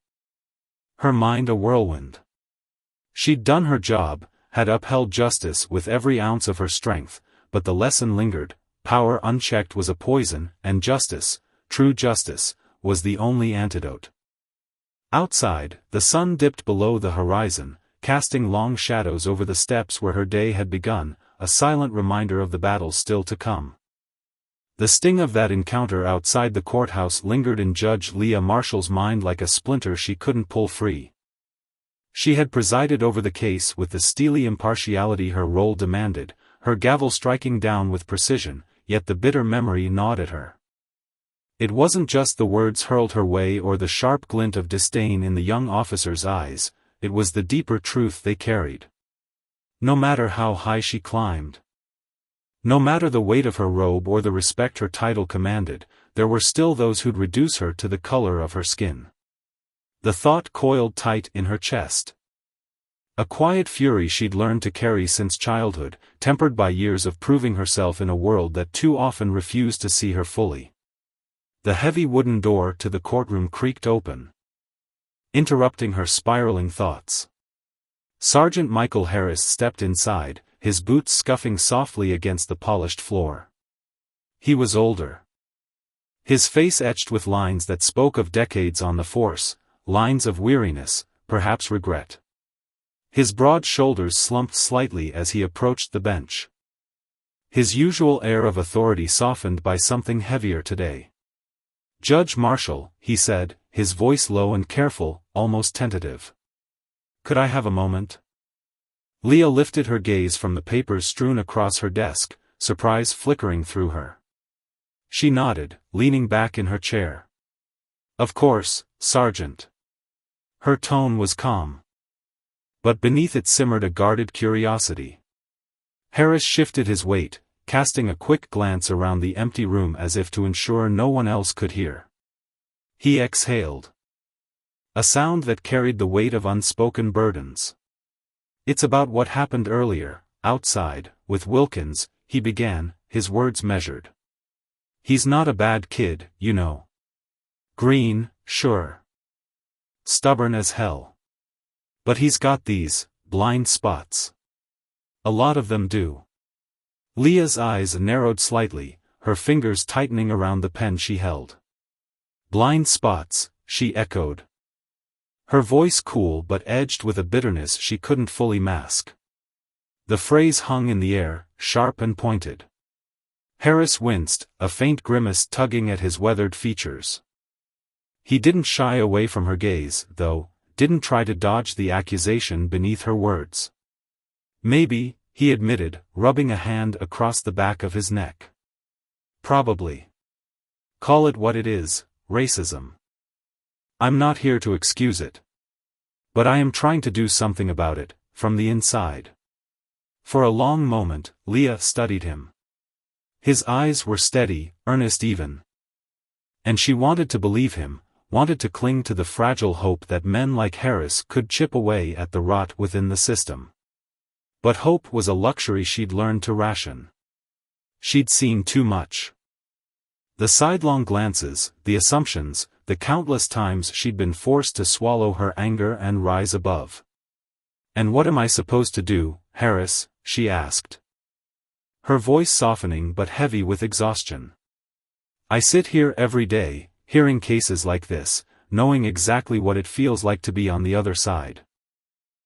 Her mind a whirlwind. She'd done her job, had upheld justice with every ounce of her strength, but the lesson lingered: power unchecked was a poison, and justice, true justice, was the only antidote. Outside, the sun dipped below the horizon, casting long shadows over the steps where her day had begun, a silent reminder of the battle still to come. The sting of that encounter outside the courthouse lingered in Judge Leah Marshall's mind like a splinter she couldn't pull free. She had presided over the case with the steely impartiality her role demanded, her gavel striking down with precision, yet the bitter memory gnawed at her. It wasn't just the words hurled her way or the sharp glint of disdain in the young officer's eyes, it was the deeper truth they carried. No matter how high she climbed, no matter the weight of her robe or the respect her title commanded, there were still those who'd reduce her to the color of her skin. The thought coiled tight in her chest. A quiet fury she'd learned to carry since childhood, tempered by years of proving herself in a world that too often refused to see her fully. The heavy wooden door to the courtroom creaked open, interrupting her spiraling thoughts. Sergeant Michael Harris stepped inside, his boots scuffing softly against the polished floor. He was older. His face etched with lines that spoke of decades on the force, lines of weariness, perhaps regret. His broad shoulders slumped slightly as he approached the bench. His usual air of authority softened by something heavier today. "Judge Marshall," he said, his voice low and careful, almost tentative. "Could I have a moment?" Leah lifted her gaze from the papers strewn across her desk, surprise flickering through her. She nodded, leaning back in her chair. "Of course, Sergeant." Her tone was calm, but beneath it simmered a guarded curiosity. Harris shifted his weight, casting a quick glance around the empty room as if to ensure no one else could hear. He exhaled, a sound that carried the weight of unspoken burdens. "It's about what happened earlier, outside, with Wilkins," he began, his words measured. "He's not a bad kid, you know." "Green, sure. Stubborn as hell. But he's got these blind spots. A lot of them do. Leah's eyes narrowed slightly, her fingers tightening around the pen she held. Blind spots, she echoed. Her voice cool but edged with a bitterness she couldn't fully mask. The phrase hung in the air, sharp and pointed. Harris winced, a faint grimace tugging at his weathered features. He didn't shy away from her gaze, though, didn't try to dodge the accusation beneath her words. Maybe, he admitted, rubbing a hand across the back of his neck. Probably. Call it what it is, racism. I'm not here to excuse it. But I am trying to do something about it, from the inside. For a long moment, Leah studied him. His eyes were steady, earnest even. And she wanted to believe him, wanted to cling to the fragile hope that men like Harris could chip away at the rot within the system. But hope was a luxury she'd learned to ration. She'd seen too much. The sidelong glances, the assumptions, the countless times she'd been forced to swallow her anger and rise above. "And what am I supposed to do, Harris?" she asked. Her voice softening but heavy with exhaustion. "I sit here every day, hearing cases like this, knowing exactly what it feels like to be on the other side.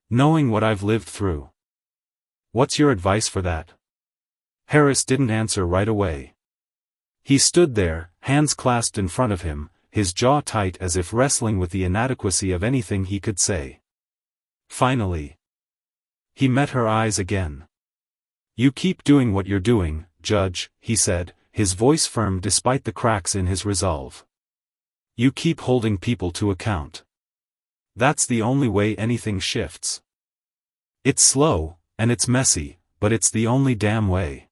Knowing what I've lived through. What's your advice for that?" Harris didn't answer right away. He stood there, hands clasped in front of him, his jaw tight as if wrestling with the inadequacy of anything he could say. Finally, he met her eyes again. "You keep doing what you're doing, Judge," he said, his voice firm despite the cracks in his resolve. "You keep holding people to account. That's the only way anything shifts. It's slow, and it's messy, but it's the only damn way."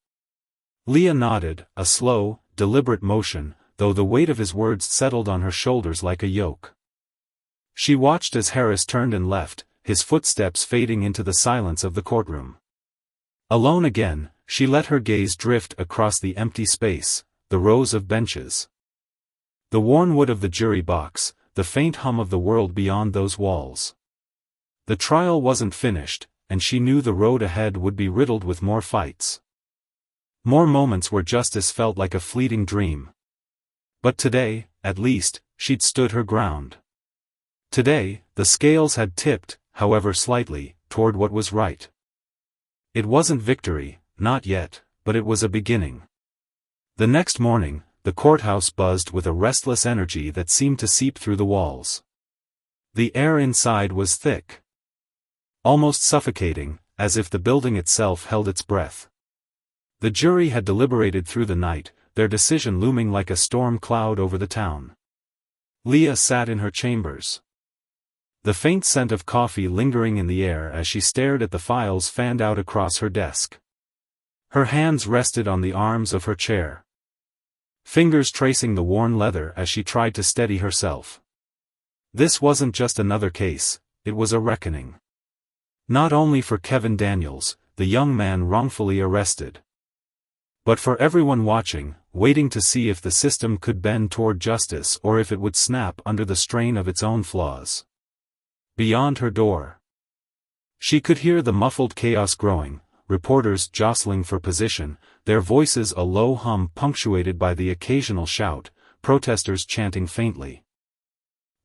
Leah nodded, a slow, deliberate motion, though the weight of his words settled on her shoulders like a yoke. She watched as Harris turned and left, his footsteps fading into the silence of the courtroom. Alone again, she let her gaze drift across the empty space, the rows of benches. The worn wood of the jury box, the faint hum of the world beyond those walls. The trial wasn't finished, and she knew the road ahead would be riddled with more fights. More moments where justice felt like a fleeting dream. But today, at least, she'd stood her ground. Today, the scales had tipped, however slightly, toward what was right. It wasn't victory, not yet, but it was a beginning. The next morning, the courthouse buzzed with a restless energy that seemed to seep through the walls. The air inside was thick. Almost suffocating, as if the building itself held its breath. The jury had deliberated through the night, their decision looming like a storm cloud over the town. Leah sat in her chambers. The faint scent of coffee lingering in the air as she stared at the files fanned out across her desk. Her hands rested on the arms of her chair. Fingers tracing the worn leather as she tried to steady herself. This wasn't just another case, it was a reckoning. Not only for Kevin Daniels, the young man wrongfully arrested, but for everyone watching, waiting to see if the system could bend toward justice or if it would snap under the strain of its own flaws. Beyond her door, she could hear the muffled chaos growing, reporters jostling for position, their voices a low hum punctuated by the occasional shout, protesters chanting faintly.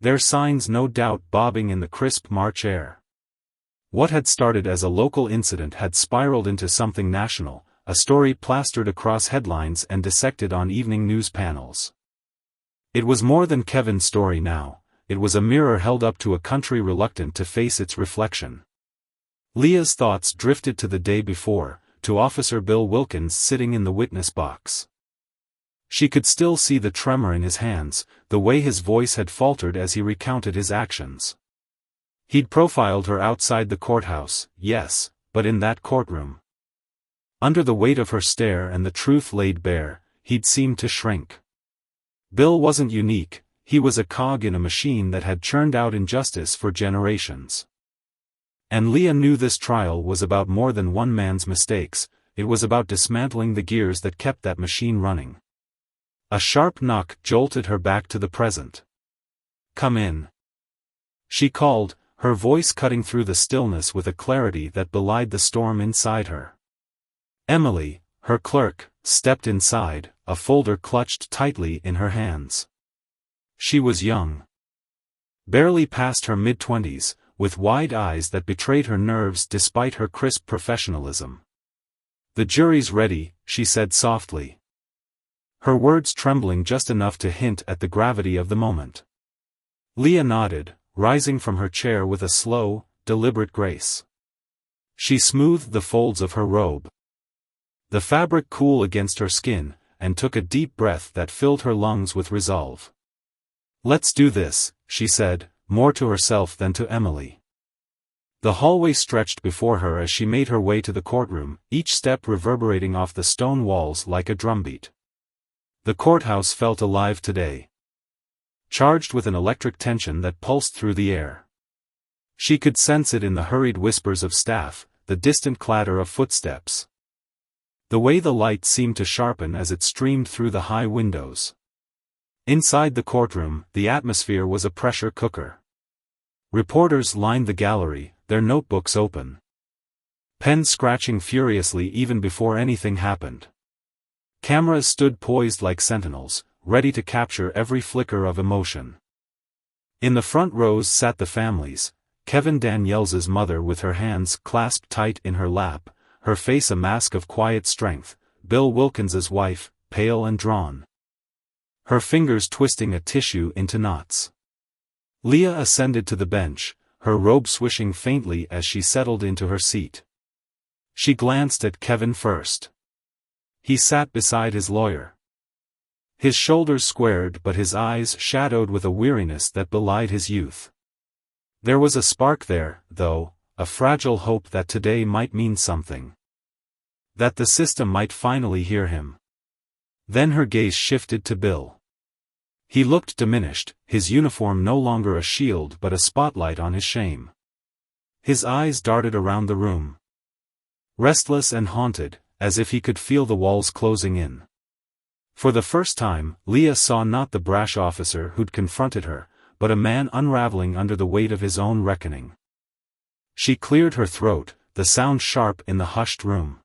Their signs no doubt bobbing in the crisp March air. What had started as a local incident had spiraled into something national, a story plastered across headlines and dissected on evening news panels. It was more than Kevin's story now, it was a mirror held up to a country reluctant to face its reflection. Leah's thoughts drifted to the day before, to Officer Bill Wilkins sitting in the witness box. She could still see the tremor in his hands, the way his voice had faltered as he recounted his actions. He'd profiled her outside the courthouse, yes, but in that courtroom. Under the weight of her stare and the truth laid bare, he'd seemed to shrink. Bill wasn't unique, he was a cog in a machine that had churned out injustice for generations. And Leah knew this trial was about more than one man's mistakes, it was about dismantling the gears that kept that machine running. A sharp knock jolted her back to the present. "Come in." She called, her voice cutting through the stillness with a clarity that belied the storm inside her. Emily, her clerk, stepped inside, a folder clutched tightly in her hands. She was young. Barely past her mid-20s, with wide eyes that betrayed her nerves despite her crisp professionalism. "The jury's ready," she said softly. Her words trembling just enough to hint at the gravity of the moment. Leah nodded, rising from her chair with a slow, deliberate grace. She smoothed the folds of her robe, the fabric cool against her skin, and took a deep breath that filled her lungs with resolve. "Let's do this," she said, more to herself than to Emily. The hallway stretched before her as she made her way to the courtroom, each step reverberating off the stone walls like a drumbeat. The courthouse felt alive today, charged with an electric tension that pulsed through the air. She could sense it in the hurried whispers of staff, the distant clatter of footsteps, the way the light seemed to sharpen as it streamed through the high windows. Inside the courtroom, the atmosphere was a pressure cooker. Reporters lined the gallery, their notebooks open, pens scratching furiously even before anything happened. Cameras stood poised like sentinels, ready to capture every flicker of emotion. In the front rows sat the families, Kevin Daniels's mother with her hands clasped tight in her lap, her face a mask of quiet strength, Bill Wilkins's wife, pale and drawn, her fingers twisting a tissue into knots. Leah ascended to the bench, her robe swishing faintly as she settled into her seat. She glanced at Kevin first. He sat beside his lawyer, his shoulders squared but his eyes shadowed with a weariness that belied his youth. There was a spark there, though, a fragile hope that today might mean something, that the system might finally hear him. Then her gaze shifted to Bill. He looked diminished, his uniform no longer a shield but a spotlight on his shame. His eyes darted around the room, restless and haunted, as if he could feel the walls closing in. For the first time, Leah saw not the brash officer who'd confronted her, but a man unraveling under the weight of his own reckoning. She cleared her throat, the sound sharp in the hushed room.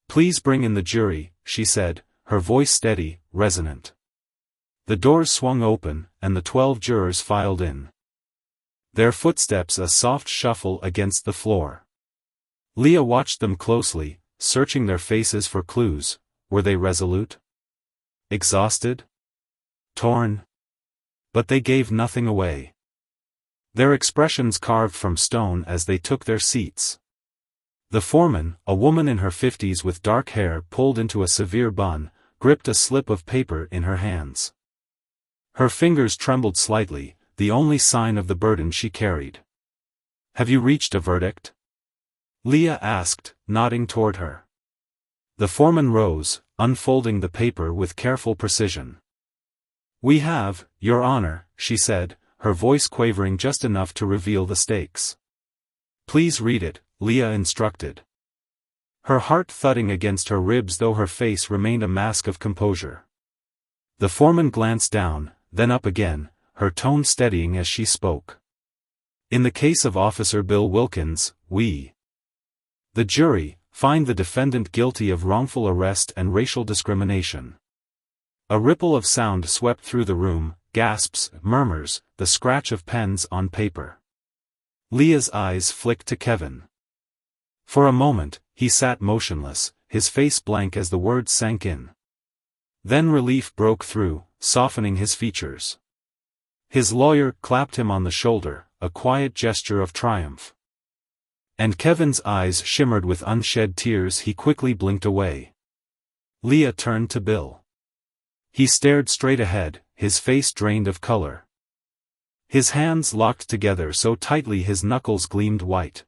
"Please bring in the jury," she said, her voice steady, resonant. The doors swung open, and the 12 jurors filed in, their footsteps a soft shuffle against the floor. Leah watched them closely, searching their faces for clues. Were they resolute? Exhausted? Torn? But they gave nothing away. Their expressions carved from stone as they took their seats. The foreman, a woman in her 50s with dark hair pulled into a severe bun, gripped a slip of paper in her hands. Her fingers trembled slightly, the only sign of the burden she carried. "Have you reached a verdict?" Leah asked, nodding toward her. The foreman rose, unfolding the paper with careful precision. "We have, Your Honor," she said, her voice quavering just enough to reveal the stakes. "Please read it," Leah instructed, her heart thudding against her ribs though her face remained a mask of composure. The foreman glanced down, then up again, her tone steadying as she spoke. "In the case of Officer Bill Wilkins, we, the jury, find the defendant guilty of wrongful arrest and racial discrimination." A ripple of sound swept through the room, gasps, murmurs, the scratch of pens on paper. Leah's eyes flicked to Kevin. For a moment, he sat motionless, his face blank as the words sank in. Then relief broke through, softening his features. His lawyer clapped him on the shoulder, a quiet gesture of triumph. And Kevin's eyes shimmered with unshed tears. He quickly blinked away. Leah turned to Bill. He stared straight ahead, his face drained of color. His hands locked together so tightly his knuckles gleamed white.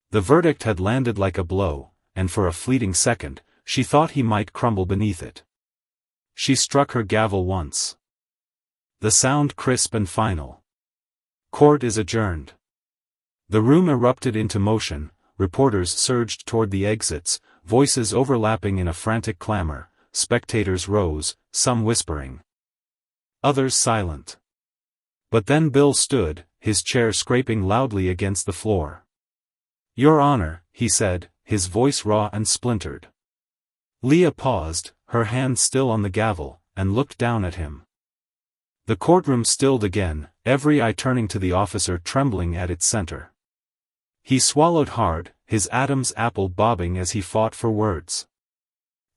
The verdict had landed like a blow, and for a fleeting second, she thought he might crumble beneath it. She struck her gavel once. The sound crisp and final. "Court is adjourned." The room erupted into motion, reporters surged toward the exits, voices overlapping in a frantic clamor, spectators rose, some whispering, others silent. But then Bill stood, his chair scraping loudly against the floor. "Your Honor," he said, his voice raw and splintered. Leah paused, her hand still on the gavel, and looked down at him. The courtroom stilled again, every eye turning to the officer trembling at its center. He swallowed hard, his Adam's apple bobbing as he fought for words.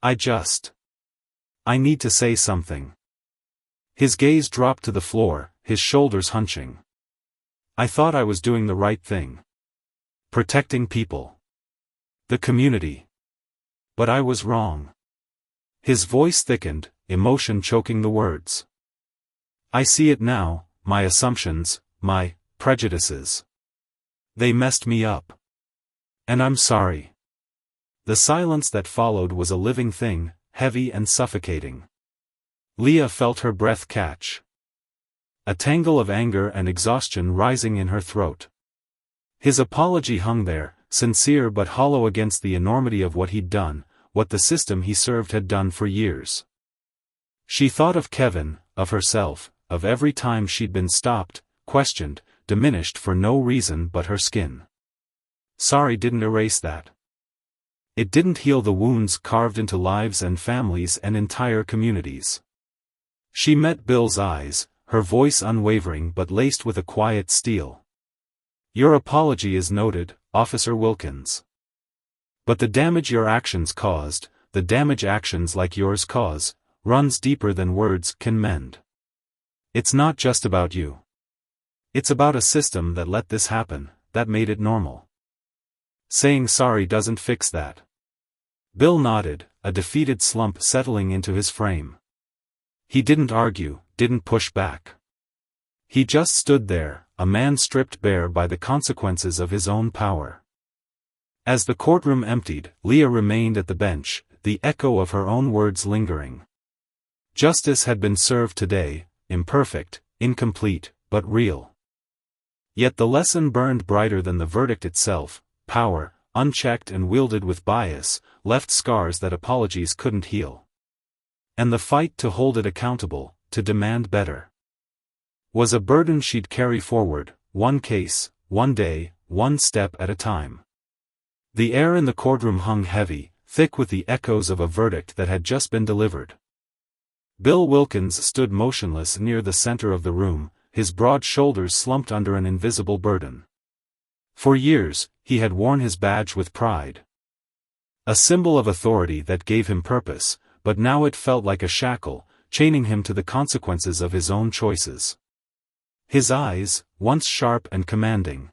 I need to say something." His gaze dropped to the floor, his shoulders hunching. "I thought I was doing the right thing. Protecting people. The community. But I was wrong." His voice thickened, emotion choking the words. "I see it now, my assumptions, my prejudices. They messed me up. And I'm sorry." The silence that followed was a living thing, heavy and suffocating. Leah felt her breath catch. A tangle of anger and exhaustion rising in her throat. His apology hung there, sincere but hollow against the enormity of what he'd done, what the system he served had done for years. She thought of Kevin, of herself, of every time she'd been stopped, questioned, diminished for no reason but her skin. Sorry didn't erase that. It didn't heal the wounds carved into lives and families and entire communities. She met Bill's eyes, her voice unwavering but laced with a quiet steel. "Your apology is noted, Officer Wilkins. But the damage your actions caused, the damage actions like yours cause, runs deeper than words can mend. It's not just about you. It's about a system that let this happen, that made it normal. Saying sorry doesn't fix that." Bill nodded, a defeated slump settling into his frame. He didn't argue, didn't push back. He just stood there, a man stripped bare by the consequences of his own power. As the courtroom emptied, Leah remained at the bench, the echo of her own words lingering. Justice had been served today, imperfect, incomplete, but real. Yet the lesson burned brighter than the verdict itself. Power, unchecked and wielded with bias, left scars that apologies couldn't heal. And the fight to hold it accountable, to demand better, was a burden she'd carry forward, one case, one day, one step at a time. The air in the courtroom hung heavy, thick with the echoes of a verdict that had just been delivered. Bill Wilkins stood motionless near the center of the room, his broad shoulders slumped under an invisible burden. For years, he had worn his badge with pride. A symbol of authority that gave him purpose, but now it felt like a shackle, chaining him to the consequences of his own choices. His eyes, once sharp and commanding,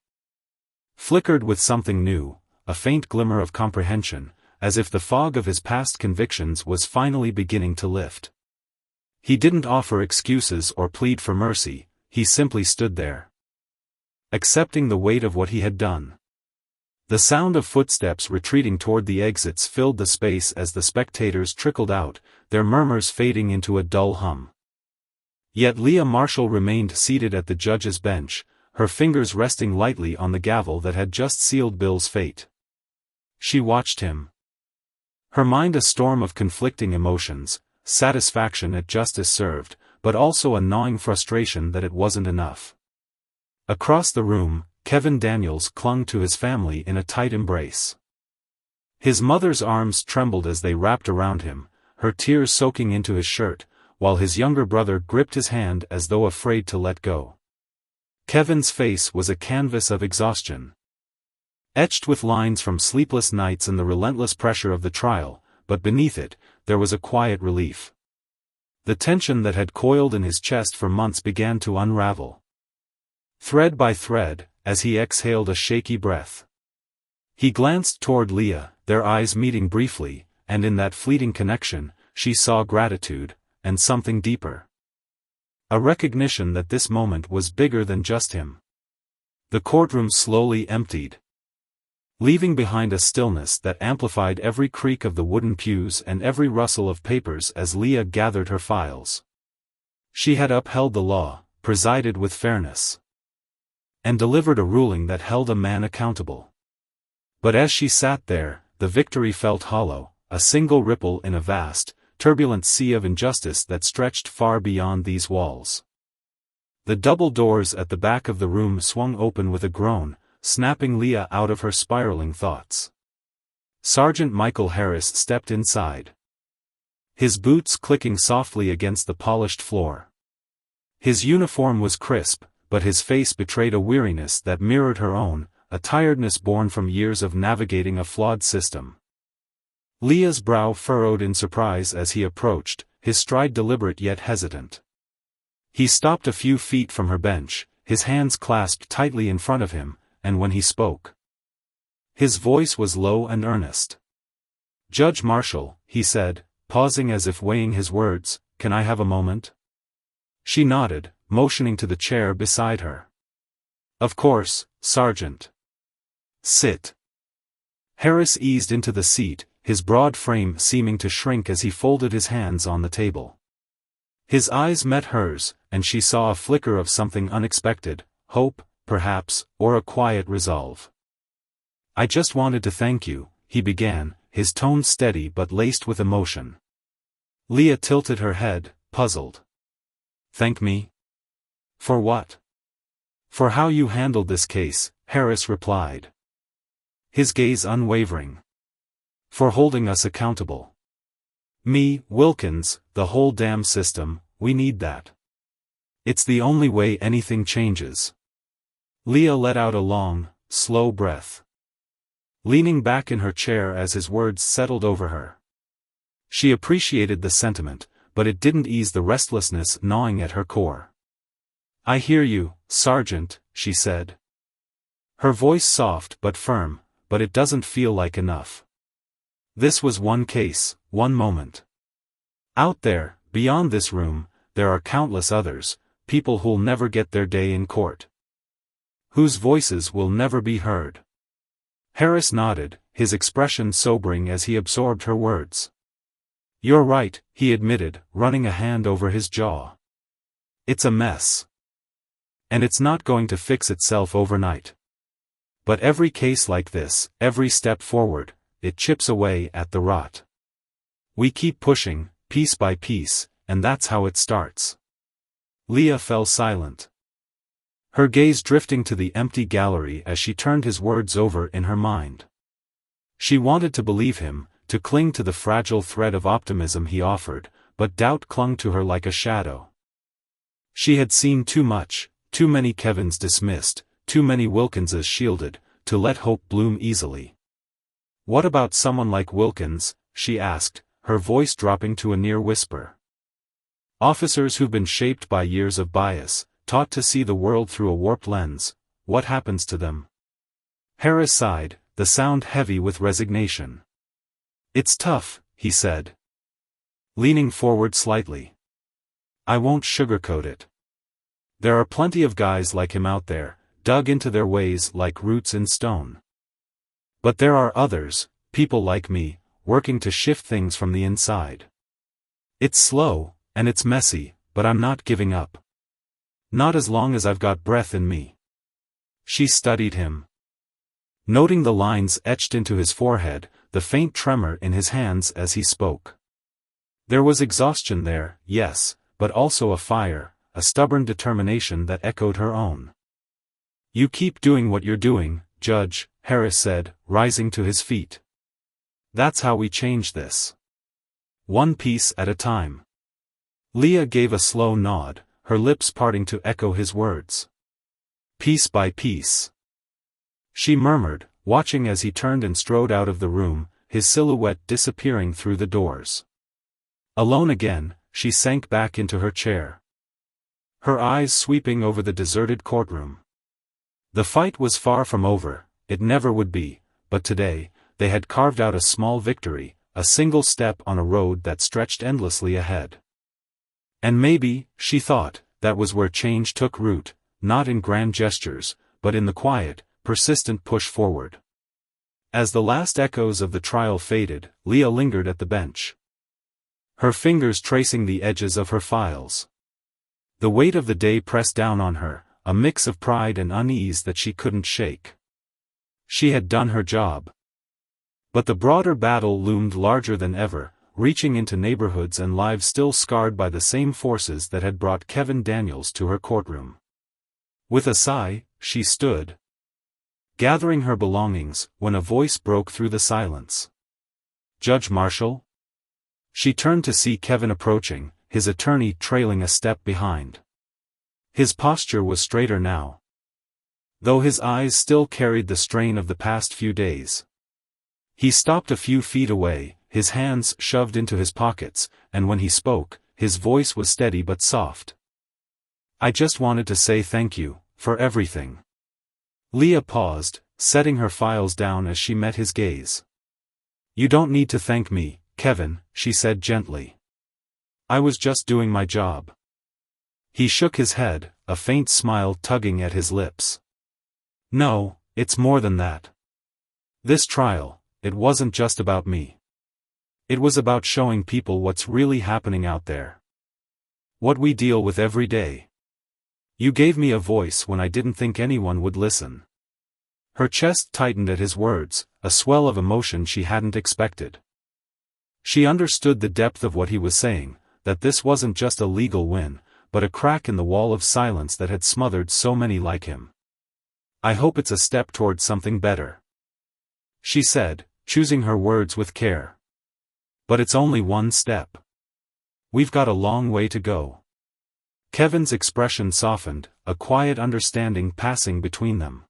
flickered with something new, a faint glimmer of comprehension, as if the fog of his past convictions was finally beginning to lift. He didn't offer excuses or plead for mercy, he simply stood there, accepting the weight of what he had done. The sound of footsteps retreating toward the exits filled the space as the spectators trickled out, their murmurs fading into a dull hum. Yet Leah Marshall remained seated at the judge's bench, her fingers resting lightly on the gavel that had just sealed Bill's fate. She watched him. Her mind a storm of conflicting emotions, satisfaction at justice served, but also a gnawing frustration that it wasn't enough. Across the room, Kevin Daniels clung to his family in a tight embrace. His mother's arms trembled as they wrapped around him, her tears soaking into his shirt, while his younger brother gripped his hand as though afraid to let go. Kevin's face was a canvas of exhaustion, etched with lines from sleepless nights and the relentless pressure of the trial, but beneath it, there was a quiet relief. The tension that had coiled in his chest for months began to unravel. Thread by thread, as he exhaled a shaky breath. He glanced toward Leah, their eyes meeting briefly, and in that fleeting connection, she saw gratitude, and something deeper. A recognition that this moment was bigger than just him. The courtroom slowly emptied, leaving behind a stillness that amplified every creak of the wooden pews and every rustle of papers as Leah gathered her files. She had upheld the law, presided with fairness, and delivered a ruling that held a man accountable. But as she sat there, the victory felt hollow, a single ripple in a vast, turbulent sea of injustice that stretched far beyond these walls. The double doors at the back of the room swung open with a groan, snapping Leah out of her spiraling thoughts. Sergeant Michael Harris stepped inside. His boots clicking softly against the polished floor. His uniform was crisp, but his face betrayed a weariness that mirrored her own, a tiredness born from years of navigating a flawed system. Leah's brow furrowed in surprise as he approached, his stride deliberate yet hesitant. He stopped a few feet from her bench, his hands clasped tightly in front of him, and when he spoke, his voice was low and earnest. "Judge Marshall," he said, pausing as if weighing his words, "can I have a moment?" She nodded, motioning to the chair beside her. "Of course, Sergeant. Sit." Harris eased into the seat, his broad frame seeming to shrink as he folded his hands on the table. His eyes met hers, and she saw a flicker of something unexpected, hope, perhaps, or a quiet resolve. "I just wanted to thank you," he began, his tone steady but laced with emotion. Leah tilted her head, puzzled. "Thank me? For what?" "For how you handled this case," Harris replied, his gaze unwavering. "For holding us accountable. Me, Wilkins, the whole damn system, we need that. It's the only way anything changes." Leah let out a long, slow breath, leaning back in her chair as his words settled over her. She appreciated the sentiment, but it didn't ease the restlessness gnawing at her core. "I hear you, Sergeant," she said. Her voice soft but firm, "but it doesn't feel like enough. This was one case, one moment. Out there, beyond this room, there are countless others, people who'll never get their day in court. Whose voices will never be heard." Harris nodded, his expression sobering as he absorbed her words. "You're right," he admitted, running a hand over his jaw. "It's a mess. And it's not going to fix itself overnight. But every case like this, every step forward, it chips away at the rot. We keep pushing, piece by piece, and that's how it starts." Leah fell silent, her gaze drifting to the empty gallery as she turned his words over in her mind. She wanted to believe him, to cling to the fragile thread of optimism he offered, but doubt clung to her like a shadow. She had seen too much, too many Kevins dismissed, too many Wilkinses shielded, to let hope bloom easily. "What about someone like Wilkins?" she asked, her voice dropping to a near whisper. "Officers who've been shaped by years of bias, taught to see the world through a warped lens, what happens to them?" Harris sighed, the sound heavy with resignation. "It's tough," he said, leaning forward slightly. "I won't sugarcoat it. There are plenty of guys like him out there, dug into their ways like roots in stone. But there are others, people like me, working to shift things from the inside. It's slow, and it's messy, but I'm not giving up. Not as long as I've got breath in me." She studied him, noting the lines etched into his forehead, the faint tremor in his hands as he spoke. There was exhaustion there, yes, but also a fire, a stubborn determination that echoed her own. "You keep doing what you're doing, Judge," Harris said, rising to his feet. "That's how we change this. One piece at a time." Leah gave a slow nod, her lips parting to echo his words. "Piece by piece," she murmured, watching as he turned and strode out of the room, his silhouette disappearing through the doors. Alone again, she sank back into her chair, her eyes sweeping over the deserted courtroom. The fight was far from over, it never would be, but today, they had carved out a small victory, a single step on a road that stretched endlessly ahead. And maybe, she thought, that was where change took root, not in grand gestures, but in the quiet, persistent push forward. As the last echoes of the trial faded, Leah lingered at the bench, her fingers tracing the edges of her files. The weight of the day pressed down on her, a mix of pride and unease that she couldn't shake. She had done her job. But the broader battle loomed larger than ever, reaching into neighborhoods and lives still scarred by the same forces that had brought Kevin Daniels to her courtroom. With a sigh, she stood, gathering her belongings, when a voice broke through the silence. "Judge Marshall?" She turned to see Kevin approaching, his attorney trailing a step behind. His posture was straighter now, though his eyes still carried the strain of the past few days. He stopped a few feet away, his hands shoved into his pockets, and when he spoke, his voice was steady but soft. "I just wanted to say thank you, for everything." Leah paused, setting her files down as she met his gaze. "You don't need to thank me, Kevin," she said gently. "I was just doing my job." He shook his head, a faint smile tugging at his lips. "No, it's more than that. This trial, it wasn't just about me. It was about showing people what's really happening out there. What we deal with every day. You gave me a voice when I didn't think anyone would listen." Her chest tightened at his words, a swell of emotion she hadn't expected. She understood the depth of what he was saying, that this wasn't just a legal win, but a crack in the wall of silence that had smothered so many like him. "I hope it's a step towards something better," she said, choosing her words with care. "But it's only one step. We've got a long way to go." Kevin's expression softened, a quiet understanding passing between them.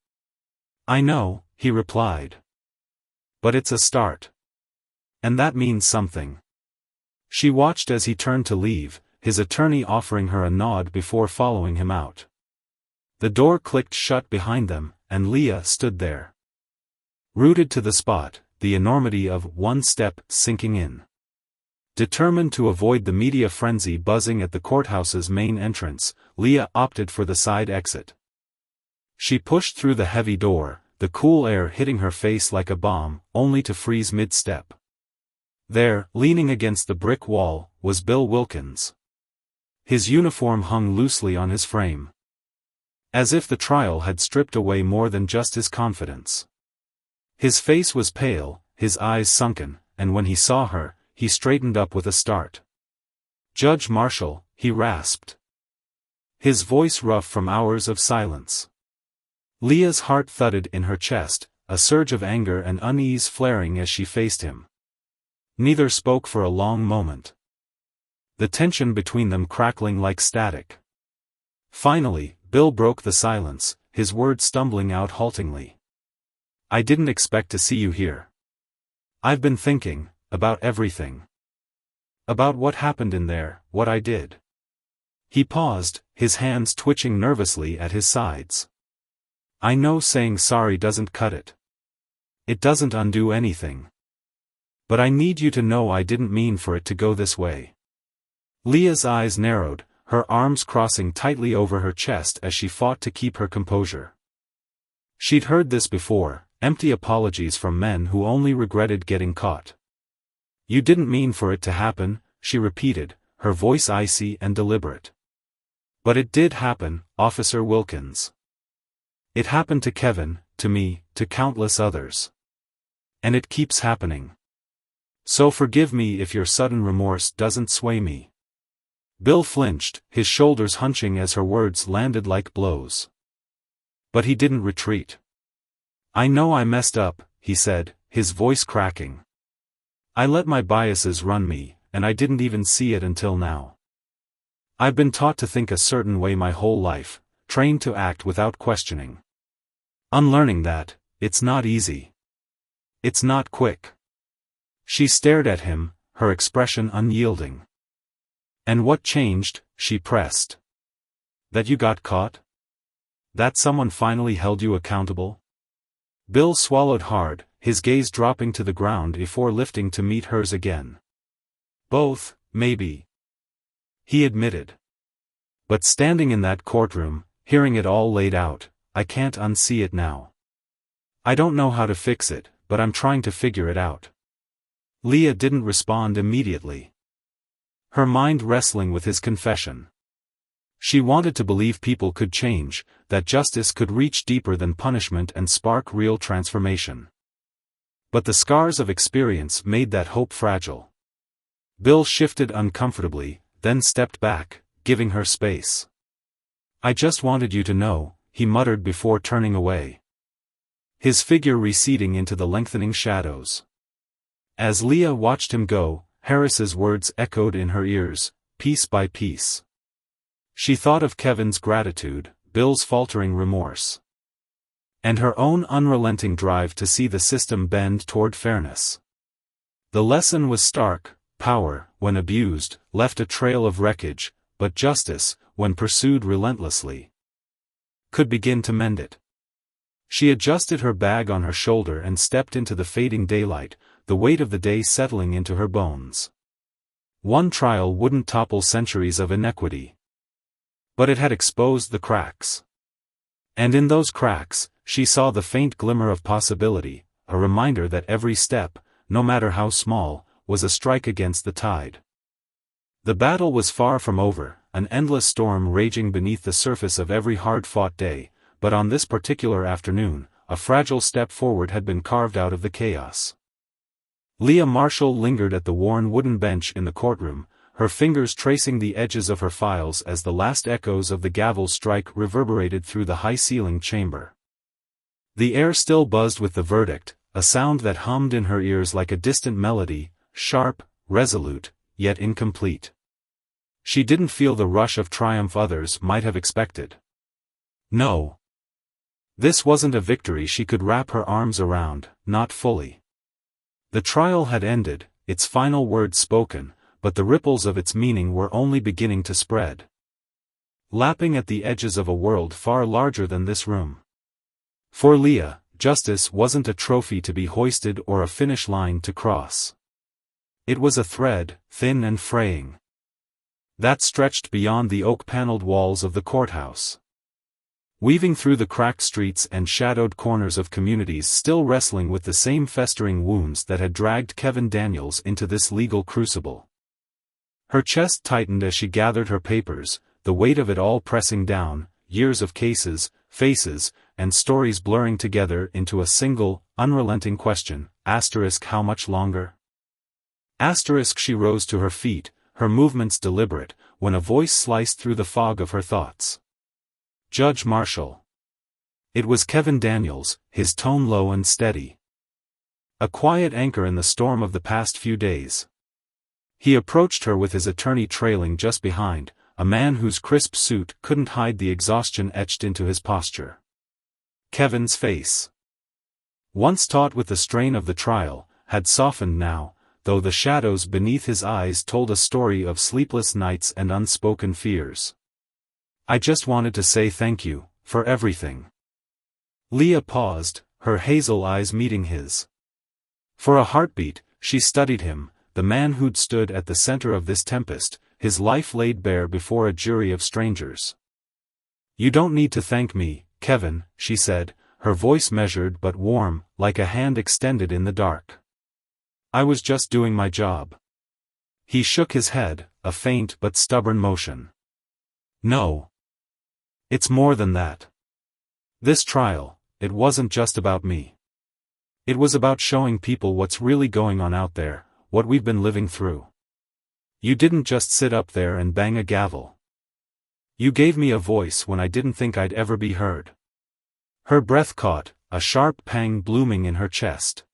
"I know," he replied. "But it's a start. And that means something." She watched as he turned to leave, his attorney offering her a nod before following him out. The door clicked shut behind them, and Leah stood there, rooted to the spot, the enormity of one step sinking in. Determined to avoid the media frenzy buzzing at the courthouse's main entrance, Leah opted for the side exit. She pushed through the heavy door, the cool air hitting her face like a bomb, only to freeze mid-step. There, leaning against the brick wall, was Bill Wilkins. His uniform hung loosely on his frame, as if the trial had stripped away more than just his confidence. His face was pale, his eyes sunken, and when he saw her, he straightened up with a start. "Judge Marshall," he rasped, his voice rough from hours of silence. Leah's heart thudded in her chest, a surge of anger and unease flaring as she faced him. Neither spoke for a long moment, the tension between them crackling like static. Finally, Bill broke the silence, his words stumbling out haltingly. "I didn't expect to see you here. I've been thinking, about everything. About what happened in there, what I did." He paused, his hands twitching nervously at his sides. "I know saying sorry doesn't cut it. It doesn't undo anything. But I need you to know I didn't mean for it to go this way." Leah's eyes narrowed, her arms crossing tightly over her chest as she fought to keep her composure. She'd heard this before, empty apologies from men who only regretted getting caught. "You didn't mean for it to happen," she repeated, her voice icy and deliberate. "But it did happen, Officer Wilkins. It happened to Kevin, to me, to countless others. And it keeps happening. So forgive me if your sudden remorse doesn't sway me." Bill flinched, his shoulders hunching as her words landed like blows. But he didn't retreat. "I know I messed up," he said, his voice cracking. "I let my biases run me, and I didn't even see it until now. I've been taught to think a certain way my whole life, trained to act without questioning. Unlearning that, it's not easy. It's not quick." She stared at him, her expression unyielding. "And what changed?" she pressed. "That you got caught? That someone finally held you accountable?" Bill swallowed hard, his gaze dropping to the ground before lifting to meet hers again. "Both, maybe," he admitted. "But standing in that courtroom, hearing it all laid out, I can't unsee it now. I don't know how to fix it, but I'm trying to figure it out." Leah didn't respond immediately, her mind wrestling with his confession. She wanted to believe people could change, that justice could reach deeper than punishment and spark real transformation. But the scars of experience made that hope fragile. Bill shifted uncomfortably, then stepped back, giving her space. "I just wanted you to know," he muttered before turning away. His figure receding into the lengthening shadows. As Leah watched him go, Harris's words echoed in her ears, piece by piece. She thought of Kevin's gratitude, Bill's faltering remorse, and her own unrelenting drive to see the system bend toward fairness. The lesson was stark: power, when abused, left a trail of wreckage, but justice, when pursued relentlessly, could begin to mend it. She adjusted her bag on her shoulder and stepped into the fading daylight, the weight of the day settling into her bones. One trial wouldn't topple centuries of inequity, but it had exposed the cracks. And in those cracks, she saw the faint glimmer of possibility, a reminder that every step, no matter how small, was a strike against the tide. The battle was far from over, an endless storm raging beneath the surface of every hard-fought day, but on this particular afternoon, a fragile step forward had been carved out of the chaos. Leah Marshall lingered at the worn wooden bench in the courtroom, her fingers tracing the edges of her files as the last echoes of the gavel's strike reverberated through the high-ceilinged chamber. The air still buzzed with the verdict, a sound that hummed in her ears like a distant melody, sharp, resolute, yet incomplete. She didn't feel the rush of triumph others might have expected. No. This wasn't a victory she could wrap her arms around, not fully. The trial had ended, its final words spoken, but the ripples of its meaning were only beginning to spread, lapping at the edges of a world far larger than this room. For Leah, justice wasn't a trophy to be hoisted or a finish line to cross. It was a thread, thin and fraying, that stretched beyond the oak-paneled walls of the courthouse, weaving through the cracked streets and shadowed corners of communities still wrestling with the same festering wounds that had dragged Kevin Daniels into this legal crucible. Her chest tightened as she gathered her papers, the weight of it all pressing down, years of cases, faces, and stories blurring together into a single, unrelenting question: how much longer? She rose to her feet, her movements deliberate, when a voice sliced through the fog of her thoughts. "Judge Marshall." It was Kevin Daniels, his tone low and steady, a quiet anchor in the storm of the past few days. He approached her with his attorney trailing just behind, a man whose crisp suit couldn't hide the exhaustion etched into his posture. Kevin's face, once taut with the strain of the trial, had softened now, though the shadows beneath his eyes told a story of sleepless nights and unspoken fears. "I just wanted to say thank you, for everything." Leah paused, her hazel eyes meeting his. For a heartbeat, she studied him, the man who'd stood at the center of this tempest, his life laid bare before a jury of strangers. "You don't need to thank me, Kevin," she said, her voice measured but warm, like a hand extended in the dark. "I was just doing my job." He shook his head, a faint but stubborn motion. "No. It's more than that. This trial, it wasn't just about me. It was about showing people what's really going on out there, what we've been living through. You didn't just sit up there and bang a gavel. You gave me a voice when I didn't think I'd ever be heard." Her breath caught, a sharp pang blooming in her chest.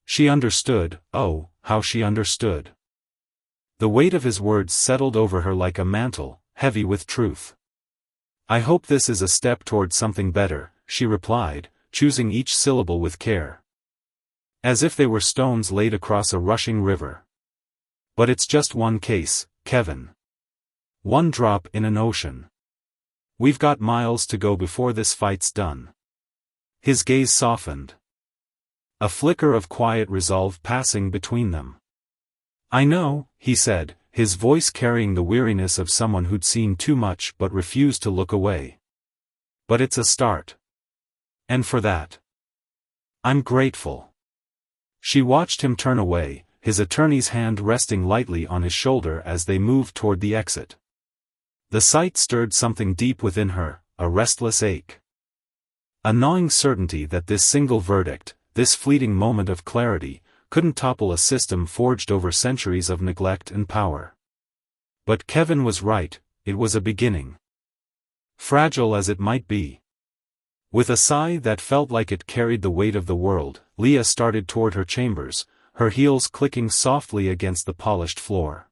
She understood, oh, how she understood. The weight of his words settled over her like a mantle, heavy with truth. "I hope this is a step toward something better," she replied, choosing each syllable with care, as if they were stones laid across a rushing river. "But it's just one case, Kevin. One drop in an ocean. We've got miles to go before this fight's done." His gaze softened, a flicker of quiet resolve passing between them. "I know," he said, his voice carrying the weariness of someone who'd seen too much but refused to look away. "But it's a start. And for that, I'm grateful." She watched him turn away, his attorney's hand resting lightly on his shoulder as they moved toward the exit. The sight stirred something deep within her, a restless ache, a gnawing certainty that this single verdict, this fleeting moment of clarity, couldn't topple a system forged over centuries of neglect and power. But Kevin was right, it was a beginning. Fragile as it might be. With a sigh that felt like it carried the weight of the world, Leah started toward her chambers, her heels clicking softly against the polished floor.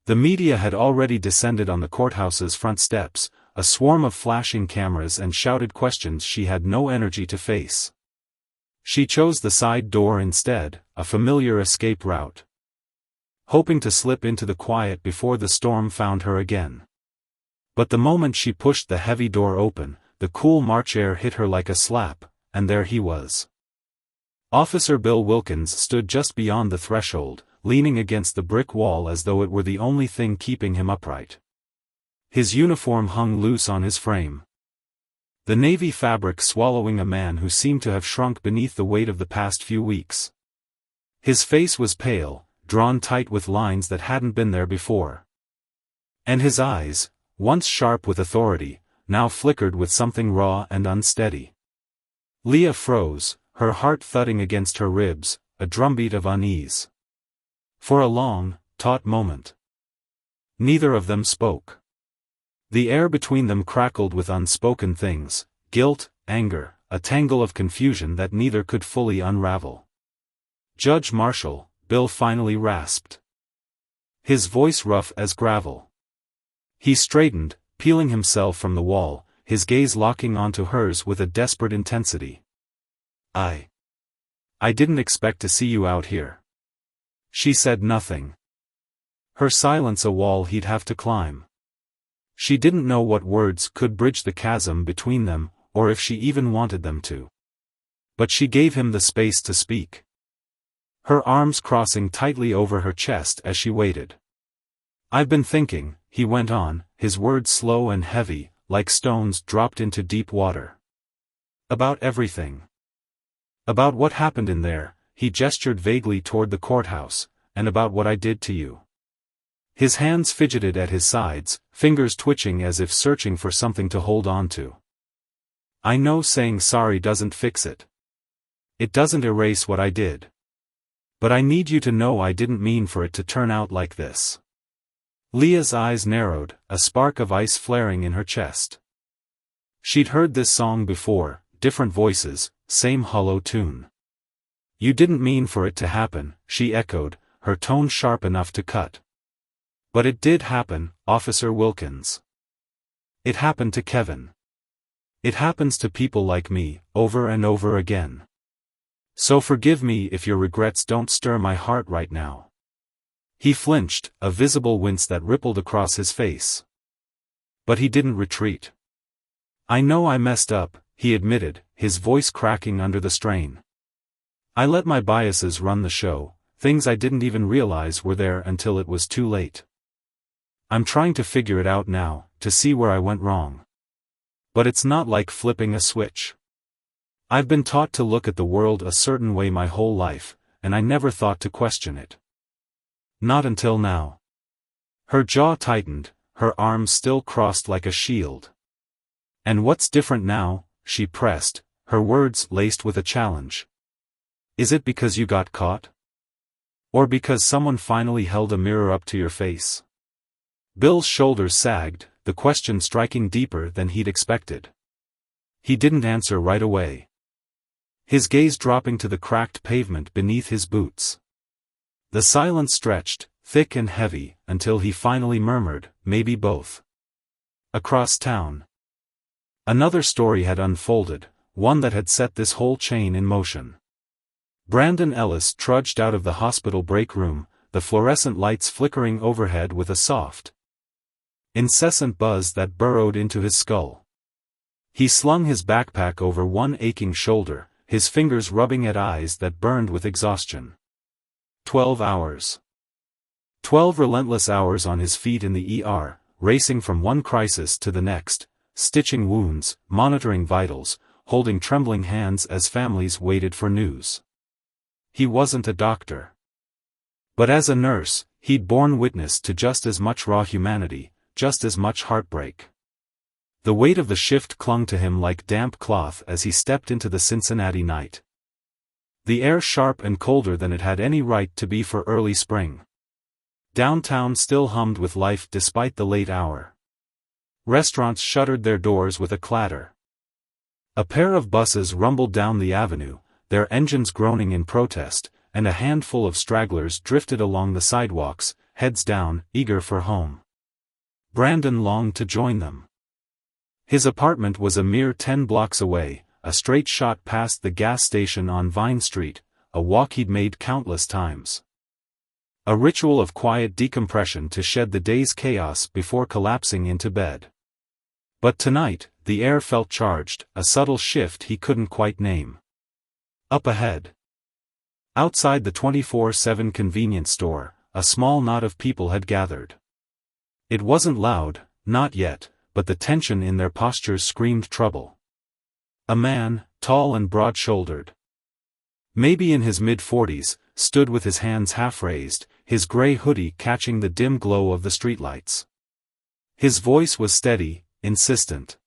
The media had already descended on the courthouse's front steps, a swarm of flashing cameras and shouted questions she had no energy to face. She chose the side door instead, a familiar escape route, hoping to slip into the quiet before the storm found her again. But the moment she pushed the heavy door open, the cool March air hit her like a slap, and there he was. Officer Bill Wilkins stood just beyond the threshold, leaning against the brick wall as though it were the only thing keeping him upright. His uniform hung loose on his frame, the navy fabric swallowing a man who seemed to have shrunk beneath the weight of the past few weeks. His face was pale, drawn tight with lines that hadn't been there before. And his eyes, once sharp with authority, now flickered with something raw and unsteady. Leah froze, her heart thudding against her ribs, a drumbeat of unease. For a long, taut moment, neither of them spoke. The air between them crackled with unspoken things, guilt, anger, a tangle of confusion that neither could fully unravel. "Judge Marshall," Bill finally rasped, his voice rough as gravel. He straightened, peeling himself from the wall, his gaze locking onto hers with a desperate intensity. I didn't expect to see you out here." She said nothing. Her silence a wall he'd have to climb. She didn't know what words could bridge the chasm between them, or if she even wanted them to. But she gave him the space to speak, her arms crossing tightly over her chest as she waited. "I've been thinking," he went on, his words slow and heavy, like stones dropped into deep water. "About everything. About what happened in there," he gestured vaguely toward the courthouse, "and about what I did to you." His hands fidgeted at his sides, fingers twitching as if searching for something to hold on to. "I know saying sorry doesn't fix it. It doesn't erase what I did. But I need you to know I didn't mean for it to turn out like this." Leah's eyes narrowed, a spark of ice flaring in her chest. She'd heard this song before, different voices, same hollow tune. "You didn't mean for it to happen," she echoed, her tone sharp enough to cut. "But it did happen, Officer Wilkins. It happened to Kevin. It happens to people like me, over and over again. So forgive me if your regrets don't stir my heart right now." He flinched, a visible wince that rippled across his face. But he didn't retreat. "I know I messed up," he admitted, his voice cracking under the strain. "I let my biases run the show, things I didn't even realize were there until it was too late. I'm trying to figure it out now, to see where I went wrong. But it's not like flipping a switch. I've been taught to look at the world a certain way my whole life, and I never thought to question it. Not until now." Her jaw tightened, her arms still crossed like a shield. "And what's different now?" she pressed, her words laced with a challenge. "Is it because you got caught? Or because someone finally held a mirror up to your face?" Bill's shoulders sagged, the question striking deeper than he'd expected. He didn't answer right away, his gaze dropping to the cracked pavement beneath his boots. The silence stretched, thick and heavy, until he finally murmured, "Maybe both." Across town, another story had unfolded, one that had set this whole chain in motion. Brandon Ellis trudged out of the hospital break room, the fluorescent lights flickering overhead with a soft, incessant buzz that burrowed into his skull. He slung his backpack over one aching shoulder, his fingers rubbing at eyes that burned with exhaustion. 12 hours. 12 relentless hours on his feet in the ER, racing from one crisis to the next, stitching wounds, monitoring vitals, holding trembling hands as families waited for news. He wasn't a doctor. But as a nurse, he'd borne witness to just as much raw humanity, just as much heartbreak. The weight of the shift clung to him like damp cloth as he stepped into the Cincinnati night. The air sharp and colder than it had any right to be for early spring. Downtown still hummed with life despite the late hour. Restaurants shuttered their doors with a clatter. A pair of buses rumbled down the avenue, their engines groaning in protest, and a handful of stragglers drifted along the sidewalks, heads down, eager for home. Brandon longed to join them. His apartment was a mere 10 blocks away, a straight shot past the gas station on Vine Street, a walk he'd made countless times. A ritual of quiet decompression to shed the day's chaos before collapsing into bed. But tonight, the air felt charged, a subtle shift he couldn't quite name. Up ahead. Outside the 24/7 convenience store, a small knot of people had gathered. It wasn't loud, not yet, but the tension in their postures screamed trouble. A man, tall and broad-shouldered, maybe in his mid-40s, stood with his hands half-raised, his gray hoodie catching the dim glow of the streetlights. His voice was steady, insistent.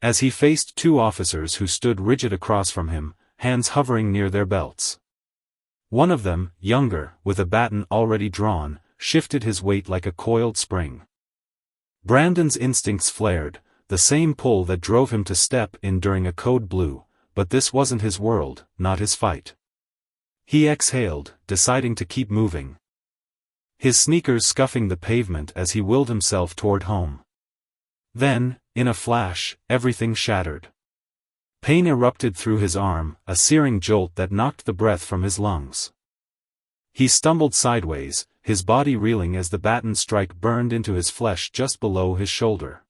As he faced two officers who stood rigid across from him, hands hovering near their belts. One of them, younger, with a baton already drawn, shifted his weight like a coiled spring. Brandon's instincts flared, the same pull that drove him to step in during a code blue, but this wasn't his world, not his fight. He exhaled, deciding to keep moving. His sneakers scuffing the pavement as he willed himself toward home. Then, in a flash, everything shattered. Pain erupted through his arm, a searing jolt that knocked the breath from his lungs. He stumbled sideways, his body reeling as the baton strike burned into his flesh just below his shoulder.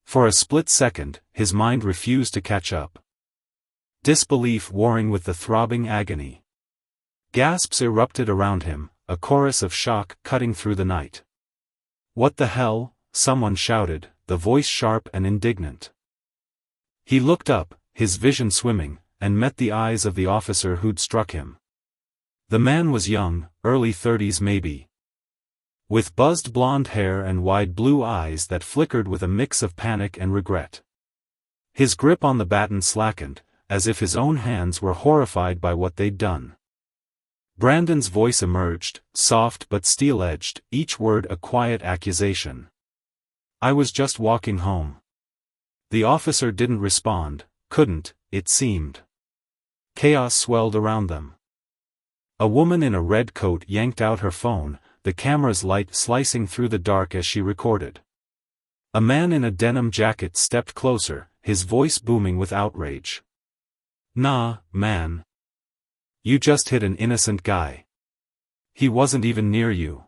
For a split second, his mind refused to catch up. Disbelief warring with the throbbing agony. Gasps erupted around him, a chorus of shock cutting through the night. "What the hell?" someone shouted, the voice sharp and indignant. He looked up, his vision swimming, and met the eyes of the officer who'd struck him. The man was young, early 30s maybe. With buzzed blonde hair and wide blue eyes that flickered with a mix of panic and regret. His grip on the baton slackened, as if his own hands were horrified by what they'd done. Brandon's voice emerged, soft but steel-edged, each word a quiet accusation. "I was just walking home." The officer didn't respond, couldn't, it seemed. Chaos swelled around them. A woman in a red coat yanked out her phone, the camera's light slicing through the dark as she recorded. A man in a denim jacket stepped closer, his voice booming with outrage. "Nah, man. You just hit an innocent guy. He wasn't even near you."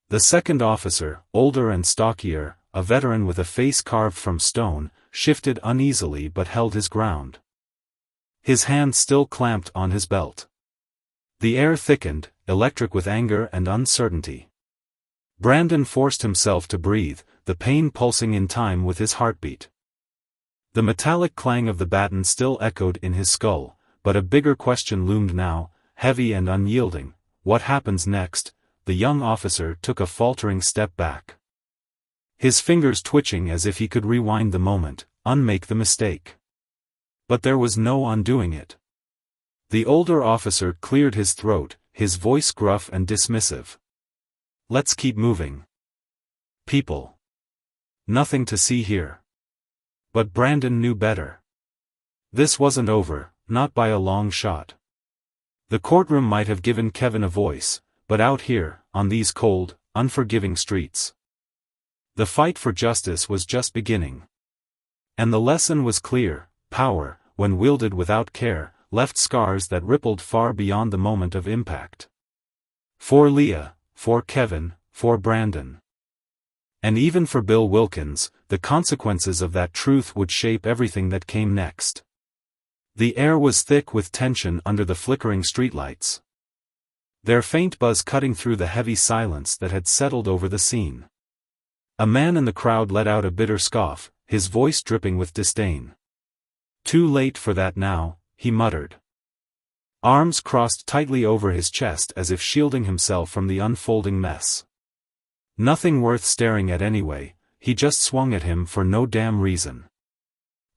The second officer, older and stockier, a veteran with a face carved from stone, shifted uneasily but held his ground. His hand still clamped on his belt. The air thickened, electric with anger and uncertainty. Brandon forced himself to breathe, the pain pulsing in time with his heartbeat. The metallic clang of the baton still echoed in his skull, but a bigger question loomed now, heavy and unyielding. What happens next? The young officer took a faltering step back. His fingers twitching as if he could rewind the moment, unmake the mistake. But there was no undoing it. The older officer cleared his throat, his voice gruff and dismissive. "Let's keep moving. People. Nothing to see here." But Brandon knew better. This wasn't over, not by a long shot. The courtroom might have given Kevin a voice, but out here, on these cold, unforgiving streets, the fight for justice was just beginning. And the lesson was clear: power, when wielded without care, left scars that rippled far beyond the moment of impact. For Leah, for Kevin, for Brandon. And even for Bill Wilkins, the consequences of that truth would shape everything that came next. The air was thick with tension under the flickering streetlights, their faint buzz cutting through the heavy silence that had settled over the scene. A man in the crowd let out a bitter scoff, his voice dripping with disdain. "Too late for that now," he muttered. Arms crossed tightly over his chest as if shielding himself from the unfolding mess. Nothing worth staring at anyway, he just swung at him for no damn reason.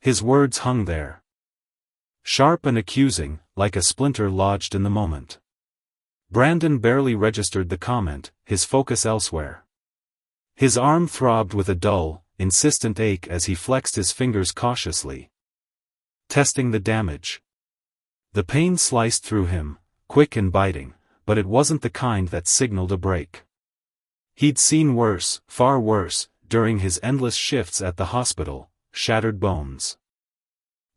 His words hung there, sharp and accusing, like a splinter lodged in the moment. Brandon barely registered the comment, his focus elsewhere. His arm throbbed with a dull, insistent ache as he flexed his fingers cautiously, testing the damage. The pain sliced through him, quick and biting, but it wasn't the kind that signaled a break. He'd seen worse, far worse, during his endless shifts at the hospital: shattered bones,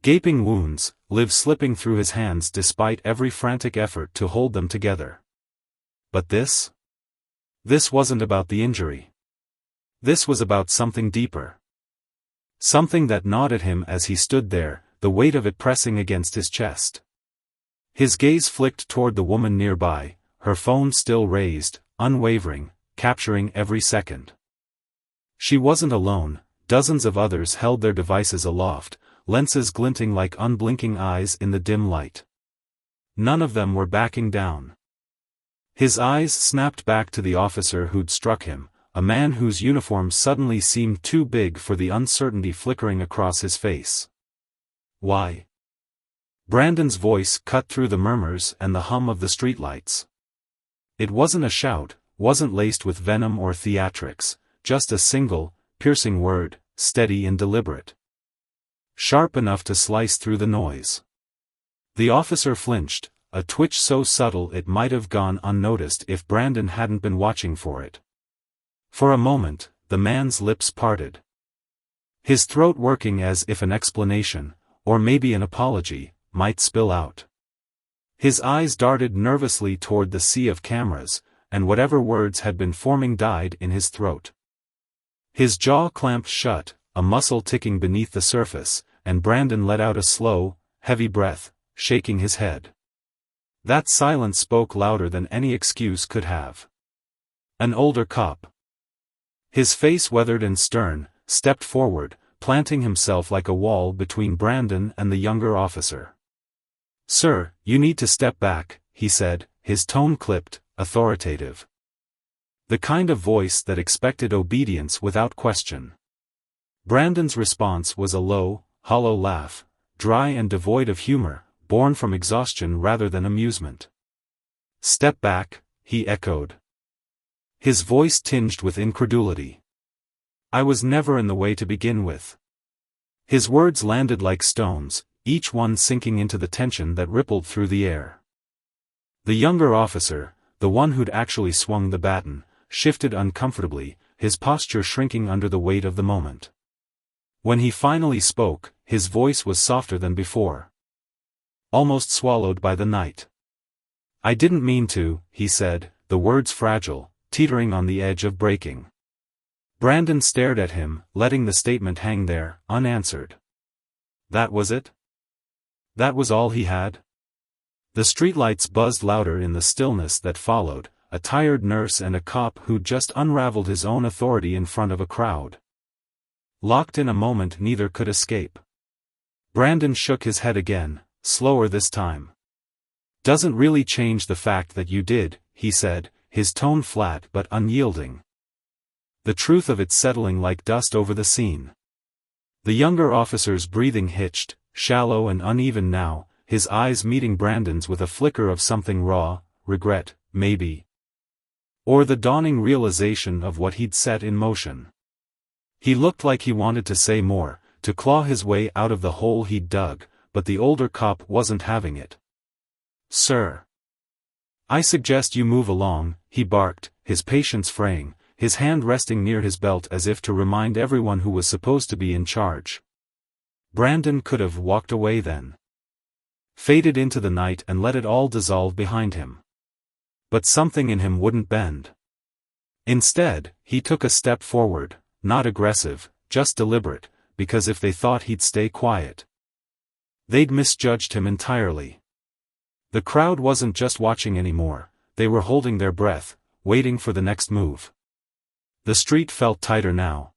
gaping wounds, lives slipping through his hands despite every frantic effort to hold them together. But this? This wasn't about the injury. This was about something deeper. Something that gnawed at him as he stood there, the weight of it pressing against his chest. His gaze flicked toward the woman nearby, her phone still raised, unwavering, capturing every second. She wasn't alone, dozens of others held their devices aloft, lenses glinting like unblinking eyes in the dim light. None of them were backing down. His eyes snapped back to the officer who'd struck him, a man whose uniform suddenly seemed too big for the uncertainty flickering across his face. Why? Brandon's voice cut through the murmurs and the hum of the streetlights. It wasn't a shout, wasn't laced with venom or theatrics, just a single, piercing word, steady and deliberate. Sharp enough to slice through the noise. The officer flinched, a twitch so subtle it might have gone unnoticed if Brandon hadn't been watching for it. For a moment, the man's lips parted, his throat working as if an explanation, or maybe an apology, might spill out. His eyes darted nervously toward the sea of cameras, and whatever words had been forming died in his throat. His jaw clamped shut, a muscle ticking beneath the surface, and Brandon let out a slow, heavy breath, shaking his head. That silence spoke louder than any excuse could have. An older cop, his face weathered and stern, stepped forward, planting himself like a wall between Brandon and the younger officer. "Sir, you need to step back," he said, his tone clipped, authoritative. The kind of voice that expected obedience without question. Brandon's response was a low, hollow laugh, dry and devoid of humor, born from exhaustion rather than amusement. "Step back," he echoed, his voice tinged with incredulity. "I was never in the way to begin with." His words landed like stones, each one sinking into the tension that rippled through the air. The younger officer, the one who'd actually swung the baton, shifted uncomfortably, his posture shrinking under the weight of the moment. When he finally spoke, his voice was softer than before, almost swallowed by the night. "I didn't mean to," he said, the words fragile, teetering on the edge of breaking. Brandon stared at him, letting the statement hang there, unanswered. That was it? That was all he had? The streetlights buzzed louder in the stillness that followed, a tired nurse and a cop who'd just unraveled his own authority in front of a crowd. Locked in a moment neither could escape. Brandon shook his head again, slower this time. "Doesn't really change the fact that you did," he said, his tone flat but unyielding. The truth of it settling like dust over the scene. The younger officer's breathing hitched, shallow and uneven now, his eyes meeting Brandon's with a flicker of something raw, regret, maybe. Or the dawning realization of what he'd set in motion. He looked like he wanted to say more, to claw his way out of the hole he'd dug, but the older cop wasn't having it. "Sir, I suggest you move along," he barked, his patience fraying, his hand resting near his belt as if to remind everyone who was supposed to be in charge. Brandon could have walked away then. Faded into the night and let it all dissolve behind him. But something in him wouldn't bend. Instead, he took a step forward, not aggressive, just deliberate, because if they thought he'd stay quiet, they'd misjudged him entirely. The crowd wasn't just watching anymore, they were holding their breath, waiting for the next move. The street felt tighter now.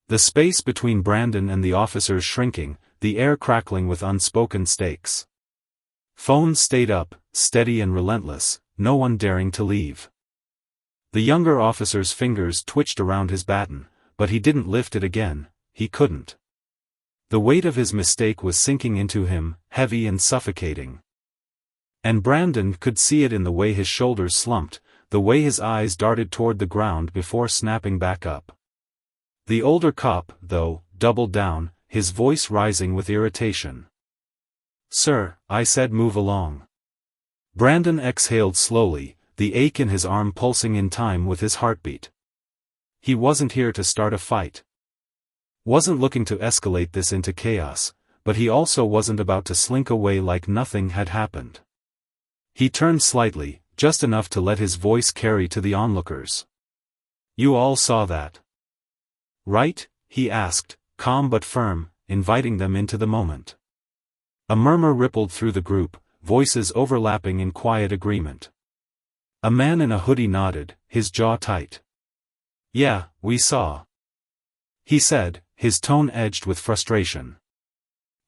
The space between Brandon and the officers shrinking, the air crackling with unspoken stakes. Phones stayed up, steady and relentless, no one daring to leave. The younger officer's fingers twitched around his baton, but he didn't lift it again, he couldn't. The weight of his mistake was sinking into him, heavy and suffocating. And Brandon could see it in the way his shoulders slumped, the way his eyes darted toward the ground before snapping back up. The older cop, though, doubled down, his voice rising with irritation. "Sir," I said, "move along." Brandon exhaled slowly, the ache in his arm pulsing in time with his heartbeat. He wasn't here to start a fight. Wasn't looking to escalate this into chaos, but he also wasn't about to slink away like nothing had happened. He turned slightly, just enough to let his voice carry to the onlookers. "You all saw that, right?" he asked, calm but firm, inviting them into the moment. A murmur rippled through the group, voices overlapping in quiet agreement. A man in a hoodie nodded, his jaw tight. "Yeah, we saw," he said, his tone edged with frustration.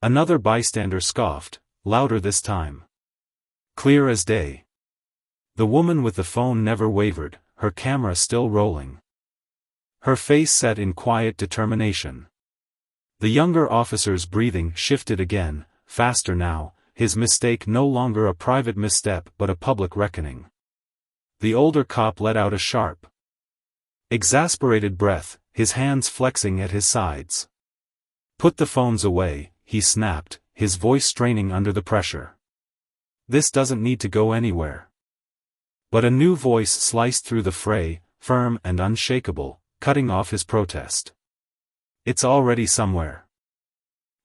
Another bystander scoffed, louder this time. "Clear as day." The woman with the phone never wavered, her camera still rolling. Her face set in quiet determination. The younger officer's breathing shifted again, faster now, his mistake no longer a private misstep but a public reckoning. The older cop let out a sharp, exasperated breath, his hands flexing at his sides. "Put the phones away," he snapped, his voice straining under the pressure. "This doesn't need to go anywhere." But a new voice sliced through the fray, firm and unshakable, cutting off his protest. "It's already somewhere."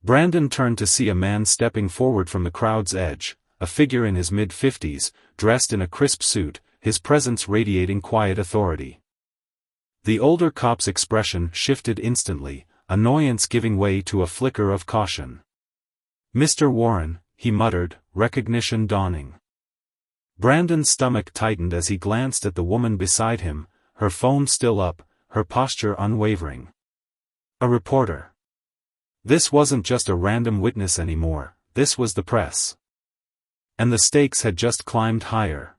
Brandon turned to see a man stepping forward from the crowd's edge, a figure in his mid-50s, dressed in a crisp suit, his presence radiating quiet authority. The older cop's expression shifted instantly, annoyance giving way to a flicker of caution. "Mr. Warren," he muttered, recognition dawning. Brandon's stomach tightened as he glanced at the woman beside him, her phone still up, her posture unwavering. A reporter. This wasn't just a random witness anymore, this was the press. And the stakes had just climbed higher.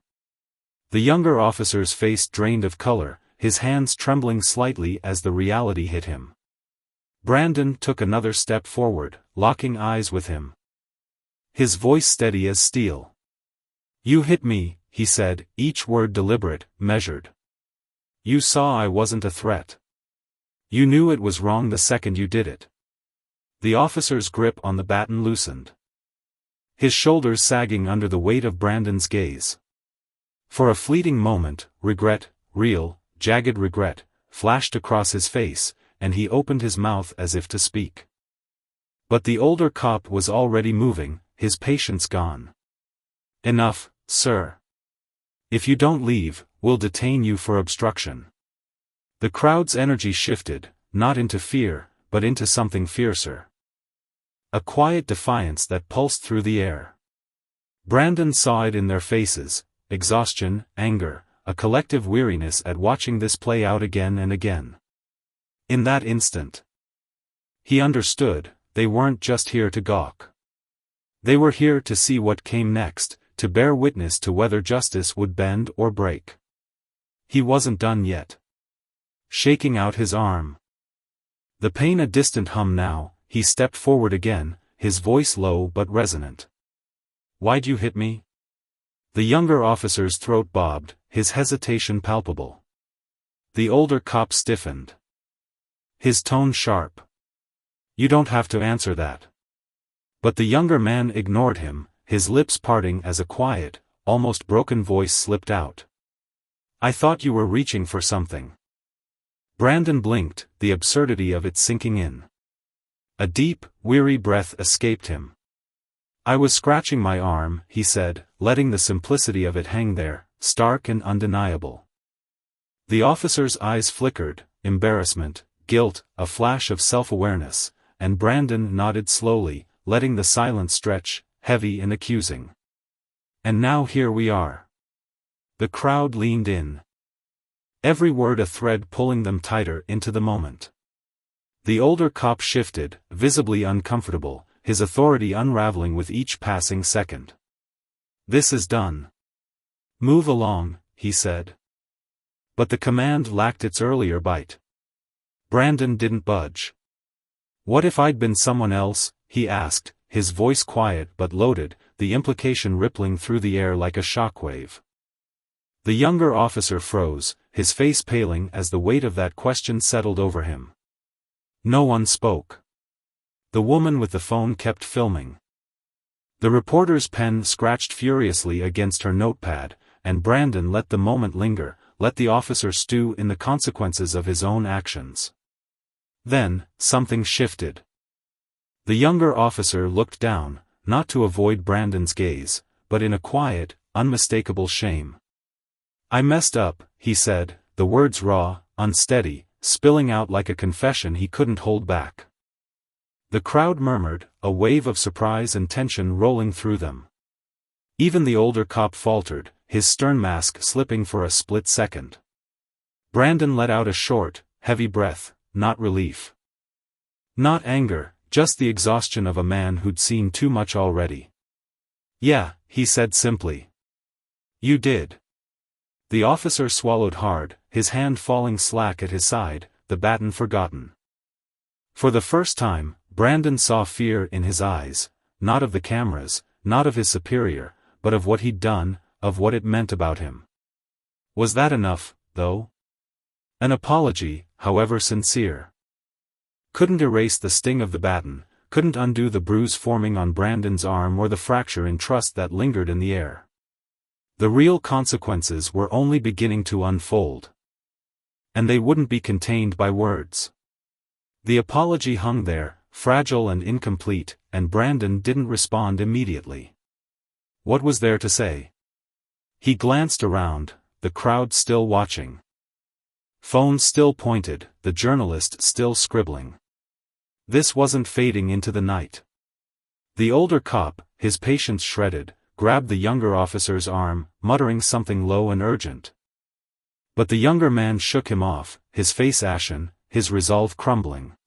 The younger officer's face drained of color, his hands trembling slightly as the reality hit him. Brandon took another step forward, locking eyes with him. His voice steady as steel. "You hit me," he said, each word deliberate, measured. "You saw I wasn't a threat. You knew it was wrong the second you did it." The officer's grip on the baton loosened, his shoulders sagging under the weight of Brandon's gaze. For a fleeting moment, regret, real, jagged regret, flashed across his face, and he opened his mouth as if to speak. But the older cop was already moving, his patience gone. "Enough, sir. If you don't leave, we'll detain you for obstruction." The crowd's energy shifted, not into fear, but into something fiercer. A quiet defiance that pulsed through the air. Brandon saw it in their faces, exhaustion, anger, a collective weariness at watching this play out again and again. In that instant, he understood, they weren't just here to gawk. They were here to see what came next, to bear witness to whether justice would bend or break. He wasn't done yet. Shaking out his arm, the pain a distant hum now, he stepped forward again, his voice low but resonant. "Why'd you hit me?" The younger officer's throat bobbed, his hesitation palpable. The older cop stiffened, his tone sharp. "You don't have to answer that." But the younger man ignored him, his lips parting as a quiet, almost broken voice slipped out. "I thought you were reaching for something." Brandon blinked, the absurdity of it sinking in. A deep, weary breath escaped him. "I was scratching my arm," he said, letting the simplicity of it hang there, stark and undeniable. The officer's eyes flickered, embarrassment, guilt, a flash of self-awareness, and Brandon nodded slowly, letting the silence stretch, heavy and accusing. "And now here we are." The crowd leaned in, every word a thread pulling them tighter into the moment. The older cop shifted, visibly uncomfortable, his authority unraveling with each passing second. "This is done. Move along," he said. But the command lacked its earlier bite. Brandon didn't budge. "What if I'd been someone else?" he asked, his voice quiet but loaded, the implication rippling through the air like a shockwave. The younger officer froze, his face paling as the weight of that question settled over him. No one spoke. The woman with the phone kept filming. The reporter's pen scratched furiously against her notepad, and Brandon let the moment linger, let the officer stew in the consequences of his own actions. Then, something shifted. The younger officer looked down, not to avoid Brandon's gaze, but in a quiet, unmistakable shame. "I messed up," he said, the words raw, unsteady, spilling out like a confession he couldn't hold back. The crowd murmured, a wave of surprise and tension rolling through them. Even the older cop faltered, his stern mask slipping for a split second. Brandon let out a short, heavy breath, not relief. Not anger, just the exhaustion of a man who'd seen too much already. "Yeah," he said simply. "You did." The officer swallowed hard, his hand falling slack at his side, the baton forgotten. For the first time, Brandon saw fear in his eyes, not of the cameras, not of his superior, but of what he'd done, of what it meant about him. Was that enough, though? An apology, however sincere, couldn't erase the sting of the baton, couldn't undo the bruise forming on Brandon's arm or the fracture in trust that lingered in the air. The real consequences were only beginning to unfold. And they wouldn't be contained by words. The apology hung there, fragile and incomplete, and Brandon didn't respond immediately. What was there to say? He glanced around, the crowd still watching. Phone still pointed, the journalist still scribbling. This wasn't fading into the night. The older cop, his patience shredded, grabbed the younger officer's arm, muttering something low and urgent. But the younger man shook him off, his face ashen, his resolve crumbling.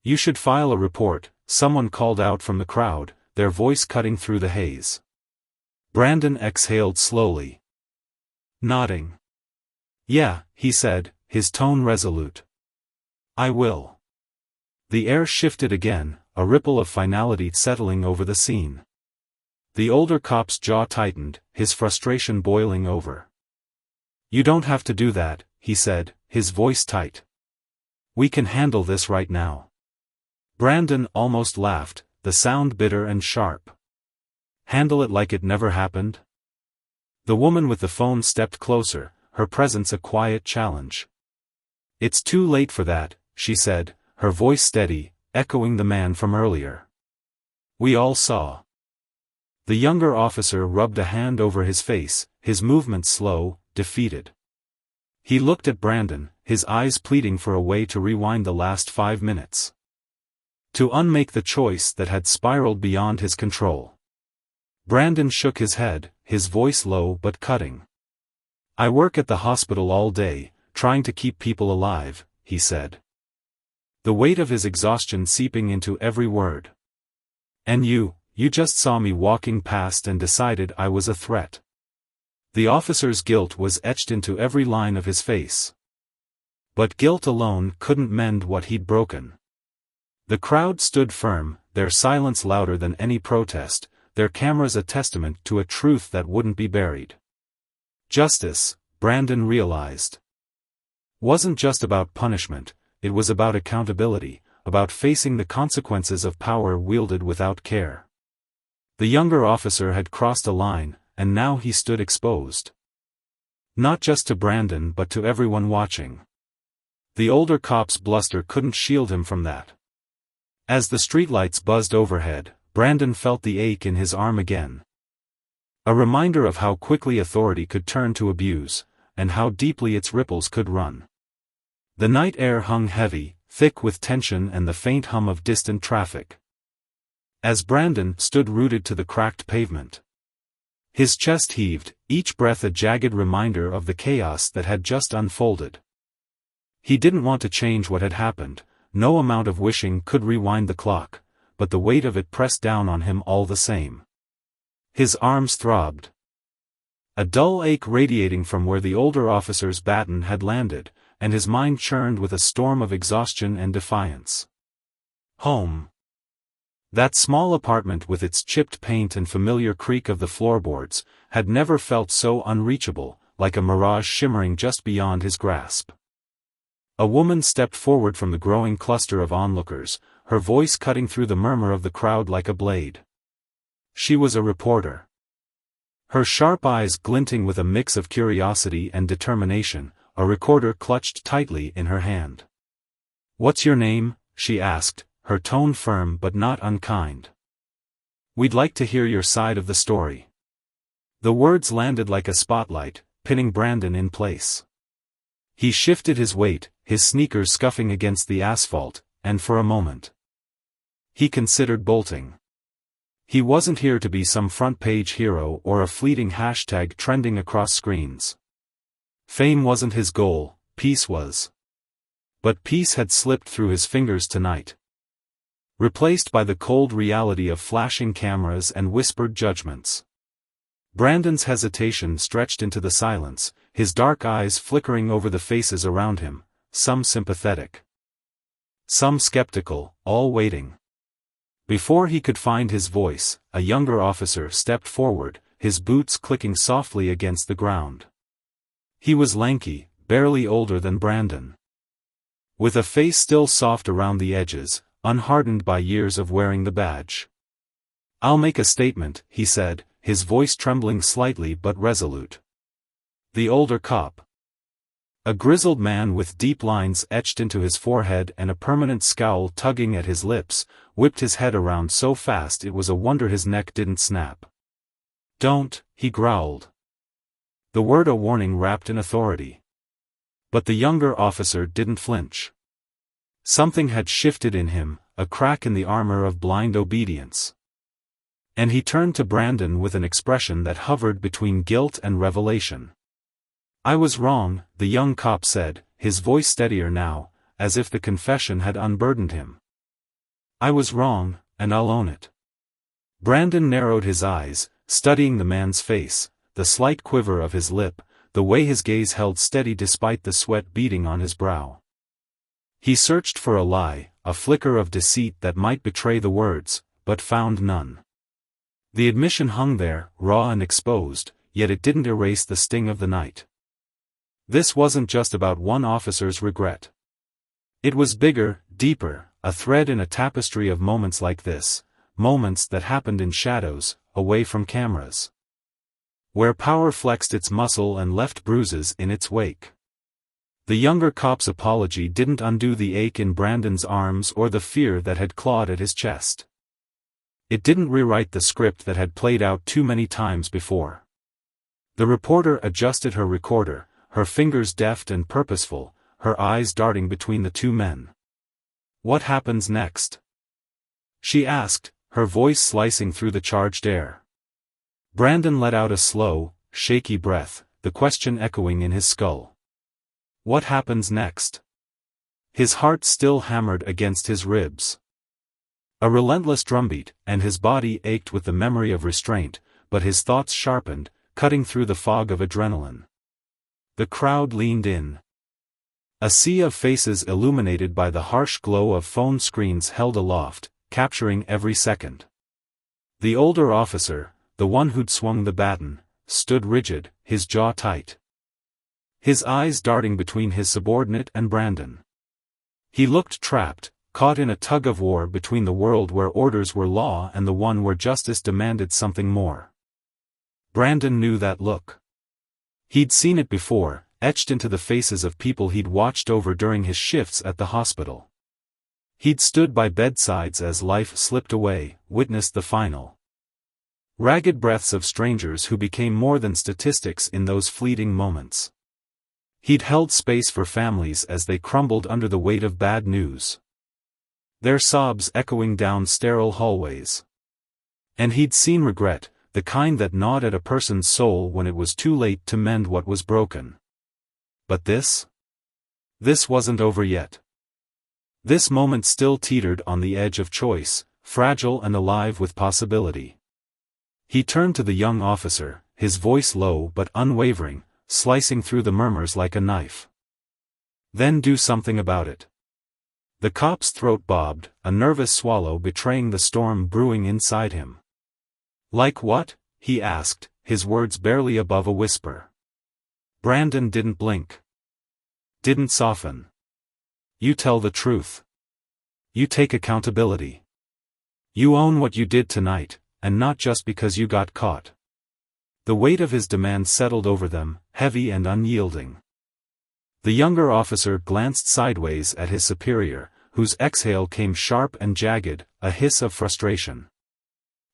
"You should file a report," someone called out from the crowd, their voice cutting through the haze. Brandon exhaled slowly. Nodding. "Yeah," he said, his tone resolute. "I will." The air shifted again, a ripple of finality settling over the scene. The older cop's jaw tightened, his frustration boiling over. "You don't have to do that," he said, his voice tight. "We can handle this right now." Brandon almost laughed, the sound bitter and sharp. "Handle it like it never happened?" The woman with the phone stepped closer, her presence a quiet challenge. "It's too late for that," she said, her voice steady, echoing the man from earlier. "We all saw." The younger officer rubbed a hand over his face, his movements slow, defeated. He looked at Brandon, his eyes pleading for a way to rewind the last 5 minutes. To unmake the choice that had spiraled beyond his control. Brandon shook his head, his voice low but cutting. "I work at the hospital all day, trying to keep people alive," he said. The weight of his exhaustion seeping into every word. "And you just saw me walking past and decided I was a threat." The officer's guilt was etched into every line of his face. But guilt alone couldn't mend what he'd broken. The crowd stood firm, their silence louder than any protest, their cameras a testament to a truth that wouldn't be buried. Justice, Brandon realized, wasn't just about punishment, it was about accountability, about facing the consequences of power wielded without care. The younger officer had crossed a line, and now he stood exposed. Not just to Brandon but to everyone watching. The older cop's bluster couldn't shield him from that. As the streetlights buzzed overhead, Brandon felt the ache in his arm again. A reminder of how quickly authority could turn to abuse, and how deeply its ripples could run. The night air hung heavy, thick with tension and the faint hum of distant traffic. As Brandon stood rooted to the cracked pavement, his chest heaved, each breath a jagged reminder of the chaos that had just unfolded. He didn't want to change what had happened, no amount of wishing could rewind the clock, but the weight of it pressed down on him all the same. His arms throbbed. A dull ache radiating from where the older officer's baton had landed, and his mind churned with a storm of exhaustion and defiance. Home. That small apartment with its chipped paint and familiar creak of the floorboards, had never felt so unreachable, like a mirage shimmering just beyond his grasp. A woman stepped forward from the growing cluster of onlookers, her voice cutting through the murmur of the crowd like a blade. She was a reporter. Her sharp eyes glinting with a mix of curiosity and determination, a recorder clutched tightly in her hand. "What's your name?" she asked, her tone firm but not unkind. "We'd like to hear your side of the story." The words landed like a spotlight, pinning Brandon in place. He shifted his weight, his sneakers scuffing against the asphalt, and for a moment, he considered bolting. He wasn't here to be some front-page hero or a fleeting hashtag trending across screens. Fame wasn't his goal, peace was. But peace had slipped through his fingers tonight, replaced by the cold reality of flashing cameras and whispered judgments. Brandon's hesitation stretched into the silence, his dark eyes flickering over the faces around him, some sympathetic, some skeptical, all waiting. Before he could find his voice, a younger officer stepped forward, his boots clicking softly against the ground. He was lanky, barely older than Brandon, with a face still soft around the edges, unhardened by years of wearing the badge. "I'll make a statement," he said, his voice trembling slightly but resolute. The older cop, a grizzled man with deep lines etched into his forehead and a permanent scowl tugging at his lips, whipped his head around so fast it was a wonder his neck didn't snap. "Don't," he growled. The word a warning wrapped in authority. But the younger officer didn't flinch. Something had shifted in him, a crack in the armor of blind obedience. And he turned to Brandon with an expression that hovered between guilt and revelation. "I was wrong," the young cop said, his voice steadier now, as if the confession had unburdened him. "I was wrong, and I'll own it." Brandon narrowed his eyes, studying the man's face, the slight quiver of his lip, the way his gaze held steady despite the sweat beading on his brow. He searched for a lie, a flicker of deceit that might betray the words, but found none. The admission hung there, raw and exposed, yet it didn't erase the sting of the night. This wasn't just about one officer's regret. It was bigger, deeper, a thread in a tapestry of moments like this, moments that happened in shadows, away from cameras, where power flexed its muscle and left bruises in its wake. The younger cop's apology didn't undo the ache in Brandon's arms or the fear that had clawed at his chest. It didn't rewrite the script that had played out too many times before. The reporter adjusted her recorder, her fingers deft and purposeful, her eyes darting between the two men. "What happens next?" she asked, her voice slicing through the charged air. Brandon let out a slow, shaky breath, the question echoing in his skull. What happens next? His heart still hammered against his ribs. A relentless drumbeat, and his body ached with the memory of restraint, but his thoughts sharpened, cutting through the fog of adrenaline. The crowd leaned in. A sea of faces illuminated by the harsh glow of phone screens held aloft, capturing every second. The older officer, the one who'd swung the baton, stood rigid, his jaw tight, his eyes darting between his subordinate and Brandon. He looked trapped, caught in a tug-of-war between the world where orders were law and the one where justice demanded something more. Brandon knew that look. He'd seen it before, etched into the faces of people he'd watched over during his shifts at the hospital. He'd stood by bedsides as life slipped away, witnessed the final ragged breaths of strangers who became more than statistics in those fleeting moments. He'd held space for families as they crumbled under the weight of bad news, their sobs echoing down sterile hallways. And he'd seen regret, the kind that gnawed at a person's soul when it was too late to mend what was broken. But this? This wasn't over yet. This moment still teetered on the edge of choice, fragile and alive with possibility. He turned to the young officer, his voice low but unwavering, slicing through the murmurs like a knife. Then do something about it. The cop's throat bobbed, a nervous swallow betraying the storm brewing inside him. Like what? He asked, his words barely above a whisper. Brandon didn't blink. Didn't soften. You tell the truth. You take accountability. You own what you did tonight, and not just because you got caught. The weight of his demand settled over them, heavy and unyielding. The younger officer glanced sideways at his superior, whose exhale came sharp and jagged, a hiss of frustration.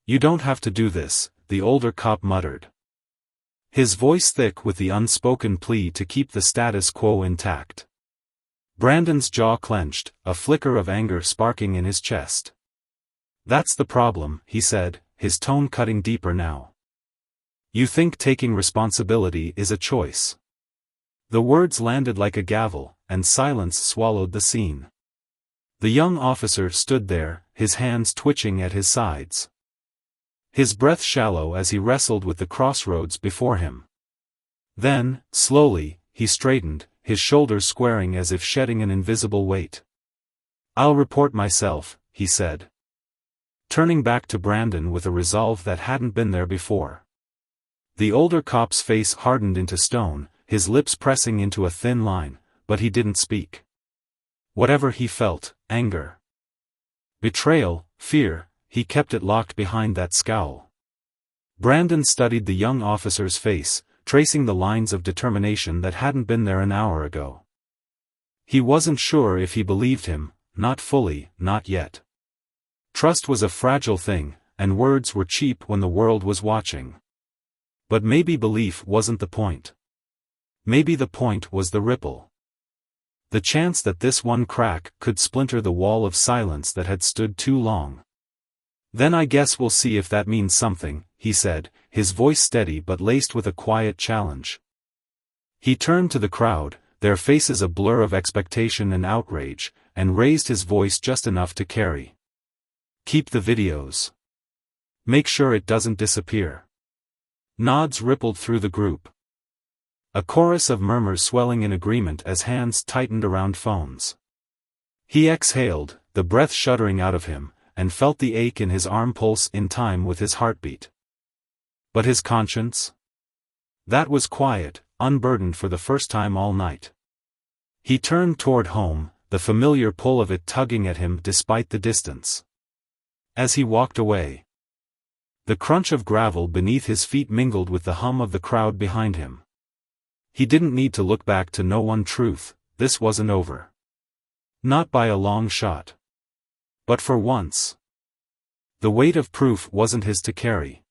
You don't have to do this, the older cop muttered. His voice thick with the unspoken plea to keep the status quo intact. Brandon's jaw clenched, a flicker of anger sparking in his chest. That's the problem, he said, his tone cutting deeper now. You think taking responsibility is a choice. The words landed like a gavel, and silence swallowed the scene. The young officer stood there, his hands twitching at his sides. His breath shallow as he wrestled with the crossroads before him. Then, slowly, he straightened, his shoulders squaring as if shedding an invisible weight. I'll report myself, he said. Turning back to Brandon with a resolve that hadn't been there before. The older cop's face hardened into stone, his lips pressing into a thin line, but he didn't speak. Whatever he felt, anger, betrayal, fear, he kept it locked behind that scowl. Brandon studied the young officer's face, tracing the lines of determination that hadn't been there an hour ago. He wasn't sure if he believed him, not fully, not yet. Trust was a fragile thing, and words were cheap when the world was watching. But maybe belief wasn't the point. Maybe the point was the ripple. The chance that this one crack could splinter the wall of silence that had stood too long. Then I guess we'll see if that means something, he said, his voice steady but laced with a quiet challenge. He turned to the crowd, their faces a blur of expectation and outrage, and raised his voice just enough to carry. Keep the videos. Make sure it doesn't disappear. Nods rippled through the group. A chorus of murmurs swelling in agreement as hands tightened around phones. He exhaled, the breath shuddering out of him, and felt the ache in his arm pulse in time with his heartbeat. But his conscience? That was quiet, unburdened for the first time all night. He turned toward home, the familiar pull of it tugging at him despite the distance. As he walked away, the crunch of gravel beneath his feet mingled with the hum of the crowd behind him. He didn't need to look back to know one truth, this wasn't over. Not by a long shot. But for once, the weight of proof wasn't his to carry.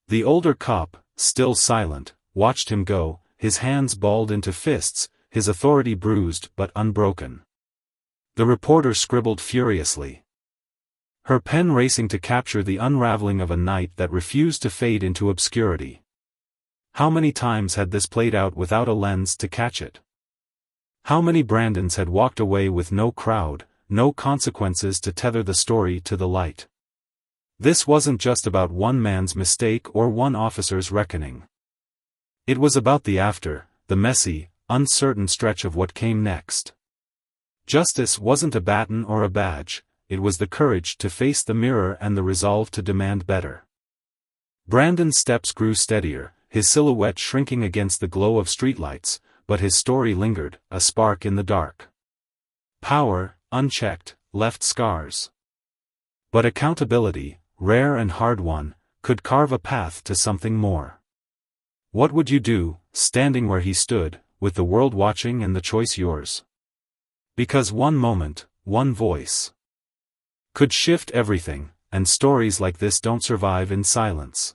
The older cop, still silent, watched him go, his hands balled into fists, his authority bruised but unbroken. The reporter scribbled furiously, her pen racing to capture the unraveling of a night that refused to fade into obscurity. How many times had this played out without a lens to catch it? How many Brandons had walked away with no crowd, no consequences to tether the story to the light? This wasn't just about one man's mistake or one officer's reckoning. It was about the after, the messy, uncertain stretch of what came next. Justice wasn't a baton or a badge, it was the courage to face the mirror and the resolve to demand better. Brandon's steps grew steadier, his silhouette shrinking against the glow of streetlights, but his story lingered, a spark in the dark. Power, unchecked, left scars. But accountability, rare and hard-won, could carve a path to something more. What would you do, standing where he stood, with the world watching and the choice yours? Because one moment, one voice, could shift everything, and stories like this don't survive in silence.